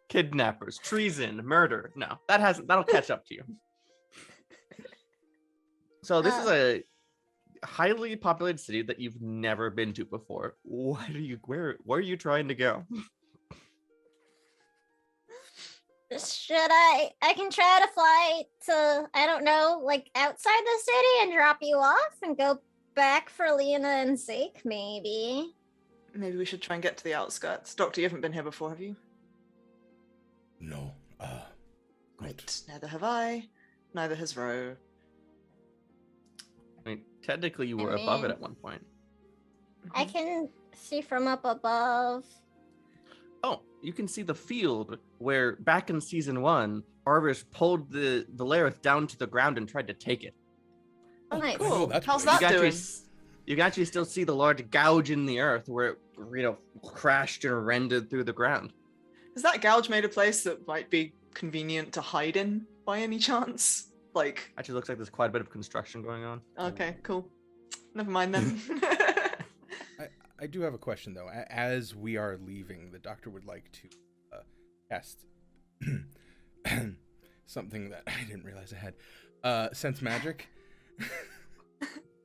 [SPEAKER 2] kidnappers, treason, murder. No, that'll catch up to you. So this is a highly populated city that you've never been to before. Where are you trying to go?
[SPEAKER 6] Should I can try to fly to, I don't know, like outside the city and drop you off and go back for Lena and Zeke, maybe.
[SPEAKER 5] Maybe we should try and get to the outskirts. Doctor, you haven't been here before, have you?
[SPEAKER 1] No.
[SPEAKER 5] Great. Neither have I. Neither has Ro.
[SPEAKER 2] I mean, technically you were above it at one point.
[SPEAKER 6] I can see from up above.
[SPEAKER 2] Oh, you can see the field where back in season 1, Arbus pulled the Lareth down to the ground and tried to take it.
[SPEAKER 6] Oh, nice.
[SPEAKER 5] Cool.
[SPEAKER 1] that's
[SPEAKER 5] How's
[SPEAKER 1] great.
[SPEAKER 5] that doing?
[SPEAKER 2] You can actually still see the large gouge in the earth where it, crashed and rendered through the ground.
[SPEAKER 5] Is that gouge made a place that might be convenient to hide in by any chance? Like,
[SPEAKER 2] Actually, looks like there's quite a bit of construction going on.
[SPEAKER 5] okay, cool. Never mind then.
[SPEAKER 1] I do have a question though. As we are leaving, the doctor would like to cast something that I didn't realize I had. Sense magic.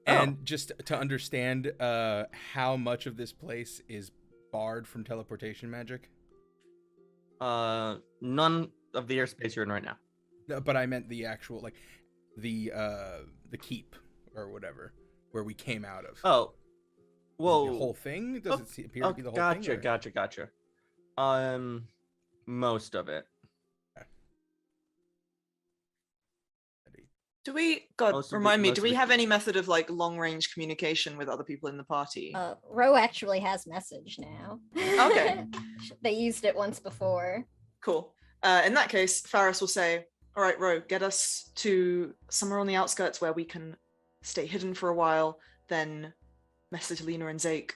[SPEAKER 1] And just to understand how much of this place is barred from teleportation magic.
[SPEAKER 2] None of the airspace you're in right now.
[SPEAKER 1] No, but I meant the actual, like, the keep or whatever, where we came out of.
[SPEAKER 2] Oh, well,
[SPEAKER 1] the whole thing? Does it appear to be the whole
[SPEAKER 2] gotcha,
[SPEAKER 1] thing?
[SPEAKER 2] Gotcha. Most of it.
[SPEAKER 5] Do we, God,
[SPEAKER 2] Most of it-
[SPEAKER 5] remind me,
[SPEAKER 2] most
[SPEAKER 5] do
[SPEAKER 2] of
[SPEAKER 5] we
[SPEAKER 2] it-
[SPEAKER 5] have any method of like long range communication with other people in the party?
[SPEAKER 6] Ro actually has message now.
[SPEAKER 5] Okay.
[SPEAKER 6] They used it once before.
[SPEAKER 5] Cool. In that case, Faris will say, all right, Ro, get us to somewhere on the outskirts where we can stay hidden for a while, then message Lena and Zake,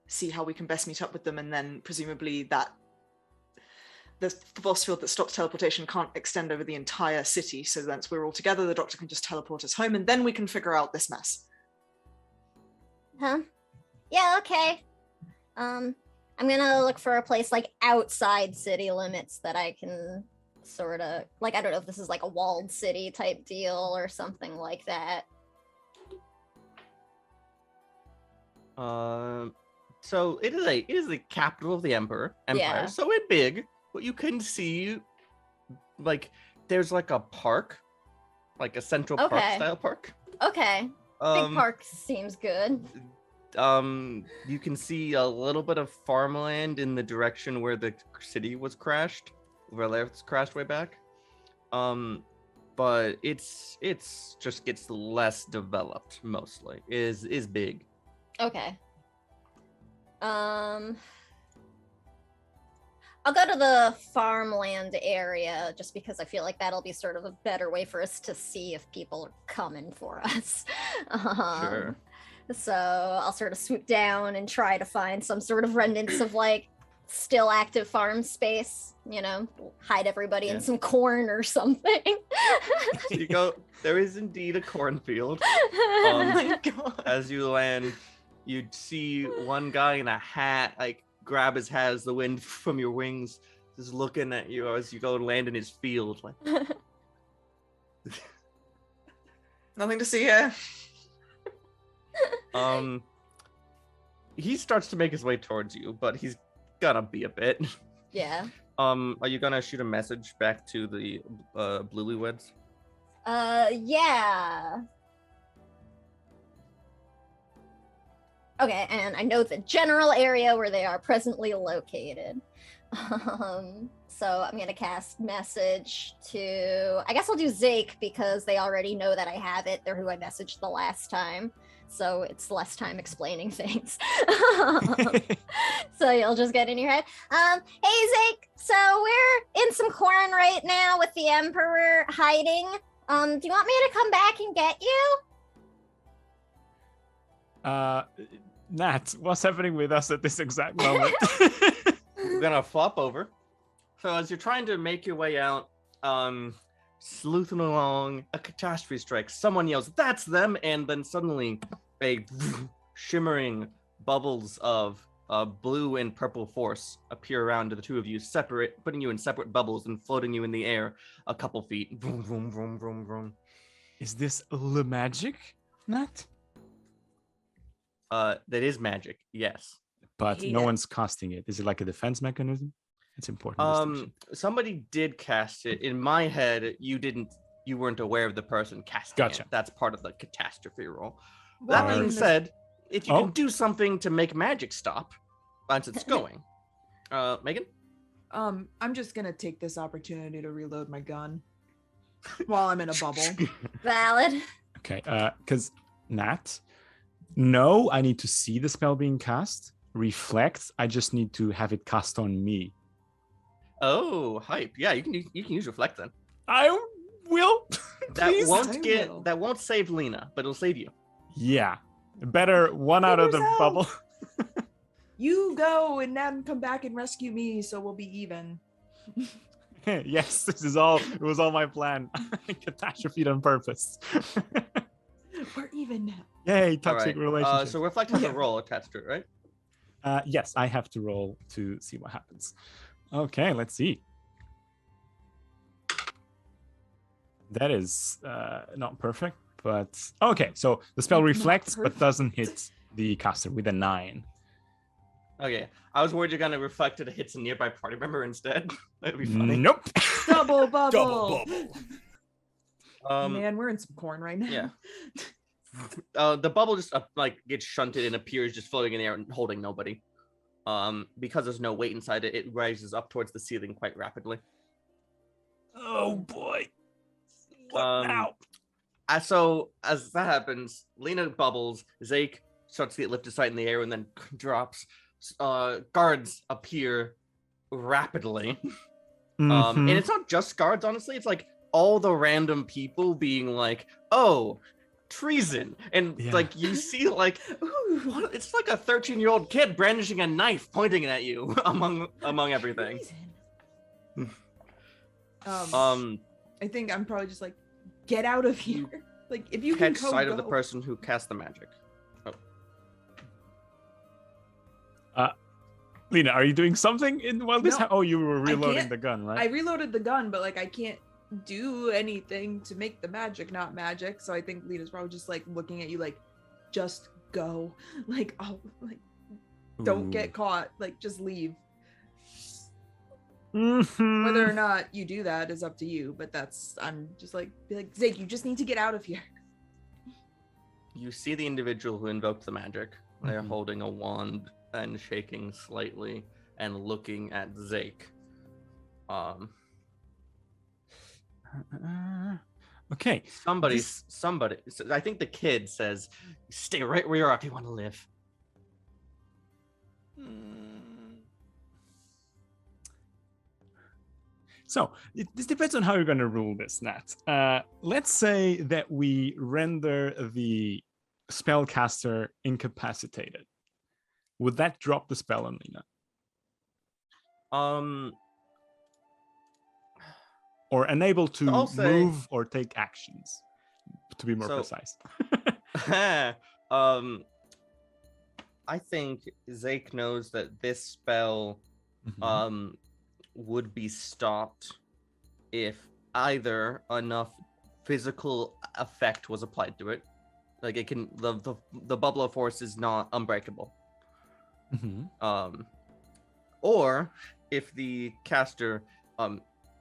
[SPEAKER 5] see how we can best meet up with them, and then presumably that the force field that stops teleportation can't extend over the entire city, so once we're all together, the doctor can just teleport us home, and then we can figure out this mess.
[SPEAKER 6] Huh? Yeah, okay. I'm gonna look for a place like outside city limits that I can sort of, like, I don't know if this is like a walled city type deal or something like that.
[SPEAKER 2] So it is the capital of the Empire,
[SPEAKER 6] Yeah.
[SPEAKER 2] so it's big, but you can see, like, there's like a park, like a Central Park
[SPEAKER 6] Okay.
[SPEAKER 2] style park.
[SPEAKER 6] Okay. Big park seems good.
[SPEAKER 2] You can see a little bit of farmland in the direction where the city was crashed, where Lareth's crashed way back. But it's just gets less developed mostly. Is big.
[SPEAKER 6] Okay. I'll go to the farmland area just because I feel like that'll be sort of a better way for us to see if people are coming for us.
[SPEAKER 2] Sure.
[SPEAKER 6] So I'll sort of swoop down and try to find some sort of remnants of like still active farm space, hide everybody in
[SPEAKER 2] Yeah.
[SPEAKER 6] some corn or something.
[SPEAKER 2] So you go. There is indeed a cornfield.
[SPEAKER 5] Oh my god.
[SPEAKER 2] As you land, you'd see one guy in a hat, like, grab his hat as the wind from your wings, just looking at you as you go and land in his field. Like,
[SPEAKER 5] Nothing to see here.
[SPEAKER 2] he starts to make his way towards you, but he's gonna be a bit.
[SPEAKER 6] Yeah.
[SPEAKER 2] Are you gonna shoot a message back to the Bluey-weds?
[SPEAKER 6] Yeah. Okay, and I know the general area where they are presently located. So I'm gonna cast message to, I guess I'll do Zake because they already know that I have it. They're who I messaged the last time. So it's less time explaining things. So you'll just get in your head. Hey Zake, so we're in some corn right now with the Emperor hiding. Do you want me to come back and get you?
[SPEAKER 3] Nat, what's happening with us at this exact moment?
[SPEAKER 2] We're gonna flop over. So as you're trying to make your way out, sleuthing along, a catastrophe strikes, someone yells, "That's them!" And then suddenly a shimmering bubbles of blue and purple force appear around the two of you, putting you in separate bubbles and floating you in the air a couple feet. Vroom, vroom, vroom, vroom, vroom.
[SPEAKER 3] Is this the magic, Nat?
[SPEAKER 2] That is magic, yes.
[SPEAKER 3] But
[SPEAKER 4] Hate
[SPEAKER 3] no
[SPEAKER 4] it.
[SPEAKER 3] one's casting it. Is it like a defense mechanism? It's important distinction.
[SPEAKER 2] Somebody did cast it. In my head, you weren't aware of the person casting
[SPEAKER 3] Gotcha.
[SPEAKER 2] it. That's part of the catastrophe roll.
[SPEAKER 4] Well,
[SPEAKER 2] That being
[SPEAKER 3] Alright.
[SPEAKER 2] said, if you
[SPEAKER 3] Oh.
[SPEAKER 2] can do something to make magic stop once it's going. Megan?
[SPEAKER 4] I'm just gonna take this opportunity to reload my gun while I'm in a bubble.
[SPEAKER 6] Valid.
[SPEAKER 3] Okay, because Nat, no, I need to see the spell being cast. Reflect, I just need to have it cast on me.
[SPEAKER 2] Oh, hype. Yeah, you can use reflect then.
[SPEAKER 3] I will.
[SPEAKER 2] That
[SPEAKER 3] Please?
[SPEAKER 2] that won't save Lena, but it'll save you.
[SPEAKER 3] Yeah, better one out of the
[SPEAKER 4] Figures out.
[SPEAKER 3] bubble.
[SPEAKER 4] You go and then come back and rescue me, so we'll be even.
[SPEAKER 3] Yes, this is all. It was all my plan. Catastrophe on purpose.
[SPEAKER 4] We're even now.
[SPEAKER 3] Yay,
[SPEAKER 2] All
[SPEAKER 3] toxic
[SPEAKER 2] right.
[SPEAKER 3] relationship.
[SPEAKER 2] So reflect has
[SPEAKER 4] Yeah.
[SPEAKER 2] a roll attached to it, right?
[SPEAKER 3] Yes, I have to roll to see what happens. Okay, let's see. That is not perfect, but okay. So the spell
[SPEAKER 4] Not
[SPEAKER 3] reflects but
[SPEAKER 4] perfect.
[SPEAKER 3] doesn't hit the caster with a 9.
[SPEAKER 2] Okay. I was worried you're gonna reflect it hits a nearby party member instead. That'd be funny.
[SPEAKER 3] Nope.
[SPEAKER 4] Double bubble.
[SPEAKER 1] Double bubble.
[SPEAKER 4] Man, we're in some corn right now.
[SPEAKER 2] yeah. The bubble just gets shunted and appears just floating in the air and holding nobody. Because there's no weight inside it, it rises up towards the ceiling quite rapidly.
[SPEAKER 3] Oh boy. What
[SPEAKER 2] Um,
[SPEAKER 3] now?
[SPEAKER 2] So as that happens, Lena bubbles, Zake starts to get lifted side in the air and then drops. Guards appear rapidly. And
[SPEAKER 3] Mhm.
[SPEAKER 2] it's not just guards, honestly. It's like all the random people being like, "Oh, treason," and
[SPEAKER 3] Yeah.
[SPEAKER 2] like you see like
[SPEAKER 4] Ooh,
[SPEAKER 2] what? It's like a 13-year-old kid brandishing a knife, pointing it at you among everything.
[SPEAKER 4] reason.
[SPEAKER 2] Um,
[SPEAKER 4] I think I'm probably just like, get out of here. Like, if you can
[SPEAKER 2] catch
[SPEAKER 4] go,
[SPEAKER 2] sight of the
[SPEAKER 4] go.
[SPEAKER 2] person who cast the magic.
[SPEAKER 3] Lena, are you doing something while this?
[SPEAKER 4] No,
[SPEAKER 3] Oh, you were reloading
[SPEAKER 4] can't-
[SPEAKER 3] the gun,
[SPEAKER 4] I
[SPEAKER 3] right?
[SPEAKER 4] reloaded the gun, but like I can't do anything to make the magic not magic. So I think Lena's probably just like looking at you like, just go. Like, oh, like don't get caught. Like, just leave.
[SPEAKER 3] Mhm.
[SPEAKER 4] Whether or not you do that is up to you. But I'm just like, be like, Zeke, you just need to get out of here.
[SPEAKER 2] You see the individual who invoked the magic. They're
[SPEAKER 3] Mhm.
[SPEAKER 2] holding a wand and shaking slightly and looking at Zake.
[SPEAKER 3] Okay.
[SPEAKER 2] Somebody.
[SPEAKER 3] This-
[SPEAKER 2] So I think the kid says, "Stay right where you are if you want to live."
[SPEAKER 3] So this depends on how you're going to rule this, Nat. Let's say that we render the spellcaster incapacitated. Would that drop the spell on Lena? Or unable to
[SPEAKER 2] I'll say-
[SPEAKER 3] move or take actions, to be more
[SPEAKER 2] So-
[SPEAKER 3] precise.
[SPEAKER 2] I think Zake knows that this spell
[SPEAKER 3] Mhm.
[SPEAKER 2] would be stopped if either enough physical effect was applied to it. Like it can the bubble of force is not unbreakable.
[SPEAKER 3] Mhm.
[SPEAKER 2] Or if the caster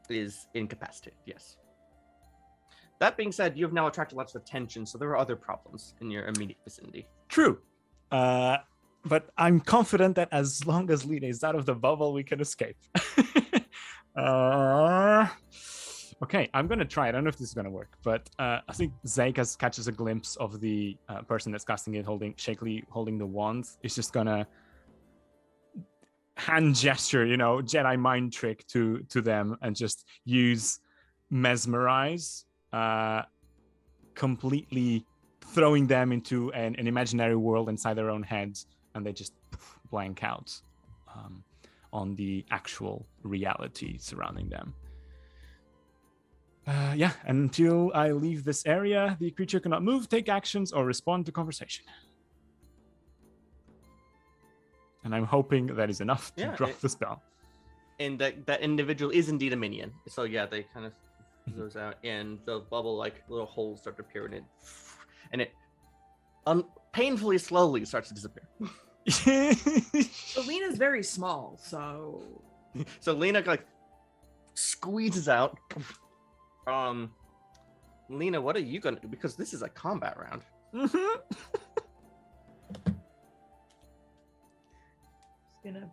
[SPEAKER 2] is incapacitated, yes. That being said, you have now attracted lots of attention, so there are other problems in your immediate vicinity.
[SPEAKER 3] True. But I'm confident that as long as Lena is out of the bubble, we can escape. Okay, I'm gonna try. I don't know if this is gonna work, but I think Zake catches a glimpse of the person that's casting it, shakily holding the wand. Is just gonna hand gesture, Jedi mind trick to them, and just use mesmerize, completely throwing them into an imaginary world inside their own heads, and they just blank out on the actual reality surrounding them. Yeah, until I leave this area, the creature cannot move, take actions, or respond to conversation. And I'm hoping that is enough to
[SPEAKER 2] Yeah,
[SPEAKER 3] drop the spell.
[SPEAKER 2] And that individual is indeed a minion. So yeah, they kind of goes out, and the bubble like little holes start to appear in it, and it painfully slowly starts to disappear.
[SPEAKER 4] Alina's very small, so
[SPEAKER 2] So Lena like squeezes out. Lena, what are you gonna do? Because this is a combat round.
[SPEAKER 4] gonna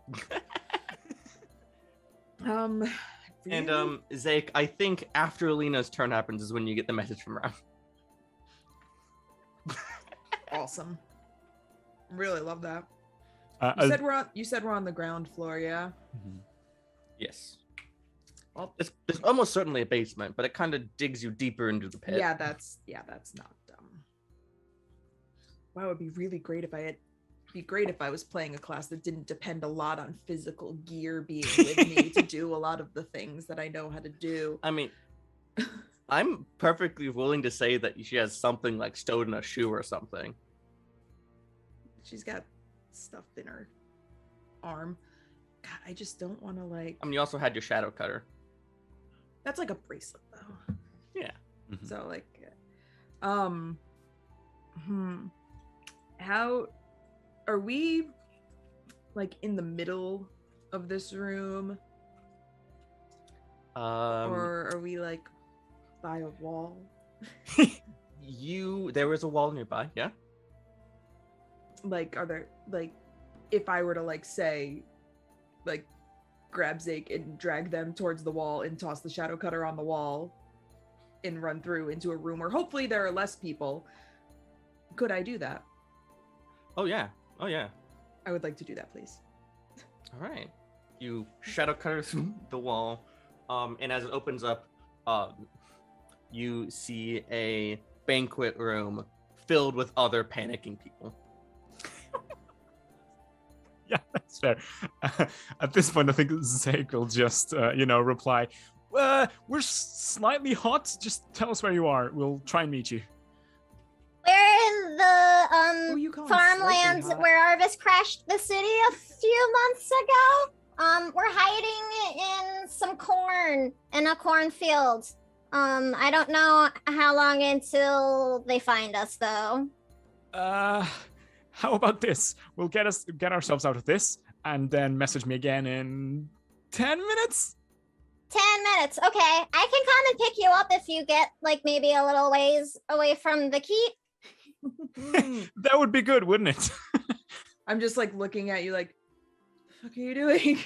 [SPEAKER 2] And
[SPEAKER 4] really?
[SPEAKER 2] Zake, I think after Lena's turn happens is when you get the message from Ram.
[SPEAKER 4] Awesome. Really love that. You said we're on the ground floor, yeah?
[SPEAKER 2] Yes.
[SPEAKER 4] Well,
[SPEAKER 2] There's almost certainly a basement, but it kind of digs you deeper into the pit.
[SPEAKER 4] yeah, that's not wow, it would be really great if I was playing a class that didn't depend a lot on physical gear being with me to do a lot of the things that I know how to do.
[SPEAKER 2] I mean, I'm perfectly willing to say that she has something like stowed in a shoe or something.
[SPEAKER 4] She's got stuff in her arm. God, I just don't want to like.
[SPEAKER 2] I mean, you also had your shadow cutter.
[SPEAKER 4] That's like a bracelet though.
[SPEAKER 2] Yeah.
[SPEAKER 4] So like, how are we like in the middle of this room, or are we like by a wall?
[SPEAKER 2] There is a wall nearby. Yeah.
[SPEAKER 4] Like, are there like, if I were to like say, like, grab Zake and drag them towards the wall and toss the shadow cutter on the wall and run through into a room where hopefully there are less people, could I do that?
[SPEAKER 2] Oh yeah.
[SPEAKER 4] I would like to do that, please.
[SPEAKER 2] All right. You shadow cutter through the wall, and as it opens up, you see a banquet room filled with other panicking people.
[SPEAKER 3] Yeah, that's fair. At this point, I think Zake will just, reply, we're slightly hot. Just tell us where you are. We'll try and meet you.
[SPEAKER 6] We're in the
[SPEAKER 4] you calling
[SPEAKER 6] farmlands
[SPEAKER 4] slightly hot?
[SPEAKER 6] where Arvis crashed the city a few months ago. We're hiding in some corn in a cornfield. I don't know how long until they find us though.
[SPEAKER 3] How about this? We'll get ourselves out of this, and then message me again in 10 minutes.
[SPEAKER 6] 10 minutes. Okay, I can come and pick you up if you get like maybe a little ways away from the keep.
[SPEAKER 3] That would be good, wouldn't it?
[SPEAKER 4] I'm just like looking at you like, the fuck are you doing?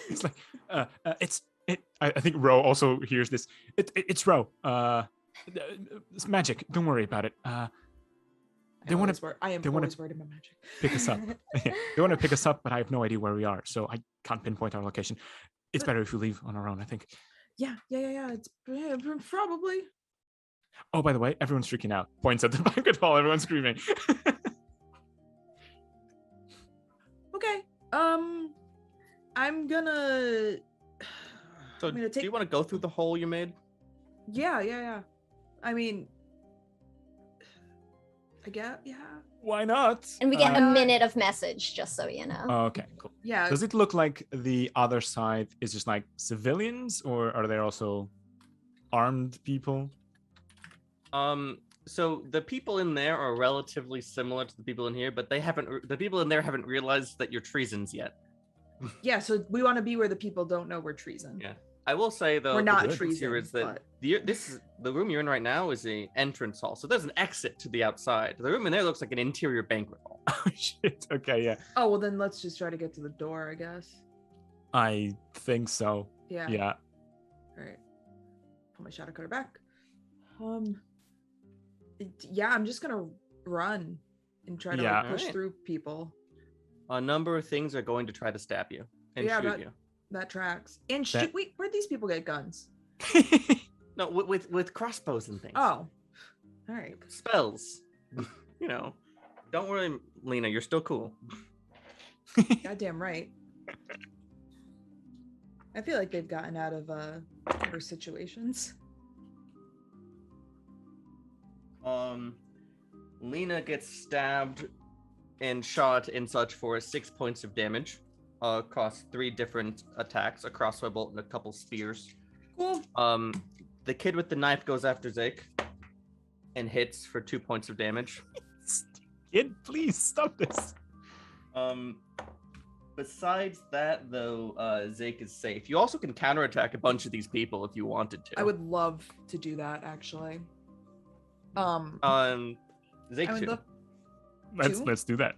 [SPEAKER 3] It's like, I think Ro also hears this. It's Ro. It's magic. Don't worry about it. They want to
[SPEAKER 4] always worried about magic.
[SPEAKER 3] pick us up. They want to pick us up, but I have no idea where we are, so I can't pinpoint our location. It's better if we leave on our own, I think.
[SPEAKER 4] Yeah. It's probably.
[SPEAKER 3] Oh, by the way, everyone's freaking out. Points at the banquet hall. Everyone's screaming.
[SPEAKER 4] Okay. I'm gonna.
[SPEAKER 2] So,
[SPEAKER 4] I'm gonna
[SPEAKER 2] do you want to go through the hole you made?
[SPEAKER 4] Yeah. I mean, I guess, yeah.
[SPEAKER 3] Why not?
[SPEAKER 6] And we get a minute of message, just so you know.
[SPEAKER 3] Oh, okay, cool.
[SPEAKER 4] Yeah.
[SPEAKER 3] Does it look like the other side is just like civilians, or are there also armed people?
[SPEAKER 2] So the people in there are relatively similar to the people in here, but the people in there haven't realized that you're treasons yet.
[SPEAKER 4] Yeah, so we want to be where the people don't know we're treason.
[SPEAKER 2] Yeah. I will say though,
[SPEAKER 4] We're not
[SPEAKER 2] the difference here
[SPEAKER 4] treason,
[SPEAKER 2] is that the room you're in right now is a entrance hall, so there's an exit to the outside. The room in there looks like an interior banquet hall.
[SPEAKER 3] Oh shit. Okay, yeah.
[SPEAKER 4] Oh, well then let's just try to get to the door, I guess.
[SPEAKER 3] I think so.
[SPEAKER 4] Yeah.
[SPEAKER 3] Yeah.
[SPEAKER 4] All right. Pull my shadow cutter back. Yeah, I'm just gonna run and try to like, push
[SPEAKER 2] Alright.
[SPEAKER 4] through people.
[SPEAKER 2] A number of things are going to try to stab you and shoot you.
[SPEAKER 4] That tracks. And
[SPEAKER 3] That-
[SPEAKER 4] wait, where'd these people get guns?
[SPEAKER 2] No, with crossbows and things.
[SPEAKER 4] Oh. All right.
[SPEAKER 2] Spells. Don't worry, Lena. You're still cool.
[SPEAKER 4] Goddamn right. I feel like they've gotten out of worse situations.
[SPEAKER 2] Lena gets stabbed and shot and such for 6 points of damage across 3 different attacks, a crossbow bolt and a couple spears.
[SPEAKER 4] Cool.
[SPEAKER 2] The kid with the knife goes after Zeke and hits for 2 points of damage.
[SPEAKER 3] Kid, please stop this.
[SPEAKER 2] Besides that, though, Zeke is safe. You also can counterattack a bunch of these people if you wanted to.
[SPEAKER 4] I would love to do that actually.
[SPEAKER 2] Zeke
[SPEAKER 4] I would
[SPEAKER 2] too.
[SPEAKER 4] love
[SPEAKER 3] Let's do that.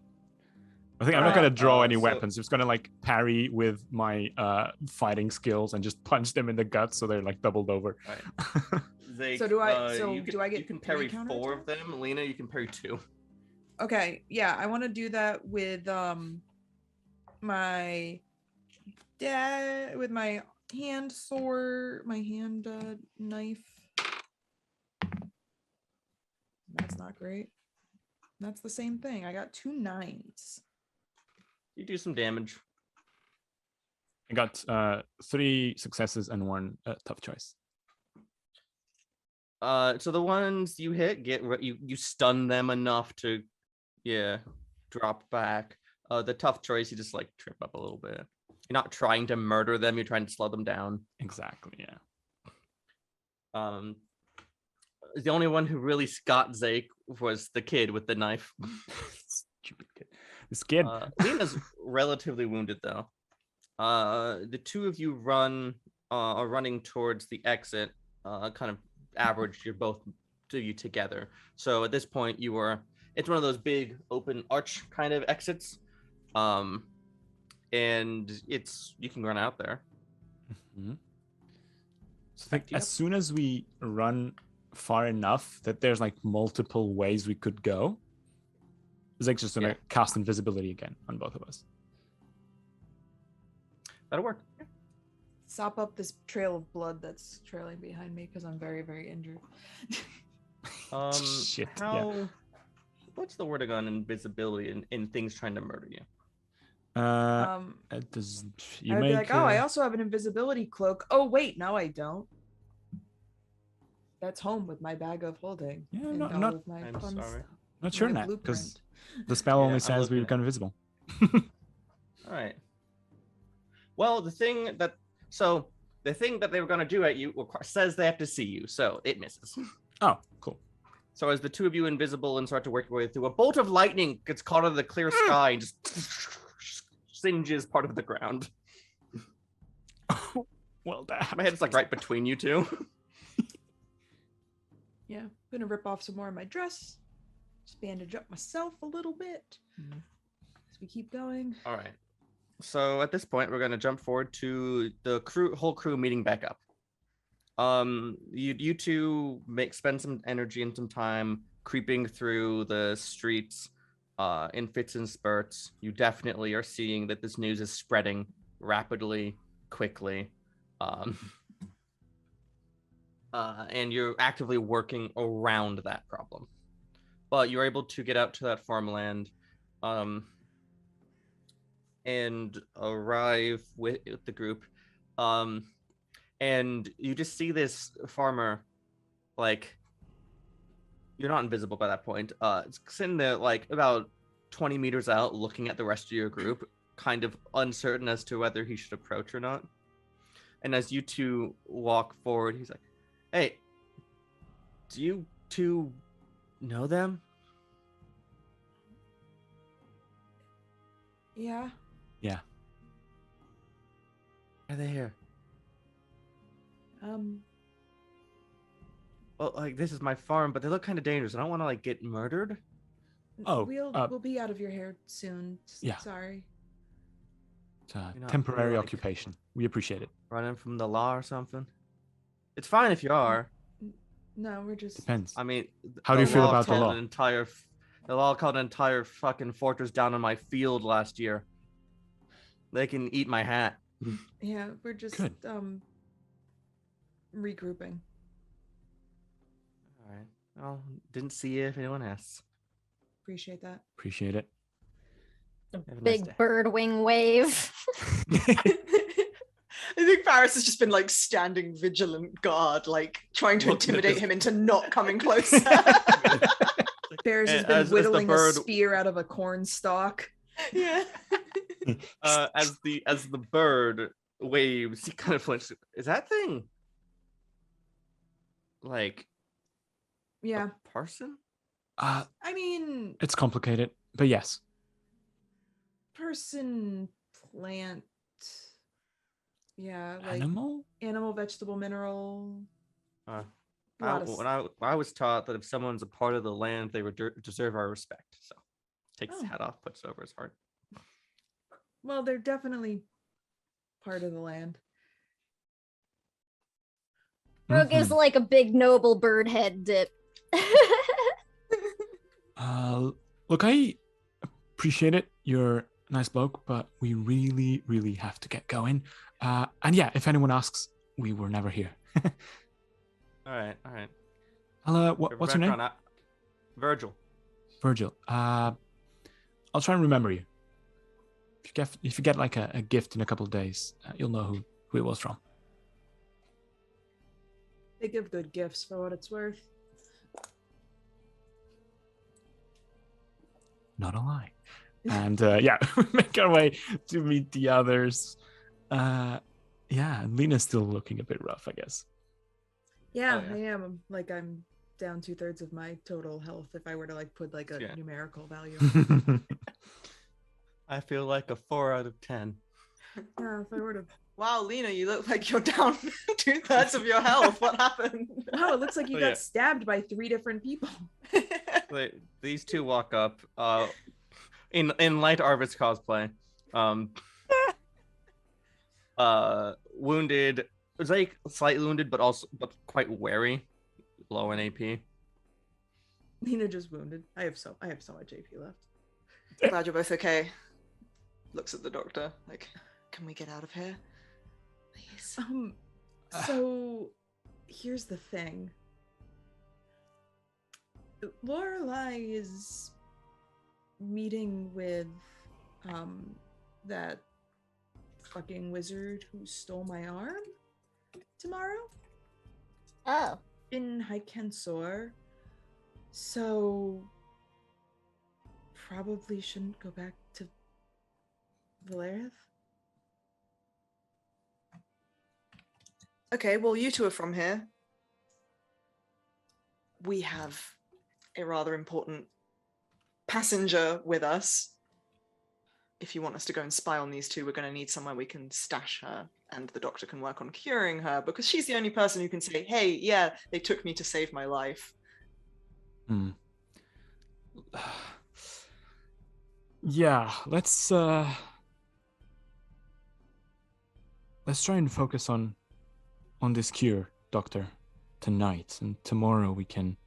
[SPEAKER 3] I think I'm not gonna draw any
[SPEAKER 2] so-
[SPEAKER 3] weapons. Just gonna like parry with my fighting skills and just punch them in the guts so they're like doubled over.
[SPEAKER 2] Right. Zeke,
[SPEAKER 4] So do I-
[SPEAKER 2] do
[SPEAKER 4] I get
[SPEAKER 2] You can
[SPEAKER 4] 3
[SPEAKER 2] parry 4 of them. Lena, you can parry 2.
[SPEAKER 4] Okay, yeah, I want to do that with my dad with my hand sword, my hand knife. That's not great. That's the same thing. I got 2 9s.
[SPEAKER 2] You do some damage.
[SPEAKER 3] I got 3 successes and 1 tough choice.
[SPEAKER 2] So the ones you hit you stun them enough to, drop back. The tough choice, you just like trip up a little bit. You're not trying to murder them. You're trying to slow them down.
[SPEAKER 3] Exactly. Yeah.
[SPEAKER 2] The only one who really got Zeke was the kid with the knife.
[SPEAKER 3] Stupid kid. This kid.
[SPEAKER 2] Lena's relatively wounded though. The 2 of you are running towards the exit. Kind of average. You're both of you together. So at this point, it's one of those big open arch kind of exits. And you can run out there.
[SPEAKER 3] Mm-hmm. So I think as soon as we run far enough that there's like multiple ways we could go, Zake's just gonna cast invisibility again on both of us.
[SPEAKER 2] That'll work.
[SPEAKER 4] Sop up this trail of blood that's trailing behind me because I'm very, very injured.
[SPEAKER 3] Shit.
[SPEAKER 2] What's the wording on invisibility in things trying to murder you?
[SPEAKER 3] It does, you
[SPEAKER 4] I'd
[SPEAKER 3] make,
[SPEAKER 4] be like, oh, I also have an invisibility cloak. Oh, wait, no, I don't. That's home with my bag of holding.
[SPEAKER 3] Yeah,
[SPEAKER 4] and
[SPEAKER 3] not-
[SPEAKER 4] all
[SPEAKER 3] not-
[SPEAKER 4] of my
[SPEAKER 2] I'm
[SPEAKER 4] fun
[SPEAKER 2] sorry.
[SPEAKER 4] stuff.
[SPEAKER 3] not sure
[SPEAKER 4] My
[SPEAKER 3] Nat, because
[SPEAKER 4] blueprint.
[SPEAKER 3] the spell
[SPEAKER 2] Yeah,
[SPEAKER 3] only
[SPEAKER 2] I'm
[SPEAKER 3] says we
[SPEAKER 2] looking
[SPEAKER 3] become invisible.
[SPEAKER 2] All right. Well, the thing that they were going to do at you says they have to see you, so it misses.
[SPEAKER 3] Oh, cool.
[SPEAKER 2] So as the 2 of you invisible and start to work your way through, a bolt of lightning gets caught in the clear sky and just singes part of the ground.
[SPEAKER 3] Well, damn.
[SPEAKER 2] My head's like right between you two.
[SPEAKER 4] Yeah, I'm gonna rip off some more of my dress. Just bandage up myself a little bit. As we keep going.
[SPEAKER 2] All right. So at this point, we're going to jump forward to the whole crew meeting back up. You two spend some energy and some time creeping through the streets in fits and spurts. You definitely are seeing that this news is spreading rapidly, quickly. And you're actively working around that problem. But you're able to get out to that farmland and arrive with the group. And you just see this farmer, like, you're not invisible by that point. It's sitting there, like, about 20 meters out, looking at the rest of your group, kind of uncertain as to whether he should approach or not. And as you two walk forward, he's like, hey, do you two know them?
[SPEAKER 4] Yeah.
[SPEAKER 3] Yeah.
[SPEAKER 2] Why are they here? Well, like, this is my farm, but they look kind of dangerous. I don't want to, like, get murdered.
[SPEAKER 3] Oh,
[SPEAKER 4] we'll be out of your hair soon.
[SPEAKER 3] Yeah.
[SPEAKER 4] Sorry.
[SPEAKER 3] It's a
[SPEAKER 2] You're not-
[SPEAKER 3] temporary
[SPEAKER 2] you're like-
[SPEAKER 3] occupation. We appreciate it.
[SPEAKER 2] Running from the law or something. It's fine if you are.
[SPEAKER 4] No, we're just
[SPEAKER 3] Depends.
[SPEAKER 2] I mean,
[SPEAKER 3] How do you feel about the
[SPEAKER 2] called
[SPEAKER 3] law?
[SPEAKER 2] The law called an entire fucking fortress down on my field last year. They can eat my hat.
[SPEAKER 4] yeah, we're just
[SPEAKER 3] Good.
[SPEAKER 4] Regrouping.
[SPEAKER 2] All right. Well, didn't see you if anyone asks.
[SPEAKER 4] Appreciate that.
[SPEAKER 3] Appreciate it.
[SPEAKER 2] Have a nice
[SPEAKER 6] Big
[SPEAKER 2] day.
[SPEAKER 6] bird wing wave.
[SPEAKER 5] I think Faris has just been like standing vigilant guard, like trying to
[SPEAKER 2] Looking at
[SPEAKER 5] intimidate
[SPEAKER 2] this-
[SPEAKER 5] him into not coming closer.
[SPEAKER 4] Ferris has
[SPEAKER 2] And
[SPEAKER 4] been
[SPEAKER 2] as the
[SPEAKER 4] whittling a
[SPEAKER 2] bird-
[SPEAKER 4] spear out of a corn stalk.
[SPEAKER 5] Yeah.
[SPEAKER 2] As the bird waves, he kind of flinches. Is that thing like
[SPEAKER 4] Yeah.
[SPEAKER 2] a person?
[SPEAKER 3] Uh,
[SPEAKER 4] I mean,
[SPEAKER 3] it's complicated, but yes.
[SPEAKER 4] person, plant. Yeah, like
[SPEAKER 3] Animal?
[SPEAKER 4] animal, vegetable, mineral.
[SPEAKER 2] Uh,
[SPEAKER 4] A lot of
[SPEAKER 2] I was taught that if someone's a part of the land, they deserve our respect. So takes his
[SPEAKER 4] Oh.
[SPEAKER 2] hat off, puts it over his heart.
[SPEAKER 4] Well, they're definitely part of the land.
[SPEAKER 6] Ro gives
[SPEAKER 3] Mhm.
[SPEAKER 6] like a big noble bird head dip.
[SPEAKER 3] Look, I appreciate it. You're a nice bloke, but we really, really have to get going. And yeah, if anyone asks, we were never here.
[SPEAKER 2] All right.
[SPEAKER 3] What's your name?
[SPEAKER 2] Background, Virgil.
[SPEAKER 3] Virgil. I'll try and remember you. If you get like a gift in a couple of days, you'll know who it was from.
[SPEAKER 4] They give good gifts for what it's worth.
[SPEAKER 3] Not a lie. And yeah, we make our way to meet the others. Yeah, and Lena's still looking a bit rough, I guess.
[SPEAKER 4] Yeah,
[SPEAKER 2] Oh,
[SPEAKER 4] I am. Like I'm down 2/3 of my total health if I were to like put like a
[SPEAKER 2] Yeah.
[SPEAKER 4] numerical value.
[SPEAKER 2] I feel like a 4 out of 10.
[SPEAKER 4] Yeah, if I were to.
[SPEAKER 5] Wow, Lena, you look like you're down 2/3 of your health. What happened?
[SPEAKER 4] Wow, it looks like you
[SPEAKER 2] Oh,
[SPEAKER 4] got
[SPEAKER 2] yeah.
[SPEAKER 4] stabbed by 3 different people.
[SPEAKER 2] These two walk up in light Arvis cosplay. Wounded. It was like slightly wounded, but quite wary. Low in AP.
[SPEAKER 4] Lena just wounded. I have so much AP left.
[SPEAKER 5] Glad you're both okay. Looks at the doctor like, can we get out of here? Please.
[SPEAKER 4] So here's the thing. Lorelai is meeting with that fucking wizard who stole my arm tomorrow
[SPEAKER 6] Oh.
[SPEAKER 4] in Hykensor. So probably shouldn't go back to Valerith.
[SPEAKER 5] Okay, well, you two are from here. We have a rather important passenger with us. If you want us to go and spy on these two, we're going to need somewhere we can stash her, and the doctor can work on curing her, because she's the only person who can say, hey, yeah, they took me to save my life.
[SPEAKER 3] Yeah, let's try and focus on this cure, Doctor, tonight, and tomorrow we can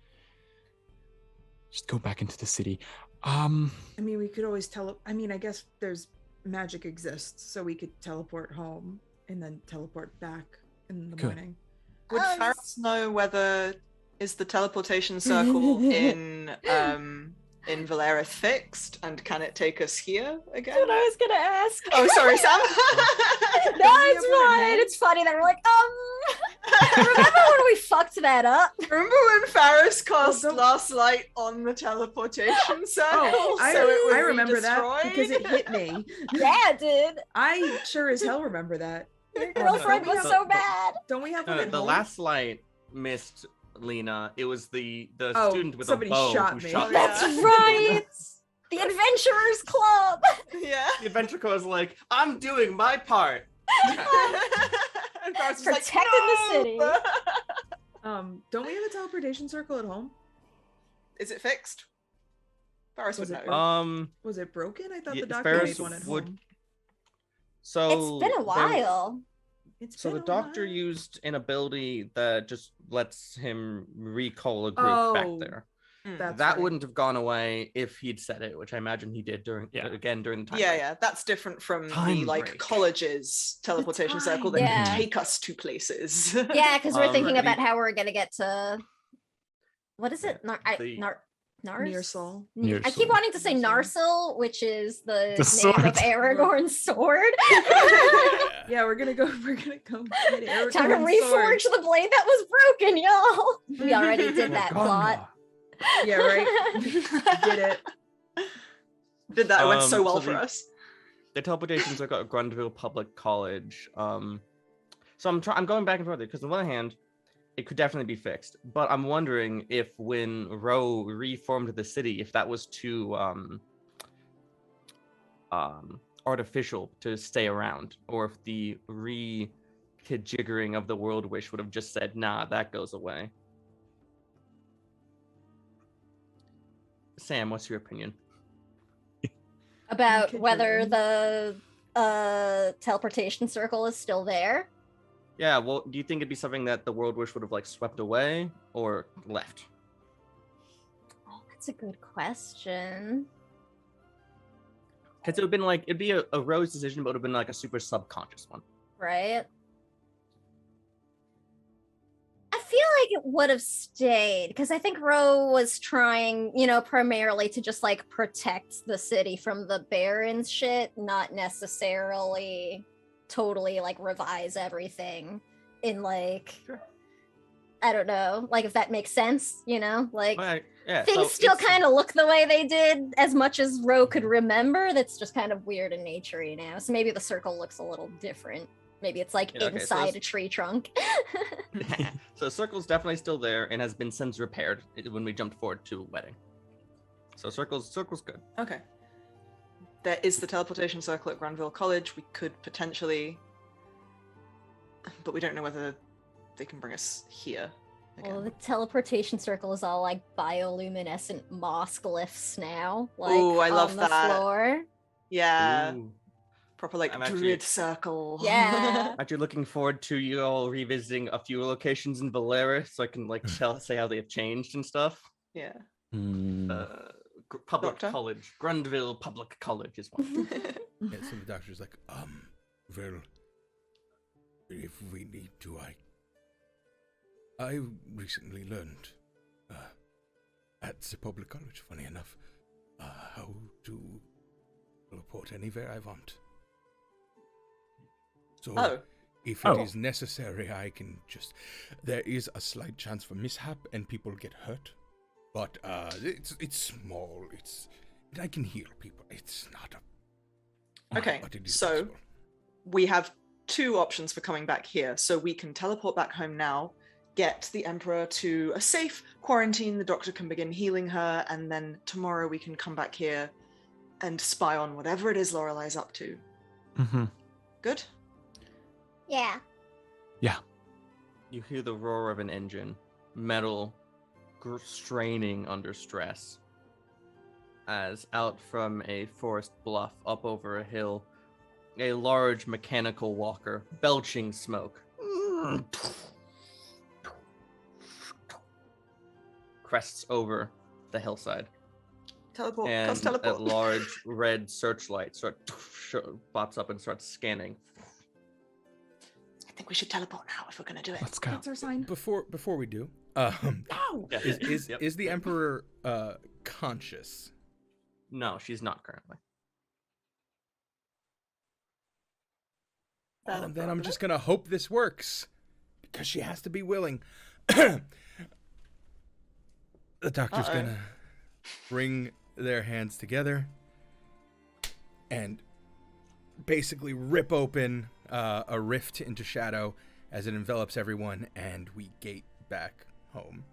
[SPEAKER 3] just go back into the city.
[SPEAKER 4] I mean, we could always I guess there's magic exists, so we could teleport home and then teleport back in the
[SPEAKER 3] Good.
[SPEAKER 4] morning.
[SPEAKER 5] Would
[SPEAKER 6] Um,
[SPEAKER 5] Faris know whether is the teleportation circle in Valerith fixed, and can it take us here again?
[SPEAKER 6] That's what I was gonna ask.
[SPEAKER 5] Oh, sorry, Sam.
[SPEAKER 6] No, it's fine. It's funny that we're like, remember when we fucked that up?
[SPEAKER 5] Remember when Faris cast
[SPEAKER 4] don't-
[SPEAKER 5] last light on the teleportation circle?
[SPEAKER 4] Oh,
[SPEAKER 5] so
[SPEAKER 4] I remember that because it
[SPEAKER 5] destroyed?
[SPEAKER 4] hit me.
[SPEAKER 6] Yeah, dude.
[SPEAKER 4] I sure as hell remember that.
[SPEAKER 6] Your girlfriend was so bad.
[SPEAKER 4] Don't we have one at
[SPEAKER 2] The
[SPEAKER 4] home?
[SPEAKER 2] last light missed Lena. It was the
[SPEAKER 4] Oh,
[SPEAKER 2] student with a
[SPEAKER 4] somebody
[SPEAKER 2] bow
[SPEAKER 4] shot
[SPEAKER 2] who
[SPEAKER 4] me.
[SPEAKER 2] shot
[SPEAKER 5] Oh,
[SPEAKER 6] That's
[SPEAKER 5] yeah.
[SPEAKER 6] right. The Adventurers Club.
[SPEAKER 5] Yeah.
[SPEAKER 2] The adventure co was like, I'm doing my part.
[SPEAKER 5] And Faris was like,
[SPEAKER 6] Protecting the
[SPEAKER 5] "No!"
[SPEAKER 6] city.
[SPEAKER 4] Don't we have a teleportation circle at home?
[SPEAKER 5] Is it fixed? Faris would
[SPEAKER 4] Was it
[SPEAKER 5] know.
[SPEAKER 4] Was it broken? I thought
[SPEAKER 2] Yeah,
[SPEAKER 4] the doctor
[SPEAKER 2] Ferris
[SPEAKER 4] made one at
[SPEAKER 2] would-
[SPEAKER 4] home.
[SPEAKER 2] So
[SPEAKER 6] It's been a while.
[SPEAKER 2] So the doctor used an ability that just lets him recall a group back
[SPEAKER 4] Oh,
[SPEAKER 2] there.
[SPEAKER 4] That's
[SPEAKER 2] That
[SPEAKER 4] right.
[SPEAKER 2] wouldn't have gone away if he'd said it, which I imagine he did during
[SPEAKER 3] Yeah.
[SPEAKER 2] during the time.
[SPEAKER 5] Yeah,
[SPEAKER 2] break.
[SPEAKER 5] yeah, that's different from the
[SPEAKER 2] Time
[SPEAKER 5] like
[SPEAKER 2] break.
[SPEAKER 5] college's teleportation
[SPEAKER 4] time.
[SPEAKER 5] circle that
[SPEAKER 6] Yeah.
[SPEAKER 5] can take us to places.
[SPEAKER 6] Yeah, because we're thinking
[SPEAKER 2] Right.
[SPEAKER 6] about how we're gonna get to. What is it?
[SPEAKER 4] Nearsol.
[SPEAKER 6] I keep wanting to say Narsil, which is the name
[SPEAKER 3] sword.
[SPEAKER 6] of Aragorn's sword.
[SPEAKER 4] Yeah, we're gonna go get Aragorn's
[SPEAKER 6] Time to reforge the blade that was broken, y'all. We already did that plot.
[SPEAKER 4] Yeah, right. Did it.
[SPEAKER 5] Did that? It went so well
[SPEAKER 2] so
[SPEAKER 5] for us.
[SPEAKER 2] The teleportation circle at Grundville Public College. So I'm going back and forth because on the one hand, it could definitely be fixed, but I'm wondering if when Ro reformed the city, if that was too artificial to stay around, or if the rejiggering of the world wish would have just said, nah, that goes away. Sam, what's your opinion?
[SPEAKER 6] About
[SPEAKER 4] Okay,
[SPEAKER 6] whether
[SPEAKER 4] Jordan.
[SPEAKER 6] the teleportation circle is still there.
[SPEAKER 2] Yeah, well, do you think it'd be something that the world wish would have like swept away or left?
[SPEAKER 6] Oh, that's a good question.
[SPEAKER 2] Because it would have been like, it'd be a Rose decision, but it would have been like a super subconscious one.
[SPEAKER 6] Right? I feel like it would have stayed because I think Ro was trying, primarily to just like protect the city from the Barons shit, not necessarily totally like revise everything in like I don't know, like if that makes sense, like
[SPEAKER 2] Right, yeah,
[SPEAKER 6] things
[SPEAKER 2] so
[SPEAKER 6] still
[SPEAKER 2] it's-
[SPEAKER 6] kind of look the way they did as much as Ro could remember. That's just kind of weird and naturey now. So maybe the circle looks a little different. Maybe it's like
[SPEAKER 2] Yeah, okay, so
[SPEAKER 6] inside
[SPEAKER 2] it's-
[SPEAKER 6] a tree trunk.
[SPEAKER 2] So the circle's definitely still there and has been since repaired when we jumped forward to wedding. So circle's good.
[SPEAKER 5] Okay. There is the teleportation circle at Granville College. We could potentially, but we don't know whether they can bring us here. Again.
[SPEAKER 6] Well, the teleportation circle is all like bioluminescent moss glyphs now, like
[SPEAKER 5] Ooh, I love
[SPEAKER 6] on the
[SPEAKER 5] that.
[SPEAKER 6] floor.
[SPEAKER 5] Yeah,
[SPEAKER 2] Ooh.
[SPEAKER 5] proper like
[SPEAKER 2] I'm actually-
[SPEAKER 5] druid circle.
[SPEAKER 6] Yeah.
[SPEAKER 2] Actually looking forward to you all revisiting a few locations in Valera so I can like say how they've changed and stuff.
[SPEAKER 5] Yeah.
[SPEAKER 2] Public
[SPEAKER 5] Doctor?
[SPEAKER 2] College. Grundville Public College is one.
[SPEAKER 1] Yeah, so the doctor's like, well, if we need to, I recently learned, at the public college, funny enough, how to teleport anywhere I want. So,
[SPEAKER 5] Oh.
[SPEAKER 1] if it is necessary, I can just. There is a slight chance for mishap and people get hurt, but it's small. I can heal people. It's not a.
[SPEAKER 5] Okay,
[SPEAKER 1] but it is
[SPEAKER 5] so
[SPEAKER 1] possible.
[SPEAKER 5] we have two options for coming back here. So we can teleport back home now, get the Emperor to a safe quarantine, the doctor can begin healing her, and then tomorrow we can come back here and spy on whatever it is Lorelei's up to.
[SPEAKER 3] Mm-hmm.
[SPEAKER 5] Good?
[SPEAKER 6] Yeah.
[SPEAKER 2] You hear the roar of an engine, metal straining under stress, as out from a forest bluff up over a hill, a large mechanical walker, belching smoke, crests over the hillside,
[SPEAKER 5] Teleport.
[SPEAKER 2] and
[SPEAKER 5] Cast
[SPEAKER 2] a
[SPEAKER 5] teleport.
[SPEAKER 2] large red searchlight pops up and starts scanning.
[SPEAKER 5] I think we should teleport now if we're going to do it.
[SPEAKER 3] Let's go.
[SPEAKER 4] That's our sign.
[SPEAKER 1] Before we do,
[SPEAKER 5] No!
[SPEAKER 2] Yep.
[SPEAKER 1] is the Emperor conscious?
[SPEAKER 2] No, she's not currently.
[SPEAKER 1] Well, then I'm just gonna hope this works, because she has to be willing. The doctor's
[SPEAKER 5] Uh-oh.
[SPEAKER 1] gonna bring their hands together and basically rip open a rift into shadow as it envelops everyone, and we gate back home.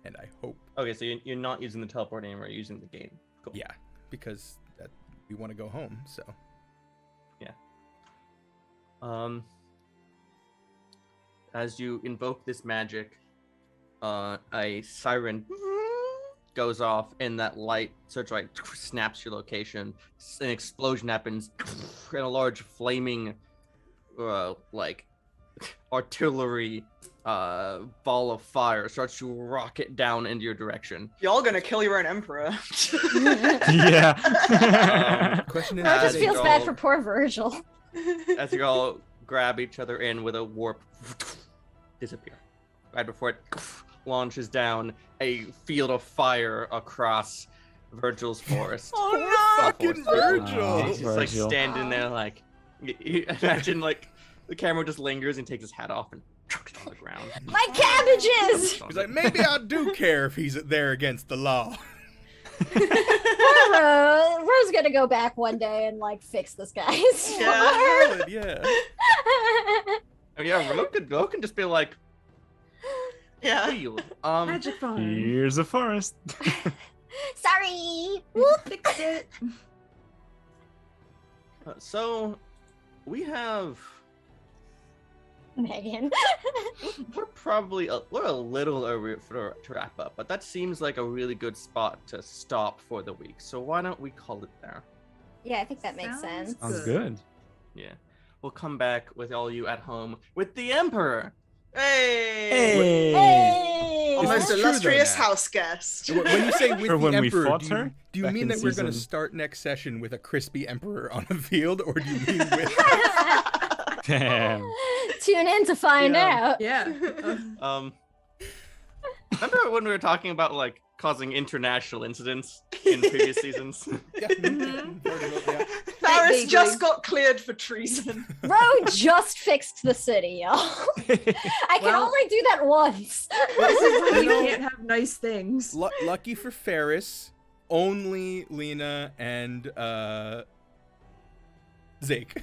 [SPEAKER 1] And I hope,
[SPEAKER 2] Okay, so you're not using the teleport anymore, you're using the gate. Cool.
[SPEAKER 1] yeah, because we want to go home. So
[SPEAKER 2] As you invoke this magic, a siren goes off, and that searchlight snaps your location. An explosion happens, and a large flaming, artillery ball of fire starts to rocket down into your direction.
[SPEAKER 5] Y'all gonna kill your own Emperor.
[SPEAKER 3] Yeah.
[SPEAKER 1] question is,
[SPEAKER 6] That just
[SPEAKER 2] they
[SPEAKER 6] feels
[SPEAKER 2] go-
[SPEAKER 6] bad for poor Virgil.
[SPEAKER 2] As you all grab each other in with a warp, disappear. Right before it launches down a field of fire across Virgil's forest.
[SPEAKER 1] Oh no! Fucking Virgil!
[SPEAKER 2] He's just like
[SPEAKER 3] Virgil.
[SPEAKER 2] standing there, like imagine like the camera just lingers and takes his hat off and chucks it on the ground.
[SPEAKER 6] My cabbages!
[SPEAKER 1] He's like, maybe I do care if he's there against the law.
[SPEAKER 6] Ro's gonna go back one day and like fix this guy's
[SPEAKER 5] Yeah.
[SPEAKER 6] fire.
[SPEAKER 1] Yeah.
[SPEAKER 2] Oh yeah, Ro can just be like,
[SPEAKER 5] Yeah.
[SPEAKER 2] "Field."
[SPEAKER 4] Magic farm.
[SPEAKER 3] Here's a forest.
[SPEAKER 6] Sorry.
[SPEAKER 4] Fixed it.
[SPEAKER 2] So we have.
[SPEAKER 6] Megan.
[SPEAKER 2] We're probably we're a little early to wrap up, but that seems like a really good spot to stop for the week. So why don't we call it there?
[SPEAKER 6] Yeah, I think that makes
[SPEAKER 4] Sounds
[SPEAKER 6] sense.
[SPEAKER 3] Sounds good.
[SPEAKER 2] Yeah, we'll come back with all you at home with the Emperor.
[SPEAKER 5] Hey.
[SPEAKER 6] Hey!
[SPEAKER 1] Is
[SPEAKER 5] Almost
[SPEAKER 1] this true, though,
[SPEAKER 5] illustrious
[SPEAKER 1] Nat?
[SPEAKER 5] house guest.
[SPEAKER 1] When you say with
[SPEAKER 3] Or
[SPEAKER 1] the
[SPEAKER 3] when we
[SPEAKER 1] Emperor,
[SPEAKER 3] fought
[SPEAKER 1] do you,
[SPEAKER 3] her
[SPEAKER 1] do you
[SPEAKER 3] back
[SPEAKER 1] mean
[SPEAKER 3] in
[SPEAKER 1] that we're going to
[SPEAKER 3] season-
[SPEAKER 1] start next session with a crispy Emperor on a field, or do you mean with...
[SPEAKER 3] Damn.
[SPEAKER 6] Tune in to find out.
[SPEAKER 4] Yeah.
[SPEAKER 2] Remember when we were talking about like causing international incidents in previous seasons?
[SPEAKER 1] Yeah. Yeah.
[SPEAKER 5] Faris
[SPEAKER 4] Vaguely.
[SPEAKER 5] just got cleared for treason.
[SPEAKER 6] Ro just fixed the city, y'all. I can
[SPEAKER 4] Well-
[SPEAKER 6] only do that once.
[SPEAKER 4] This is why
[SPEAKER 1] You
[SPEAKER 4] you
[SPEAKER 1] know-
[SPEAKER 4] can't have nice things.
[SPEAKER 1] Lucky for Ferris, only Lena and Zake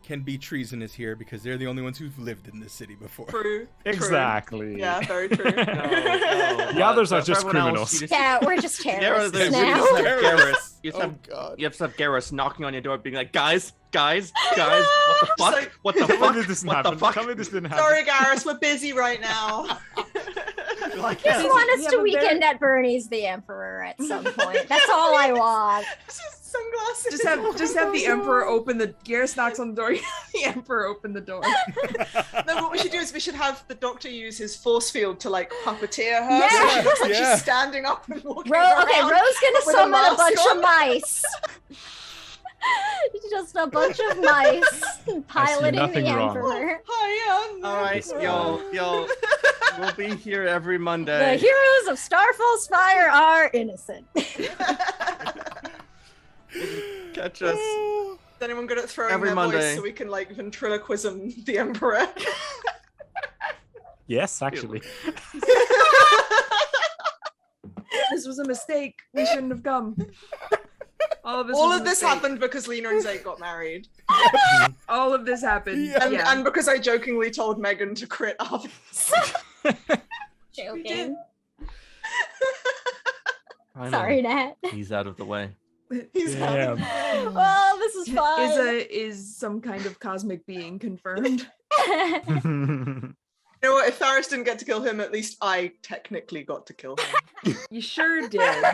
[SPEAKER 1] can be treasonous here because they're the only ones who've lived in this city before.
[SPEAKER 5] True.
[SPEAKER 3] Exactly.
[SPEAKER 5] Yeah, very true.
[SPEAKER 3] The others are
[SPEAKER 2] For
[SPEAKER 3] just
[SPEAKER 2] everyone else,
[SPEAKER 3] criminals.
[SPEAKER 2] you just-
[SPEAKER 6] Yeah, we're just terrorists
[SPEAKER 2] there's-
[SPEAKER 6] now.
[SPEAKER 2] you just have Garrus. You just
[SPEAKER 1] Oh
[SPEAKER 2] have
[SPEAKER 1] God.
[SPEAKER 2] You have to have Garrus knocking on your door, being like, "Guys, what the fuck?
[SPEAKER 5] like,
[SPEAKER 2] What the
[SPEAKER 3] Tell
[SPEAKER 2] fuck?
[SPEAKER 3] me this didn't
[SPEAKER 2] What the
[SPEAKER 3] happen.
[SPEAKER 2] fuck?"
[SPEAKER 3] Tell me this didn't happen.
[SPEAKER 5] Sorry, Garrus, we're busy right now.
[SPEAKER 2] Like,
[SPEAKER 6] Just
[SPEAKER 2] yeah.
[SPEAKER 6] want
[SPEAKER 4] We
[SPEAKER 6] us
[SPEAKER 4] have
[SPEAKER 6] to
[SPEAKER 4] a
[SPEAKER 6] weekend at Bernie's the Emperor at some point. That's all I want.
[SPEAKER 5] Just sunglasses.
[SPEAKER 4] Just have the Emperor open the. Garrus knocks on the door. The Emperor open the door.
[SPEAKER 5] No, what we should do is we should have the Doctor use his force field to like puppeteer her.
[SPEAKER 6] Yeah.
[SPEAKER 5] So she looks like
[SPEAKER 1] Yeah.
[SPEAKER 5] she's standing up and walking
[SPEAKER 6] Okay,
[SPEAKER 5] around.
[SPEAKER 6] Ro's gonna
[SPEAKER 5] with a
[SPEAKER 6] summon a
[SPEAKER 5] mask
[SPEAKER 6] bunch
[SPEAKER 5] on.
[SPEAKER 6] of mice. Just a bunch of mice piloting
[SPEAKER 3] nothing
[SPEAKER 6] the
[SPEAKER 3] wrong.
[SPEAKER 6] Emperor.
[SPEAKER 5] Hi,
[SPEAKER 2] All right, y'all. We'll be here every
[SPEAKER 6] The
[SPEAKER 2] Monday.
[SPEAKER 6] heroes of Starfall Spire are innocent.
[SPEAKER 2] Catch us.
[SPEAKER 5] Is anyone good at throwing
[SPEAKER 2] Every
[SPEAKER 5] their
[SPEAKER 2] Monday.
[SPEAKER 5] voice so we can like ventriloquism the Emperor?
[SPEAKER 3] Yes, actually.
[SPEAKER 4] This was a mistake. We shouldn't have come. All of this.
[SPEAKER 5] All
[SPEAKER 4] was a
[SPEAKER 5] of this
[SPEAKER 4] mistake.
[SPEAKER 5] happened because Lena and Zake got married.
[SPEAKER 4] All of this happened.
[SPEAKER 1] Yeah.
[SPEAKER 5] And because I jokingly told Megan to crit others.
[SPEAKER 6] Joking.
[SPEAKER 2] Finally,
[SPEAKER 6] Sorry, Nat.
[SPEAKER 2] he's out of the way.
[SPEAKER 5] He's
[SPEAKER 3] Damn.
[SPEAKER 6] Well, this is fun.
[SPEAKER 4] Is some kind of cosmic being confirmed?
[SPEAKER 5] You know what? If Faris didn't get to kill him, at least I technically got to kill him.
[SPEAKER 4] You sure did.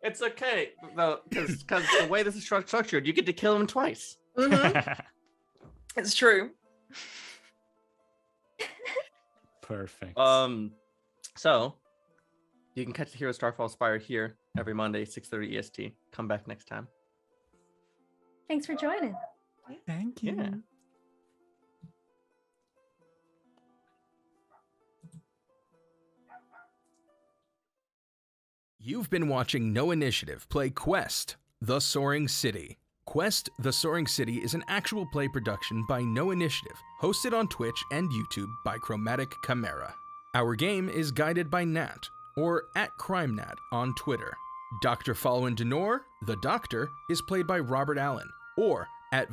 [SPEAKER 2] It's okay though, because the way this is structured, you get to kill him twice.
[SPEAKER 5] Mhm. It's true.
[SPEAKER 3] Perfect.
[SPEAKER 2] So you can catch the Hero Starfall Spire here every Monday, 6:30 EST. Come back next time.
[SPEAKER 6] Thanks for joining.
[SPEAKER 3] Thank you.
[SPEAKER 2] Yeah.
[SPEAKER 1] You've been watching No Initiative play Quest, The Soaring City. Quest, The Soaring City is an actual play production by No Initiative, hosted on Twitch and YouTube by Chromatic Chimera. Our game is guided by Nat, or @CrimeNat on Twitter. Dr. Falwin Denor, the Doctor, is played by Robert Allen, or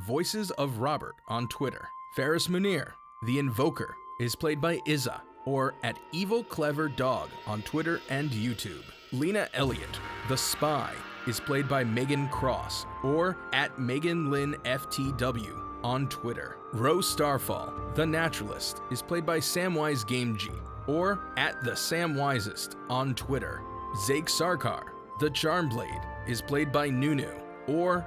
[SPEAKER 1] @Voices of Robert on Twitter. Ferris Munir, the Invoker, is played by Izza, or @EvilCleverDog on Twitter and YouTube. Lena Elliott, the Spy, is played by Megan Cross, or @MeganLynnFTW on Twitter. Rose Starfall, the Naturalist, is played by Samwise Gamgee, or @TheSamWisest on Twitter. Zake Sarkar, the Charmblade, is played by Nunu, or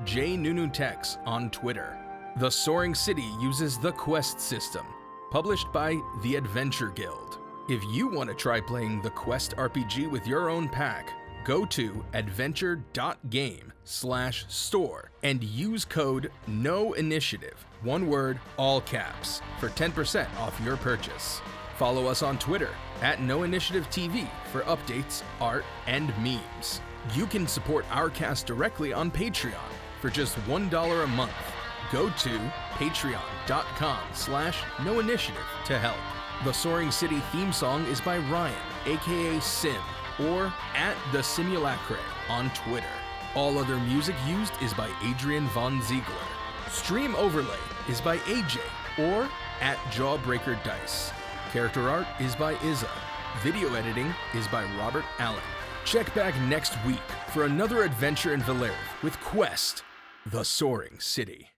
[SPEAKER 1] @JNunuTex on Twitter. The Soaring City uses the Quest system, published by The Adventure Guild. If you want to try playing the Quest RPG with your own pack, go to adventure.game/store and use code NOINITIATIVE, one word, all caps, for 10% off your purchase. Follow us on Twitter @NoInitiativeTV for updates, art, and memes. You can support our cast directly on Patreon for just $1 a month. Go to patreon.com/noinitiative to help. The Soaring City theme song is by Ryan, aka Sim, or @TheSimulacre on Twitter. All other music used is by Adrian Von Ziegler. Stream overlay is by AJ or @JawbreakerDice. Character art is by Izza. Video editing is by Robert Allen. Check back next week for another adventure in Valerith with Quest, the Soaring City.